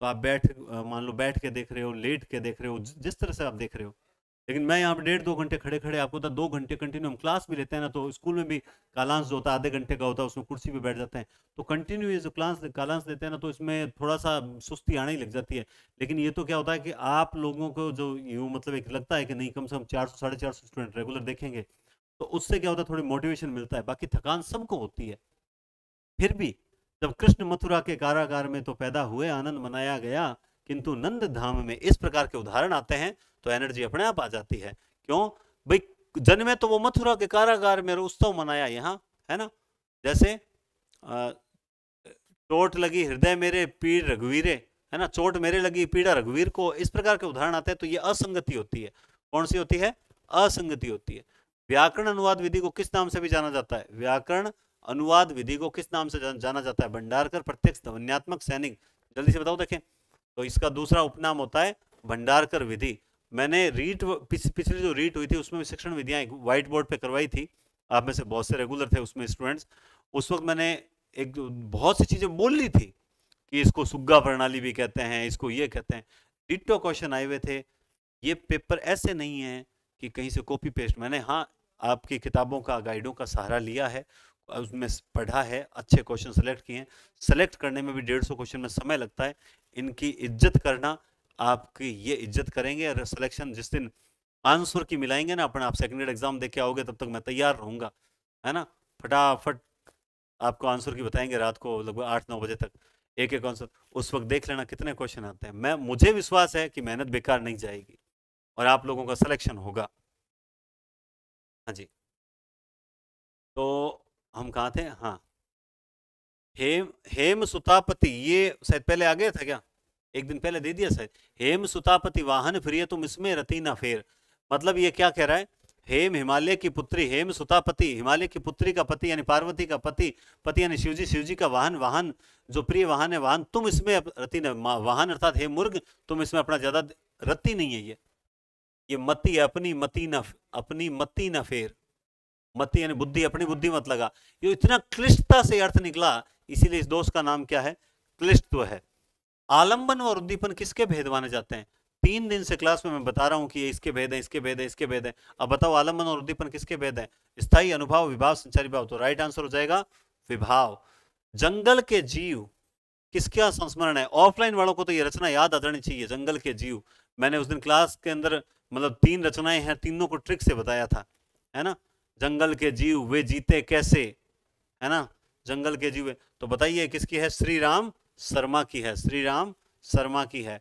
Speaker 1: तो आप मान लो बैठ के देख रहे हो, लेट के देख रहे हो, जिस तरह से आप देख रहे हो, लेकिन मैं यहाँ पे 1.5-2 घंटे खड़े खड़े आपको होता 2 घंटे कंटिन्यू हम क्लास भी लेते हैं ना, तो स्कूल में भी कालांश जो होता है आधे घंटे का होता है, उसमें कुर्सी पे बैठ जाते हैं, तो कंटिन्यू ये जो कालांश लेते हैं ना, तो इसमें थोड़ा सा सुस्ती आने ही लग जाती है। लेकिन ये तो क्या होता है कि आप लोगों को जो यूँ मतलब एक लगता है कि नहीं कम से कम 400-450 स्टूडेंट रेगुलर देखेंगे, तो उससे क्या होता है थोड़ी मोटिवेशन मिलता है, बाकी थकान सबको होती है। फिर भी जब कृष्ण मथुरा के कारागार में तो पैदा हुए, आनंद मनाया गया, किंतु नंद धाम में इस प्रकार के उदाहरण आते हैं तो एनर्जी अपने आप आ जाती है। क्यों भाई, जन्मे तो वो मथुरा के कारागार में, उत्सव मनाया यहाँ, है ना। जैसे चोट लगी हृदय मेरे पीड़ रघुवीरे, है ना, चोट मेरे लगी पीड़ा रघुवीर को, इस प्रकार के उदाहरण आते हैं, तो ये असंगति होती है। कौन सी होती है? असंगति होती है। व्याकरण अनुवाद विधि को किस नाम से भी जाना जाता है? व्याकरण अनुवाद विधि को किस नाम से जाना जाता है? भंडारकर प्रत्यक्ष ध्वन्यात्मक सैनिक। जल्दी से बताओ देखें। तो इसका दूसरा उपनाम होता है भंडारकर विधि। मैंने रीट पिछली जो रीट हुई थी उसमें शिक्षण विधियां व्हाइट बोर्ड पे करवाई थी, आप में से बहुत से रेगुलर थे उसमें स्टूडेंट्स। उस वक्त मैंने एक बहुत सी चीजें बोल ली थी कि इसको सुग्गा प्रणाली भी कहते हैं, इसको ये कहते हैं। डिट्टो क्वेश्चन आए हुए थे। ये पेपर ऐसे नहीं है कि कहीं से कॉपी पेस्ट, मैंने हाँ आपकी किताबों का गाइडों का सहारा लिया है, उसमें पढ़ा है, अच्छे क्वेश्चन सेलेक्ट किए हैं। सेलेक्ट करने में भी 150 क्वेश्चन में समय लगता है। इनकी इज्जत करना, आपकी ये इज्जत करेंगे, और सिलेक्शन जिस दिन आंसर की मिलाएंगे ना अपन, आप सेकेंड एग्जाम दे के आओगे तब तक मैं तैयार रहूंगा, है ना। फटाफट आपको आंसर की बताएंगे रात को लगभग 8-9 बजे तक, एक एक आंसर। उस वक्त देख लेना कितने क्वेश्चन आते हैं। मुझे विश्वास है कि मेहनत बेकार नहीं जाएगी और आप लोगों का सिलेक्शन होगा। हाँ जी, तो हम कहाँ थे? हाँ, हेम सुतापति, ये शायद पहले आ गया था क्या? एक दिन पहले दे दिया शायद। हेम सुतापति वाहन फिरिय तुम इसमें रति ना फेर। मतलब ये क्या कह रहा है? हेम हिमालय की पुत्री, हेम सुतापति हिमालय की पुत्री का पति यानी पार्वती का पति, पति यानी शिवजी, शिवजी का वाहन, वाहन जो प्रिय वाहन है, वाहन तुम इसमें रति न, वाहन अर्थात हे मुर्ग तुम इसमें अपना ज्यादा रति नहीं है। ये मति है, अपनी मति न, अपनी मति न फेर। मति यानी बुद्धि, अपनी बुद्धि मत लगा। ये इतना क्लिष्टता से अर्थ निकला, इसीलिए इस दोष का नाम क्या है? क्लिष्टत्व है। आलंबन और उद्दीपन किसके भेद माने जाते हैं? 3 दिन से क्लास में मैं बता रहा हूं कि ये इसके भेद है, इसके भेद है, इसके भेद है। अब बताओ आलंबन और उद्दीपन किसके भेद है? स्थायी, अनुभव, विभाव, संचारी भाव। तो राइट आंसर हो जाएगा विभाव। जंगल के जीव किसका संस्मरण है? ऑफलाइन वालों को तो ये रचना याद आ जानी चाहिए, जंगल के जीव। मैंने उस दिन क्लास के अंदर मतलब 3 रचनाएं हैं, तीनों को ट्रिक से बताया था, है ना। जंगल के जीव वे जीते कैसे, है ना, जंगल के जीव। तो बताइए किसकी है? श्री राम शर्मा की है, श्री राम शर्मा की है।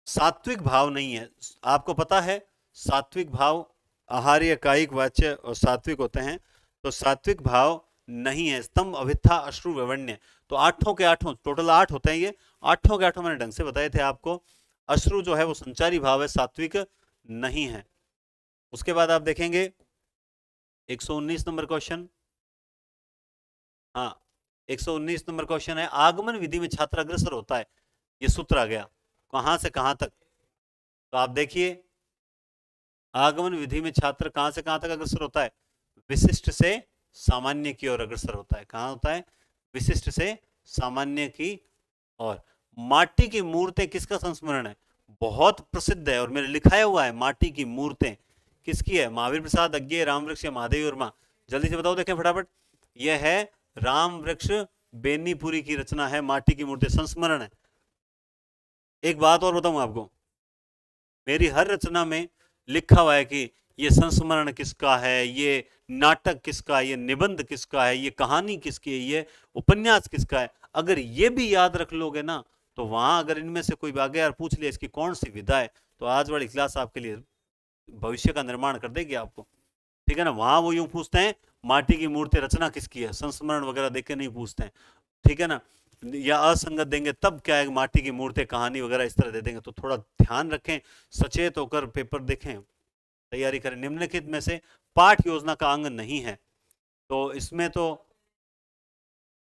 Speaker 1: सात्विक भाव नहीं है, आपको पता है सात्विक भाव आहार्य, कायिक, वाच्य और सात्विक होते हैं, तो सात्विक भाव नहीं है। स्तंभ, अभिथा, अश्रु, व्यवण्य, तो 8 के 8 टोटल 8 होते हैं। ये 8 के 8 मैंने ढंग से बताए थे आपको। अश्रु जो है वो संचारी भाव है, सात्विक नहीं है। उसके बाद आप देखेंगे 119 नंबर क्वेश्चन। हाँ, 119 नंबर क्वेश्चन है, आगमन विधि में छात्र अग्रसर होता है, ये सूत्र आ गया कहां से कहां तक। तो आप देखिए आगमन विधि में छात्र कहां से कहां तक अग्रसर होता है? विशिष्ट से सामान्य की ओर अग्रसर होता है। कहां होता है? विशिष्ट से सामान्य की ओर। माटी की मूर्तें किसका संस्मरण है? बहुत प्रसिद्ध है और मेरे लिखाया हुआ है। माटी की मूर्तें किसकी है? महावीर प्रसाद, अज्ञे, रामवृक्ष या महादेवी वर्मा। जल्दी से बताओ देखें फटाफट। यह है रामवृक्ष बेनीपुरी की रचना है, माटी की मूर्तें संस्मरण है। एक बात और बताऊं आपको, मेरी हर रचना में लिखा हुआ है कि ये संस्मरण किसका है, ये नाटक किसका है, ये निबंध किसका है, ये कहानी किसकी है, ये उपन्यास किसका है। अगर ये भी याद रख लोगे ना, तो वहां अगर इनमें से कोई आगे यार पूछ लिया इसकी कौन सी विधा है, तो आज वाली क्लास आपके लिए भविष्य का निर्माण कर देगी आपको, ठीक है ना। वहां वो यूं पूछते हैं माटी की मूर्ति रचना किसकी है, संस्मरण वगैरह देख के नहीं पूछते हैं, ठीक है ना। या असंगत देंगे तब क्या है, माटी की मूर्ति कहानी वगैरह इस तरह दे देंगे। तो थोड़ा ध्यान रखें, सचेत होकर पेपर देखें, तैयारी करें। निम्नलिखित में से पाठ योजना का अंग नहीं है, तो इसमें तो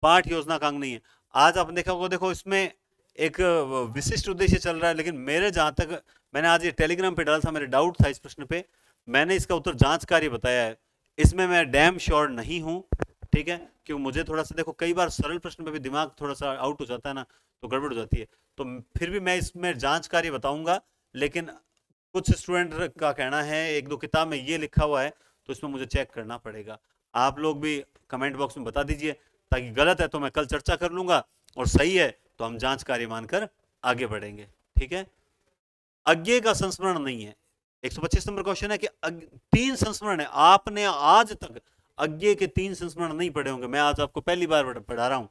Speaker 1: पाठ योजना का अंग नहीं है। आज आपने देखा होगा, देखो इसमें एक विशिष्ट उद्देश्य चल रहा है, लेकिन मेरे जहां तक मैंने आज ये टेलीग्राम पे डाला था, मेरे डाउट था इस प्रश्न पे, मैंने इसका उत्तर जांच कार्य बताया है। इसमें मैं डैम श्योर नहीं हूं, ठीक है, क्योंकि मुझे थोड़ा सा देखो कई बार सरल प्रश्न पे भी दिमाग थोड़ा सा आउट हो जाता है ना, तो गड़बड़ हो जाती है। तो फिर भी मैं इसमें जांच कार्य बताऊंगा, लेकिन कुछ स्टूडेंट का कहना है एक दो किताब में ये लिखा हुआ है, तो इसमें मुझे चेक करना पड़ेगा। आप लोग भी कमेंट बॉक्स में बता दीजिए, ताकि गलत है तो मैं कल चर्चा कर लूंगा, और सही है तो हम जांच कार्य मानकर आगे बढ़ेंगे। ठीक है, अज्ञेय का संस्मरण नहीं है। 125 नंबर क्वेश्चन है कि 3 संस्मरण है। आपने आज तक अज्ञेय के 3 संस्मरण नहीं पढ़े होंगे, मैं आज आपको पहली बार पढ़ा रहा हूं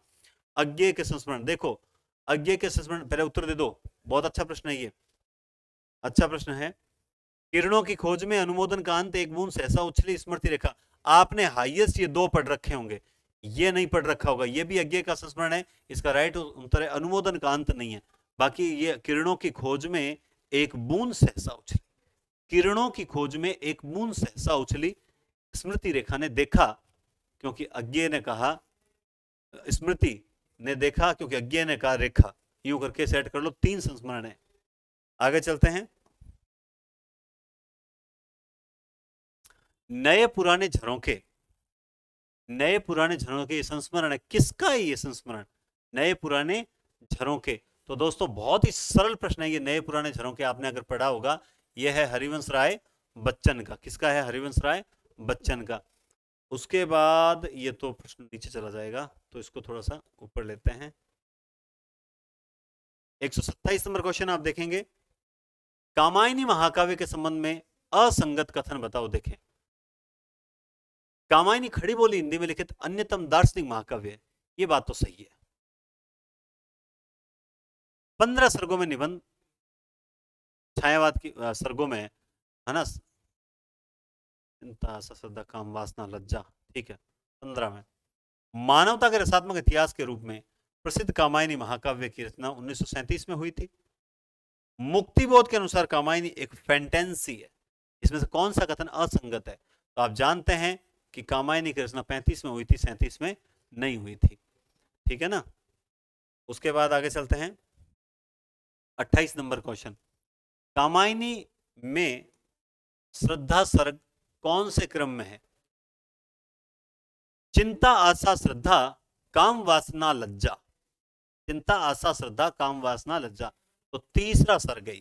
Speaker 1: अज्ञेय के संस्मरण। देखो, अज्ञेय के संस्मरण, पहले उत्तर दे दो, बहुत अच्छा प्रश्न है ये, अच्छा प्रश्न है। किरणों की खोज में अनुमोदन का अंत एक बूंद सहसा उछली स्मृति रेखा। आपने हाईएस्ट ये 2 पढ़ रखे होंगे, ये नहीं पढ़ रखा होगा, ये भी अज्ञेय का संस्मरण है। इसका राइट उत्तर है अनुमोदन का अंत नहीं है। बाकी ये किरणों की खोज में एक बूंद सहसा उछली, किरणों की खोज में एक बूंद सहसा उछली स्मृति रेखा ने देखा, क्योंकि अज्ञेय ने कहा, स्मृति ने देखा क्योंकि अज्ञेय ने कहा रेखा। यूं करके सेट कर लो, 3 संस्मरण है। आगे चलते हैं। नए पुराने झरोखे, नए पुराने झरोखे ये संस्मरण है, किसका है ये संस्मरण? नए पुराने झरोखे। तो दोस्तों बहुत ही सरल प्रश्न है ये, नए पुराने झरोखे आपने अगर पढ़ा होगा, यह है हरिवंश राय बच्चन का। किसका है? हरिवंश राय बच्चन का। उसके बाद ये तो प्रश्न नीचे चला जाएगा, तो इसको थोड़ा सा ऊपर लेते हैं। 127 नंबर क्वेश्चन आप देखेंगे, कामायनी महाकाव्य के संबंध में असंगत कथन बताओ। देखें, कामायनी खड़ी बोली हिंदी में लिखित अन्यतम दार्शनिक महाकाव्य है, ये बात तो सही है। 15 सर्गों में निबंध, छायावाद की सर्गों में है ना, चिंता श्रद्धा काम वासना लज्जा, ठीक है। 15 में मानवता के रसात्मक इतिहास के रूप में प्रसिद्ध कामायनी महाकाव्य की रचना 1937 में हुई थी। मुक्तिबोध के अनुसार कामायनी एक फैंटेंसी है। इसमें से कौन सा कथन असंगत है? तो आप जानते हैं कि कामायनी की रचना 35 में हुई थी, 37 में नहीं हुई थी। ठीक है ना। उसके बाद आगे चलते हैं। 28 नंबर क्वेश्चन, कामायनी में श्रद्धा सर्ग कौन से क्रम में है? चिंता आशा श्रद्धा काम वासना लज्जा, चिंता आशा श्रद्धा काम वासना लज्जा, तो तीसरा सर्ग है।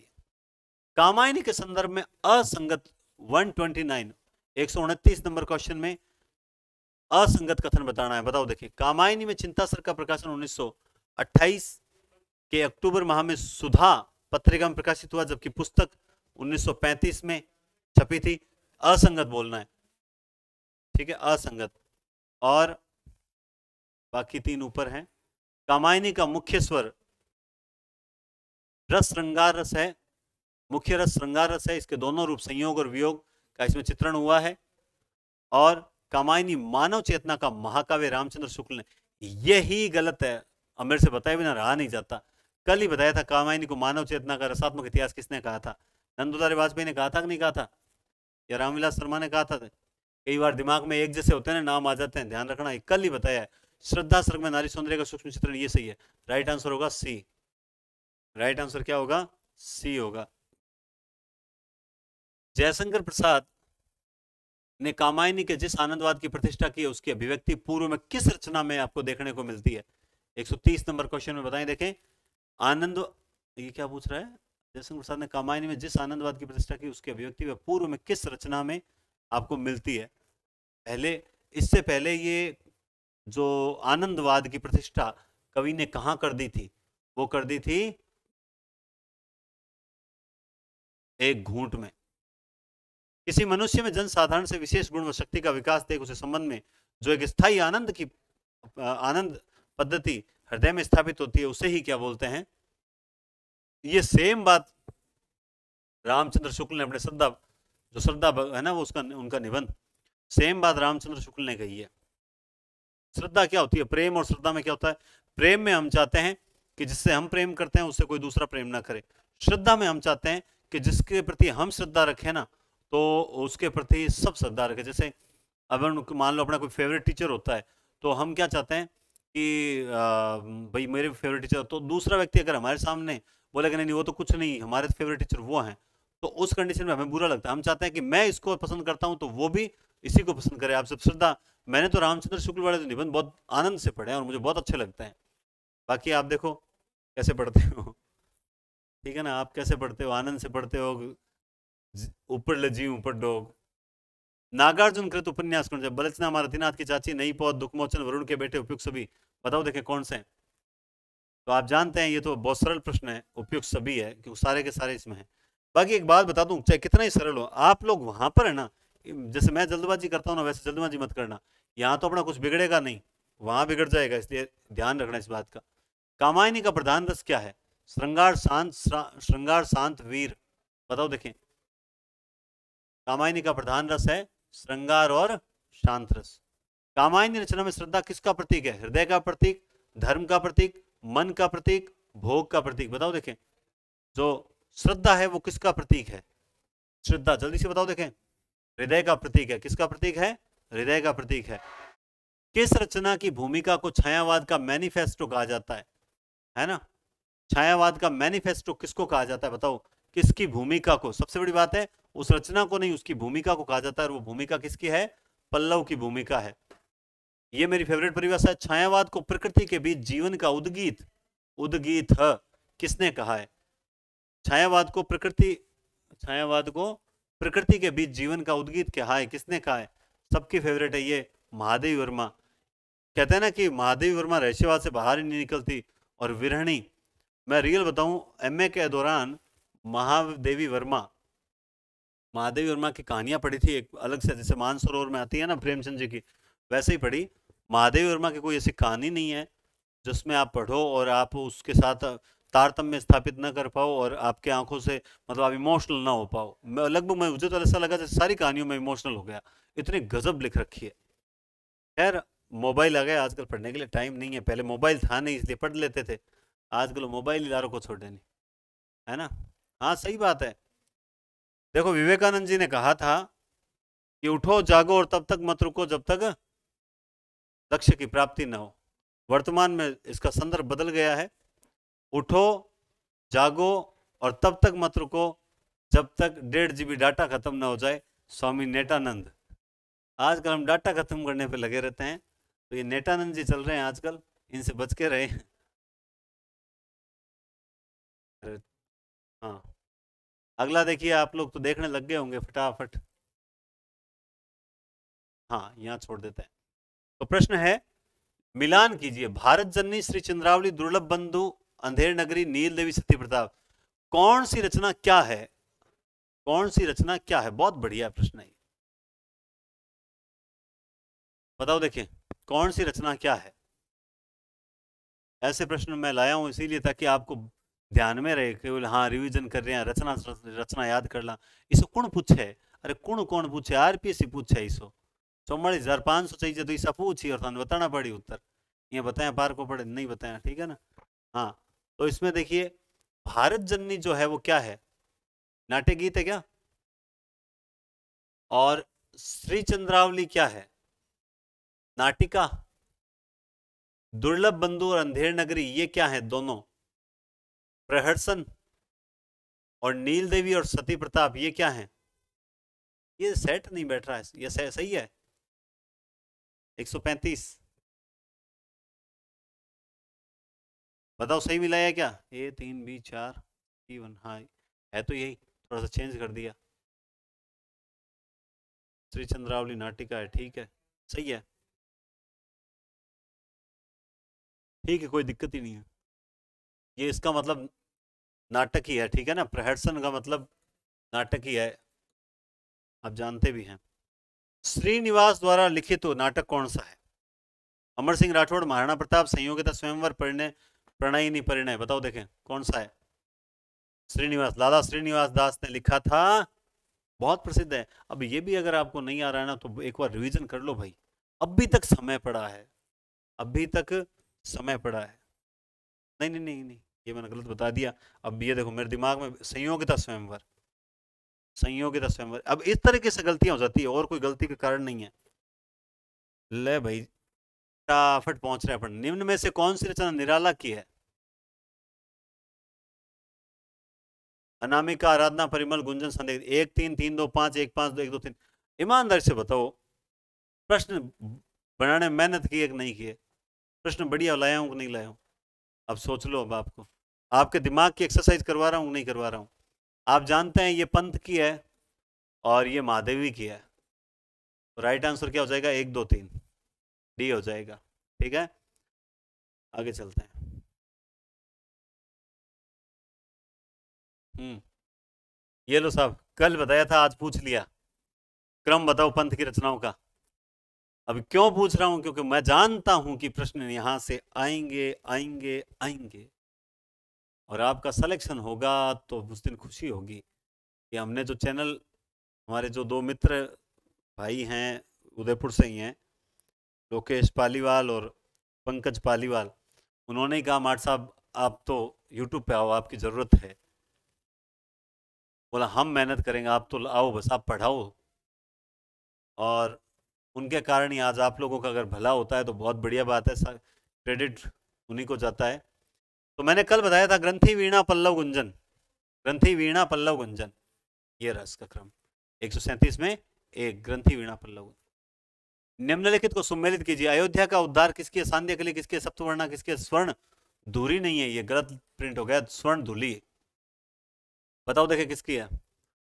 Speaker 1: कामायनी के संदर्भ में असंगत 129 129 नंबर क्वेश्चन में असंगत कथन बताना है। बताओ। देखिए, कामायनी में चिंता सर्ग का प्रकाशन 1928 के अक्टूबर माह में सुधा पत्रिका में प्रकाशित हुआ, जबकि पुस्तक 1935 में छपी थी। असंगत बोलना है, ठीक है, असंगत। और बाकी 3 ऊपर हैं। कामायनी का मुख्य स्वर रस श्रृंगार रस है, मुख्य रस श्रृंगार रस है। इसके दोनों रूप संयोग और वियोग का इसमें चित्रण हुआ है। और कामायनी मानव चेतना का महाकाव्य रामचंद्र शुक्ल ने, यही गलत है, अब मेरे से बताए बिना रहा नहीं जाता। कल ही बताया था कामायनी को मानव चेतना का रसात्मक इतिहास किसने कहा था? नंदुलाल वाजपेयी ने कहा था कि नहीं कहा था? या रामविलास शर्मा ने कहा था? कई बार दिमाग में एक जैसे होते हैं ना, नाम आ जाते हैं, ध्यान रखना। कल ही बताया है। श्रद्धा सर्ग में नारी सौंदर्य का सूक्ष्म चित्रण, ये सही है। राइट आंसर होगा सी। राइट आंसर क्या होगा? सी होगा। जयशंकर प्रसाद ने कामायनी के जिस आनंदवाद की प्रतिष्ठा की है, उसकी अभिव्यक्ति पूर्व में किस रचना में आपको देखने को मिलती है? 130 नंबर क्वेश्चन में बताएं। देखें, आनंद, ये क्या पूछ रहा है? जयशंकर प्रसाद ने कामायनी में जिस आनंदवाद की प्रतिष्ठा की, उसकी अभिव्यक्ति वह पूर्व में किस रचना में आपको मिलती है? पहले, इससे पहले ये जो आनंदवाद की प्रतिष्ठा कवि ने कहां कर दी थी? वो कर दी थी एक घूंट में। किसी मनुष्य में जनसाधारण से विशेष गुण व शक्ति का विकास देख उसे संबंध में जो एक स्थायी आनंद पद्धति हृदय में स्थापित होती है, उसे ही क्या बोलते हैं? ये सेम बात रामचंद्र शुक्ल ने अपने श्रद्धा, जो श्रद्धा है ना, वो उसका उनका निबंध, सेम बात रामचंद्र शुक्ल ने कही है। श्रद्धा क्या होती है? प्रेम और श्रद्धा में क्या होता है? प्रेम में हम चाहते हैं कि जिससे हम प्रेम करते हैं उससे कोई दूसरा प्रेम ना करे। श्रद्धा में हम चाहते हैं कि जिसके प्रति हम श्रद्धा रखें ना, तो उसके प्रति सब श्रद्धा रखें। जैसे अब मान लो अपना कोई फेवरेट टीचर होता है, तो हम क्या चाहते हैं कि भाई मेरे फेवरेट टीचर, तो दूसरा व्यक्ति अगर हमारे सामने बोलेगा नहीं नहीं वो तो कुछ नहीं, हमारे फेवरेट टीचर वो हैं, तो उस कंडीशन में हमें बुरा लगता है। हम चाहते हैं कि मैं इसको पसंद करता हूं तो वो भी इसी को पसंद करे। आप सब श्रद्धा, मैंने तो रामचंद्र शुक्ल वाले निबंध बहुत आनंद से पढ़े और मुझे बहुत अच्छे लगते हैं। बाकी आप देखो कैसे पढ़ते हो, ठीक है ना, आप कैसे पढ़ते हो? आनंद से पढ़ते हो, ऊपर लजी ऊपर डोग। नागार्जुन कृत उपन्यास कौन सा? बलचना मारुतिनाथ की चाची, नई पौध, दुखमोचन, वरुण के बेटे, उपयुक्त सभी। बताओ देखें कौन से हैं? तो आप जानते हैं ये तो बहुत सरल प्रश्न है, उपयुक्त सभी है क्योंकि सारे के सारे इसमें हैं। बाकी एक बात बता दूं, चाहे कितना ही सरल हो, आप लोग वहां पर है ना, जैसे मैं जल्दबाजी करता हूँ ना, वैसे जल्दबाजी मत करना। यहाँ तो अपना कुछ बिगड़ेगा नहीं, वहां बिगड़ जाएगा, इसलिए ध्यान रखना इस बात का। कामायनी का प्रधान रस क्या है? श्रृंगार शांत, श्रृंगार शांत वीर। बताओ देखें। कामायनी का प्रधान रस है श्रृंगार और शांत रस। कामायनी रचना में श्रद्धा किसका प्रतीक है? हृदय का प्रतीक, धर्म का प्रतीक, मन का प्रतीक, भोग का प्रतीक। बताओ देखें, जो श्रद्धा है वो किसका प्रतीक है? श्रद्धा, जल्दी से बताओ देखें। हृदय का प्रतीक है। किसका प्रतीक है? हृदय का प्रतीक है। किस रचना की भूमिका को छायावाद का मैनिफेस्टो कहा जाता है ना? छायावाद का मैनिफेस्टो किसको कहा जाता है? बताओ, किसकी भूमिका को? सबसे बड़ी बात है, उस रचना को नहीं, उसकी भूमिका को कहा जाता है। और वो भूमिका किसकी है? पल्लव की भूमिका है। ये मेरी फेवरेट परिभाषा है। छायावाद को प्रकृति के बीच जीवन का उद्गीत, उद्गीत किसने कहा है? छायावाद को प्रकृति के बीच जीवन का उद्गीत कहा है, किसने कहा है? सबकी फेवरेट है ये, महादेवी वर्मा। कहते हैं ना कि महादेवी वर्मा रहस्यवाद से बाहर ही नहीं निकलती। और विरहणी, मैं रियल बताऊं, एमए के दौरान महादेवी वर्मा की कहानियां पढ़ी थी एक अलग से, जैसे मानसरोवर में आती है ना प्रेमचंद जी की, वैसे ही पढ़ी। महादेवी वर्मा की कोई ऐसी कहानी नहीं है जिसमें आप पढ़ो और आप उसके साथ तारतम्य स्थापित न कर पाओ और आपके आंखों से मतलब आप इमोशनल ना हो पाओ। लगभग मुझे तो ऐसा लगा जैसे सारी कहानियों में इमोशनल हो गया, इतनी गजब लिख रखी है। खैर, मोबाइल आ गया आजकल, पढ़ने के लिए टाइम नहीं है। पहले मोबाइल था नहीं इसलिए पढ़ लेते थे, आजकल मोबाइल इदारों को छोड़ देनी है ना। हाँ सही बात है। देखो, विवेकानंद जी ने कहा था कि उठो जागो और तब तक मत रुको जब तक लक्ष्य की प्राप्ति न हो। वर्तमान में इसका संदर्भ बदल गया है। उठो जागो और तब तक मत रुको जब तक 1.5 GB डाटा खत्म ना हो जाए। स्वामी नेटानंद। आजकल हम डाटा खत्म करने पे लगे रहते हैं, तो ये नेटानंद जी चल रहे हैं आजकल, इनसे बच के रहे। हाँ, अगला देखिए, आप लोग तो देखने लग गए होंगे फटाफट। हाँ, यहाँ छोड़ देते हैं। तो प्रश्न है, मिलान कीजिए। भारत जननी, श्री चंद्रावली, दुर्लभ बंधु, अंधेर नगरी, नील देवी, सती प्रताप। कौन सी रचना क्या है? कौन सी रचना क्या है? बहुत बढ़िया प्रश्न है। बताओ देखिए, कौन सी रचना क्या है? ऐसे प्रश्न मैं लाया हूं इसीलिए ताकि आपको ध्यान में रहे, केवल हाँ रिवीजन कर रहे हैं, रचना रचना याद कर ला। इसो कौन पूछे? अरे कौन पूछे? आरपीएससी पूछे। इसो 44,500 चाहिए तो ऐसा पूछी और थाने बताना पड़ी उत्तर। ये बताया पार को पड़े नहीं बताया, ठीक है ना। हाँ, तो इसमें देखिए, भारत जननी जो है वो क्या है? नाट्य गीत है क्या? और श्री चंद्रावली क्या है? नाटिका। दुर्लभ बंधु और अंधेर नगरी ये क्या है? दोनों प्रहसन। और नील देवी और सती प्रताप ये क्या है? ये सेट नहीं बैठ रहा है, ये सही है। 135 बताओ सही मिलाया क्या? A3B4 C1। हाँ है तो यही, थोड़ा सा चेंज कर दिया। श्री चंद्रावली नाटिका है, ठीक है, सही है, ठीक है, कोई दिक्कत ही नहीं है। ये इसका मतलब नाटक ही है, ठीक है ना। प्रहसन का मतलब नाटक ही है, आप जानते भी हैं। श्रीनिवास द्वारा लिखित नाटक कौन सा है? अमर सिंह राठौड़, महाराणा प्रताप, संयोगिता स्वयंवर, परिणय, प्रणयिनी नहीं परिणय। बताओ देखें कौन सा है? श्रीनिवास, लाला श्रीनिवास दास ने लिखा था, बहुत प्रसिद्ध है। अब ये भी अगर आपको नहीं आ रहा है ना तो एक बार रिवीजन कर लो भाई, अभी तक समय पड़ा है, अभी तक समय पड़ा है। नहीं नहीं नहीं नहीं, ये मैंने गलत बता दिया। अब ये देखो मेरे दिमाग में संयोगिता स्वयंवर, संयोगिता स्वयंवर। अब इस तरीके से गलतियां हो जाती है और कोई गलती के कारण नहीं है। ले भाई फटाफट पहुंच रहे हैं अपन। निम्न में से कौन सी रचना निराला की है? अनामिका, आराधना, परिमल, गुंजन, संदेह। 1 3 3 2 5 1 5 2 1 2 3। ईमानदारी से बताओ, प्रश्न बनाने में मेहनत की है कि नहीं की है? प्रश्न बढ़िया लाया हूं कि नहीं लाया हूं? अब सोच लो। अब आपको आपके दिमाग की एक्सरसाइज करवा रहा हूं नहीं करवा रहा हूं? आप जानते हैं ये पंथ की है, और ये महादेवी की है। तो राइट आंसर क्या हो जाएगा? 1 2 3 डी हो जाएगा। ठीक है, आगे चलते हैं। हम्म, ये लो साहब, कल बताया था आज पूछ लिया। क्रम बताओ पंथ की रचनाओं का। अब क्यों पूछ रहा हूं? क्योंकि मैं जानता हूं कि प्रश्न यहां से आएंगे आएंगे आएंगे, और आपका सिलेक्शन होगा तो उस दिन खुशी होगी कि हमने जो चैनल, हमारे जो दो मित्र भाई हैं, उदयपुर से ही हैं, लोकेश पालीवाल और पंकज पालीवाल, उन्होंने ही कहा माट साहब आप तो यूट्यूब पे आओ, आपकी ज़रूरत है। बोला हम मेहनत करेंगे, आप तो आओ, बस आप पढ़ाओ। और उनके कारण ही आज आप लोगों का अगर भला होता है तो बहुत बढ़िया बात है, क्रेडिट उन्हीं को जाता है। तो मैंने कल बताया था ग्रंथि वीणा पल्लव गुंजन, ग्रंथि वीणा पल्लव गुंजन, ये रस का क्रम 137 में एक ग्रंथि वीणा पल्लव। निम्नलिखित को सम्मिलित कीजिए। अयोध्या का उद्धार किसकी है? सांध्य कली किसकी है? सप्तवर्णा किसकी है? स्वर्ण धूरी नहीं है, ये गलत प्रिंट हो गया, स्वर्ण धूली। बताओ देखे किसकी है?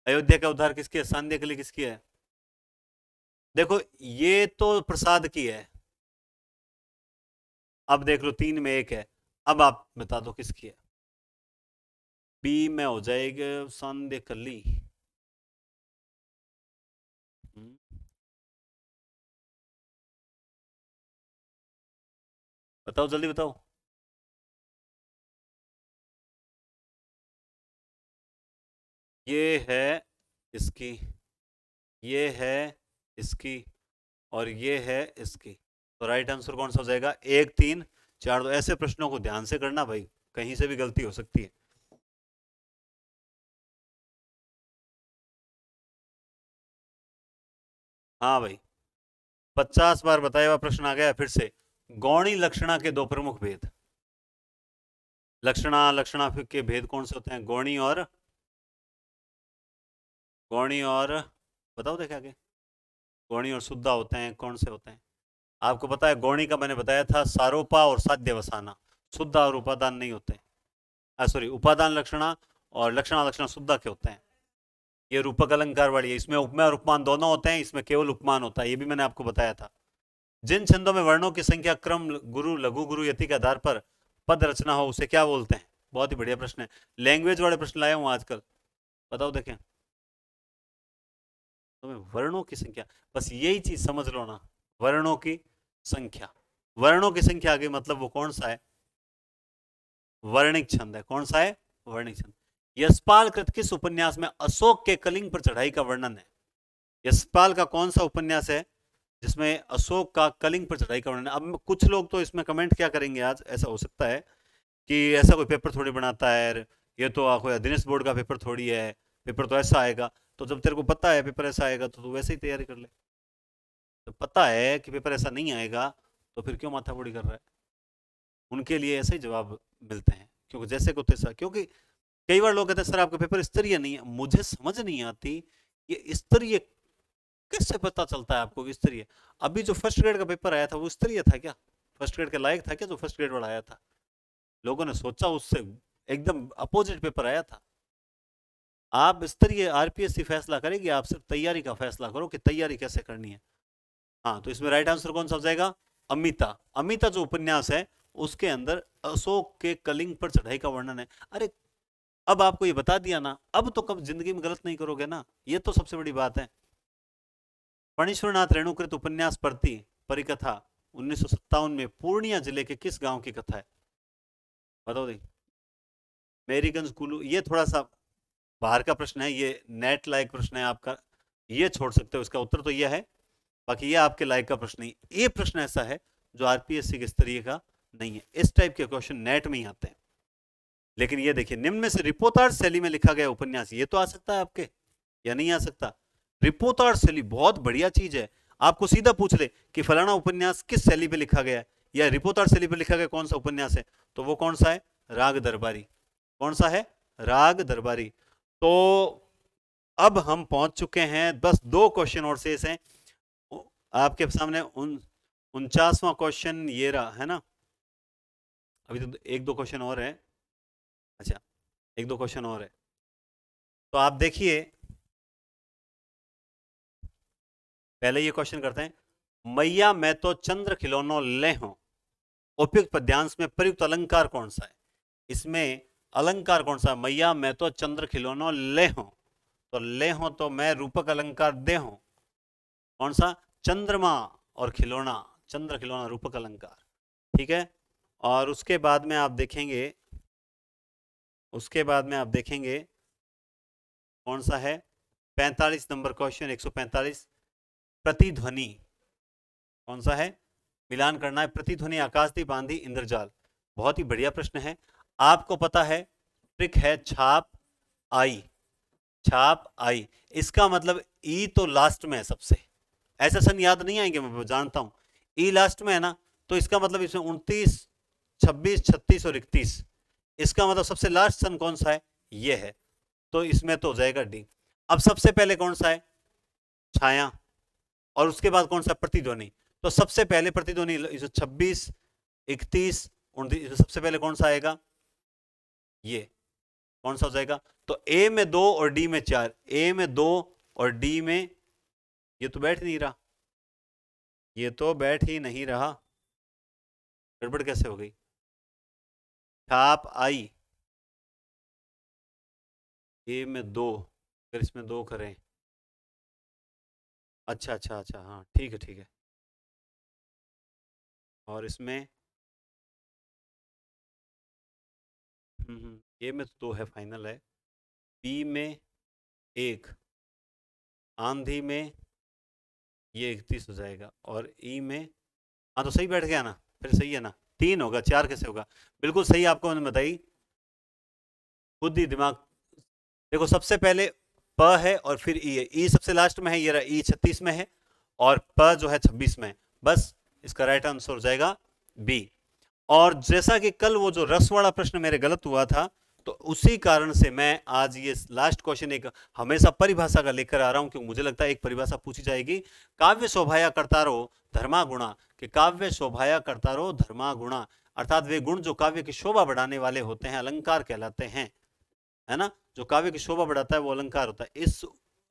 Speaker 1: अयोध्या का उद्धार किसकी है? सांध्य कली किसकी है? देखो ये तो प्रसाद की है। अब देख लो 3 में 1 है। अब आप बता दो किसकी है? बी में हो जाएगा सांध्य कली। बताओ जल्दी बताओ। ये है इसकी, ये है इसकी, और ये है इसकी। तो राइट आंसर कौन सा हो जाएगा? 1 3 4 2। ऐसे प्रश्नों को ध्यान से करना भाई, कहीं से भी गलती हो सकती है। हाँ भाई, 50 बार बताया हुआ प्रश्न आ गया फिर से। गौणी लक्षणा के दो प्रमुख भेद। लक्षणा लक्षणा के भेद कौन से होते हैं? गौणी और बताओ देखे आगे। गौणी और शुद्धा होते हैं, कौन से होते हैं? आपको पता है गौणी का मैंने बताया था सारोपा और साध्य वसाना, शुद्धा और उपादान नहीं होते। सॉरी, उपादान लक्षणा और लक्षणा लक्षणा शुद्धा के होते हैं। ये रूपक अलंकार वाली है, इसमें उपमेय और उपमान दोनों होते हैं, इसमें केवल उपमान होता है, ये भी मैंने आपको बताया था। जिन छंदों में वर्णों की संख्या क्रम गुरु लघु गुरु यति के आधार पर पद रचना हो उसे क्या बोलते हैं? बहुत ही बढ़िया प्रश्न है, लैंग्वेज वाले प्रश्न लाया हूं आजकल। बताओ देखें। तुम्हें वर्णों की संख्या, बस यही चीज समझ लो ना, वर्णों की संख्या। वर्णों की संख्या आगे मतलब वो कौन सा है? वर्णिक छंद है। कौन सा है? वर्णिक छंद। यशपाल कृत किस उपन्यास में अशोक के कलिंग पर चढ़ाई का वर्णन है? यशपाल का कौन सा उपन्यास है जिसमें अशोक का कलिंग पर चढ़ाई का वर्णन है? अब कुछ लोग तो इसमें कमेंट क्या करेंगे, आज ऐसा हो सकता है कि ऐसा कोई पेपर थोड़ी बनाता है, ये तो कोई अधीनस्थ बोर्ड का पेपर थोड़ी है, पेपर तो ऐसा आएगा। तो जब तेरे को पता है पेपर ऐसा आएगा तो तू वैसे ही तैयारी कर ले। तो पता है कि पेपर ऐसा नहीं आएगा तो फिर क्यों माथापड़ी कर रहा है? उनके लिए ऐसे ही जवाब मिलते हैं, क्योंकि जैसे को तैसा। क्योंकि कई बार लोग कहते हैं सर आपका पेपर स्तरीय नहीं है। मुझे समझ नहीं आती ये स्तरीय कैसे पता चलता है आपको कि स्तरीय? अभी जो फर्स्ट ग्रेड का पेपर आया था वो स्तरीय था क्या? फर्स्ट ग्रेड के लायक था क्या जो फर्स्ट ग्रेड वाला आया था? लोगों ने सोचा उससे एकदम अपोजिट पेपर आया था। आप स्तरीय आरपीएससी फैसला करेगी, आप सिर्फ तैयारी का फैसला करो कि तैयारी कैसे करनी है। हाँ, तो इसमें राइट आंसर कौन सा हो जाएगा? अमिता। अमिता जो उपन्यास है उसके अंदर अशोक के कलिंग पर चढ़ाई का वर्णन है। अरे अब आपको ये बता दिया ना, अब तो कब जिंदगी में गलत नहीं करोगे ना, ये तो सबसे बड़ी बात है। फणीश्वरनाथ रेणुकृत उपन्यास प्रति परिकथा 1957 में पूर्णिया जिले के किस गांव की कथा है? बताओ दी। मेरीगंज कुल्लू, ये थोड़ा सा बाहर का प्रश्न है, ये नेट लायक प्रश्न है आपका, ये छोड़ सकते हो, इसका उत्तर तो यह है। बाकी ये आपके लायक का प्रश्न नहीं, ये प्रश्न ऐसा है जो आरपीएससी के स्तरीय का नहीं है। इस टाइप के क्वेश्चन नेट में ही आते हैं। लेकिन ये देखिए, निम्न में से रिपोर्टार्ड शैली में लिखा गया उपन्यास, ये तो आ सकता है आपके या नहीं आ सकता? रिपोर्टार्ड शैली बहुत बढ़िया चीज है। आपको सीधा पूछ ले कि फलाना उपन्यास किस शैली पे लिखा गया है या रिपोर्टार्ड शैली पे लिखा गया कौन सा उपन्यास है, तो वो कौन सा है? राग दरबारी। कौन सा है? राग दरबारी। तो अब हम पहुंच चुके हैं, बस 2 क्वेश्चन और शेष हैं आपके सामने। 49वां क्वेश्चन ये रहा है ना, अभी तो 1 2 क्वेश्चन और है। अच्छा, 1 2 क्वेश्चन और है। तो आप देखिए, पहले ये क्वेश्चन करते हैं, मैया मैं तो चंद्र खिलौनो ले हूं, उपयुक्त पद्यांश में प्रयुक्त अलंकार कौन सा है? इसमें अलंकार कौन सा है? मैया मैं तो चंद्र खिलौनो ले हूं, तो ले हूं तो मैं रूपक अलंकार दे हूं, कौन सा? चंद्रमा और खिलौना, चंद्र खिलौना रूपक अलंकार, ठीक है। और उसके बाद में आप देखेंगे, उसके बाद में आप देखेंगे कौन सा है, 45 नंबर क्वेश्चन, 145, प्रतिध्वनि कौन सा है? मिलान करना है, प्रतिध्वनि आकाशदीप आंधी इंद्रजाल, बहुत ही बढ़िया प्रश्न है। आपको पता है ट्रिक है छाप आई, छाप आई, इसका मतलब ई तो लास्ट में है सबसे, ऐसे सन याद नहीं आएंगे, मैं जानता हूं, ई लास्ट में है ना, तो इसका मतलब इसमें 29, 26, 36 और 31, इसका मतलब सबसे लास्ट सन कौन सा है? ये है, तो इसमें तो हो जाएगा डी। अब सबसे पहले कौन सा है? छाया, और उसके बाद कौन सा? प्रतिध्वनि, तो सबसे पहले प्रतिध्वनि 26, 31, 29, सबसे पहले कौन सा आएगा? ये कौन सा हो जाएगा? तो ए में 2 और डी में 4, ए में 2 और डी में, ये तो बैठ नहीं रहा, ये तो बैठ ही नहीं रहा, गड़बड़ कैसे हो गई? छाप आई, ए में 2, फिर इसमें 2 करें, अच्छा अच्छा अच्छा, हाँ ठीक है ठीक है, और इसमें ए में तो 2 है, फाइनल है, बी में 1, आंधी में ये 31 हो जाएगा, और ई में, हाँ तो सही बैठ गया ना, फिर सही है ना, 3 होगा, 4 कैसे होगा? बिल्कुल सही आपको मैंने बताई, खुद ही दिमाग। देखो सबसे पहले प है और फिर ई है, ई सबसे लास्ट में है, ये रहा ई 36 में है, और प जो है 26 में है, बस इसका राइट आंसर हो जाएगा बी। और जैसा कि कल वो जो रस वाला प्रश्न मेरे गलत हुआ था, तो उसी कारण से मैं आज ये लास्ट क्वेश्चन एक हमेशा परिभाषा का लेकर आ रहा हूं, क्योंकि मुझे लगता है एक परिभाषा पूछी जाएगी, काव्य शोभाया करता रहो धर्मा गुणा, कि काव्य शोभाया करता रहो धर्मा गुणा, अर्थात वे गुण जो काव्य की शोभा बढ़ाने वाले होते हैं अलंकार कहलाते हैं, है ना, जो काव्य की शोभा बढ़ाता है वो अलंकार होता है। इस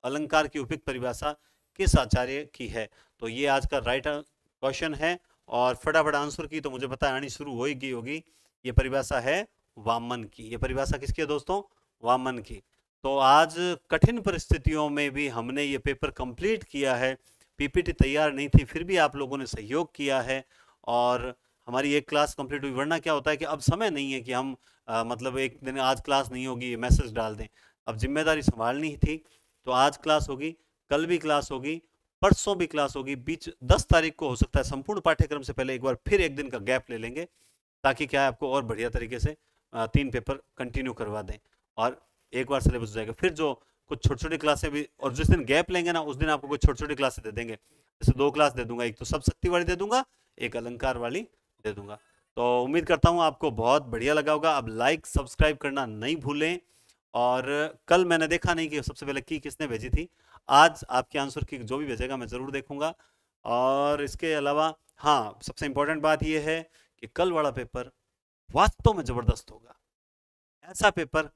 Speaker 1: अलंकार की उपयुक्त परिभाषा किस आचार्य की है? तो ये आज का राइट क्वेश्चन है, और फटाफट आंसर की तो मुझे पता है आनी शुरू हो गई होगी। ये परिभाषा है वामन की, ये परिभाषा किसकी है दोस्तों? वामन की। तो आज कठिन परिस्थितियों में भी हमने ये पेपर कंप्लीट किया है, पीपीटी तैयार नहीं थी फिर भी आप लोगों ने सहयोग किया है, और हमारी एक क्लास कंप्लीट हुई। वरना क्या होता है कि अब समय नहीं है कि हम मतलब एक दिन आज क्लास नहीं होगी मैसेज डाल दें, अब जिम्मेदारी संभालनी ही थी, तो आज क्लास होगी, कल भी क्लास होगी, परसों भी क्लास होगी, बीच 10 तारीख को हो सकता है संपूर्ण पाठ्यक्रम से पहले एक बार फिर एक दिन का गैप ले लेंगे, ताकि क्या है आपको और बढ़िया तरीके से 3 पेपर कंटिन्यू करवा दें, और एक बार सिलेबस हो जाएगा। फिर जो कुछ छोटी छोटी क्लासें भी, और जिस दिन गैप लेंगे ना उस दिन आपको कुछ छोटी छोटी क्लासें दे देंगे, जैसे 2 क्लास दे दूंगा, एक तो सब शक्ति वाली दे दूंगा, एक अलंकार वाली दे दूंगा। तो उम्मीद करता हूँ आपको बहुत बढ़िया लगा होगा। अब लाइक सब्सक्राइब करना नहीं भूलें, और कल मैंने देखा नहीं कि सबसे पहले की किसने भेजी थी, आज आपके आंसर की जो भी भेजेगा मैं ज़रूर देखूंगा। और इसके अलावा हाँ, सबसे इंपॉर्टेंट बात यह है कि कल वाला पेपर वास्तव में ज़बरदस्त होगा, ऐसा पेपर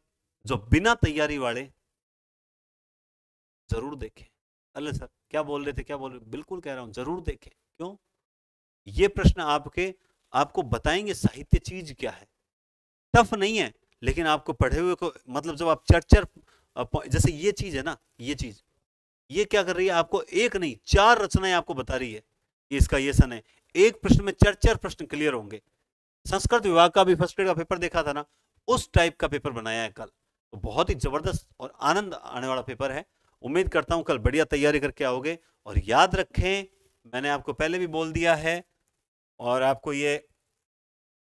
Speaker 1: जो बिना तैयारी वाले जरूर देखें। अरे सर क्या बोल रहे थे, क्या बोल रहे, बिल्कुल कह रहा हूं जरूर देखें। क्यों? ये प्रश्न आपको बताएंगे साहित्य चीज क्या है, टफ नहीं है, लेकिन आपको पढ़े हुए को, मतलब जब आप चर्चर, जैसे ये चीज है ना, ये चीज ये क्या कर रही है, आपको एक नहीं 4 रचनाएं आपको बता रही है कि इसका ये सन है, एक प्रश्न में 4 प्रश्न क्लियर होंगे। संस्कृत विभाग का भी फर्स्ट ग्रेड का पेपर देखा था ना, उस टाइप का पेपर बनाया है कल, तो बहुत ही जबरदस्त और आनंद आने वाला पेपर है। उम्मीद करता हूं कल बढ़िया तैयारी करके आओगे, और याद रखें मैंने आपको पहले भी बोल दिया है, और आपको ये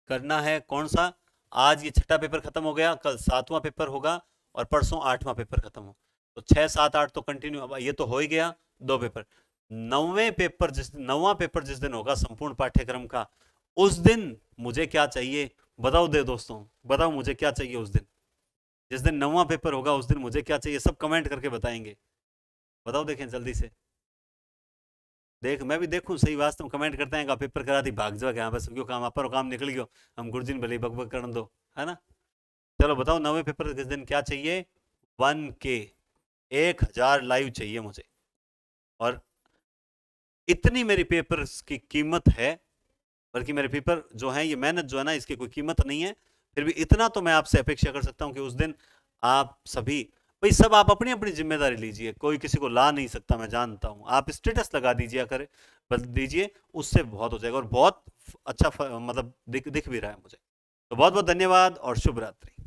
Speaker 1: करना है कौन सा, आज ये 6ठा पेपर खत्म हो गया, कल 7वां पेपर होगा, और परसों 8वां पेपर खत्म हो, तो 6, 7, 8 तो कंटिन्यू, अब ये तो हो ही गया 2 पेपर। 9वां पेपर जिस दिन होगा संपूर्ण पाठ्यक्रम का, उस दिन मुझे क्या चाहिए बताओ दे दोस्तों, बताओ मुझे क्या चाहिए उस दिन, जिस दिन 9वां पेपर होगा उस दिन मुझे क्या चाहिए, सब कमेंट करके बताएंगे, बताओ देखें जल्दी से, देख मैं भी देखूं सही, वास्तव में कमेंट करते हैं पेपर करा दी भाग जाओ यहाँ, बस क्यों काम आप काम निकल गयो, हम गुरुजी भले बक बक कर दो, है ना। चलो बताओ 9वें पेपर किस दिन क्या चाहिए, 1K 1000 लाइव चाहिए मुझे, और इतनी मेरी पेपर्स की कीमत है, बल्कि मेरे पेपर जो है, ये मेहनत जो है ना, इसकी कोई कीमत नहीं है, फिर भी इतना तो मैं आपसे अपेक्षा कर सकता हूं कि उस दिन आप सभी, भाई सब आप अपनी अपनी जिम्मेदारी लीजिए, कोई किसी को ला नहीं सकता, मैं जानता हूं, आप स्टेटस लगा दीजिए, करे बस दीजिए, उससे बहुत हो जाएगा, और बहुत अच्छा मतलब दिख भी रहा है मुझे। तो बहुत बहुत धन्यवाद और शुभ रात्रि।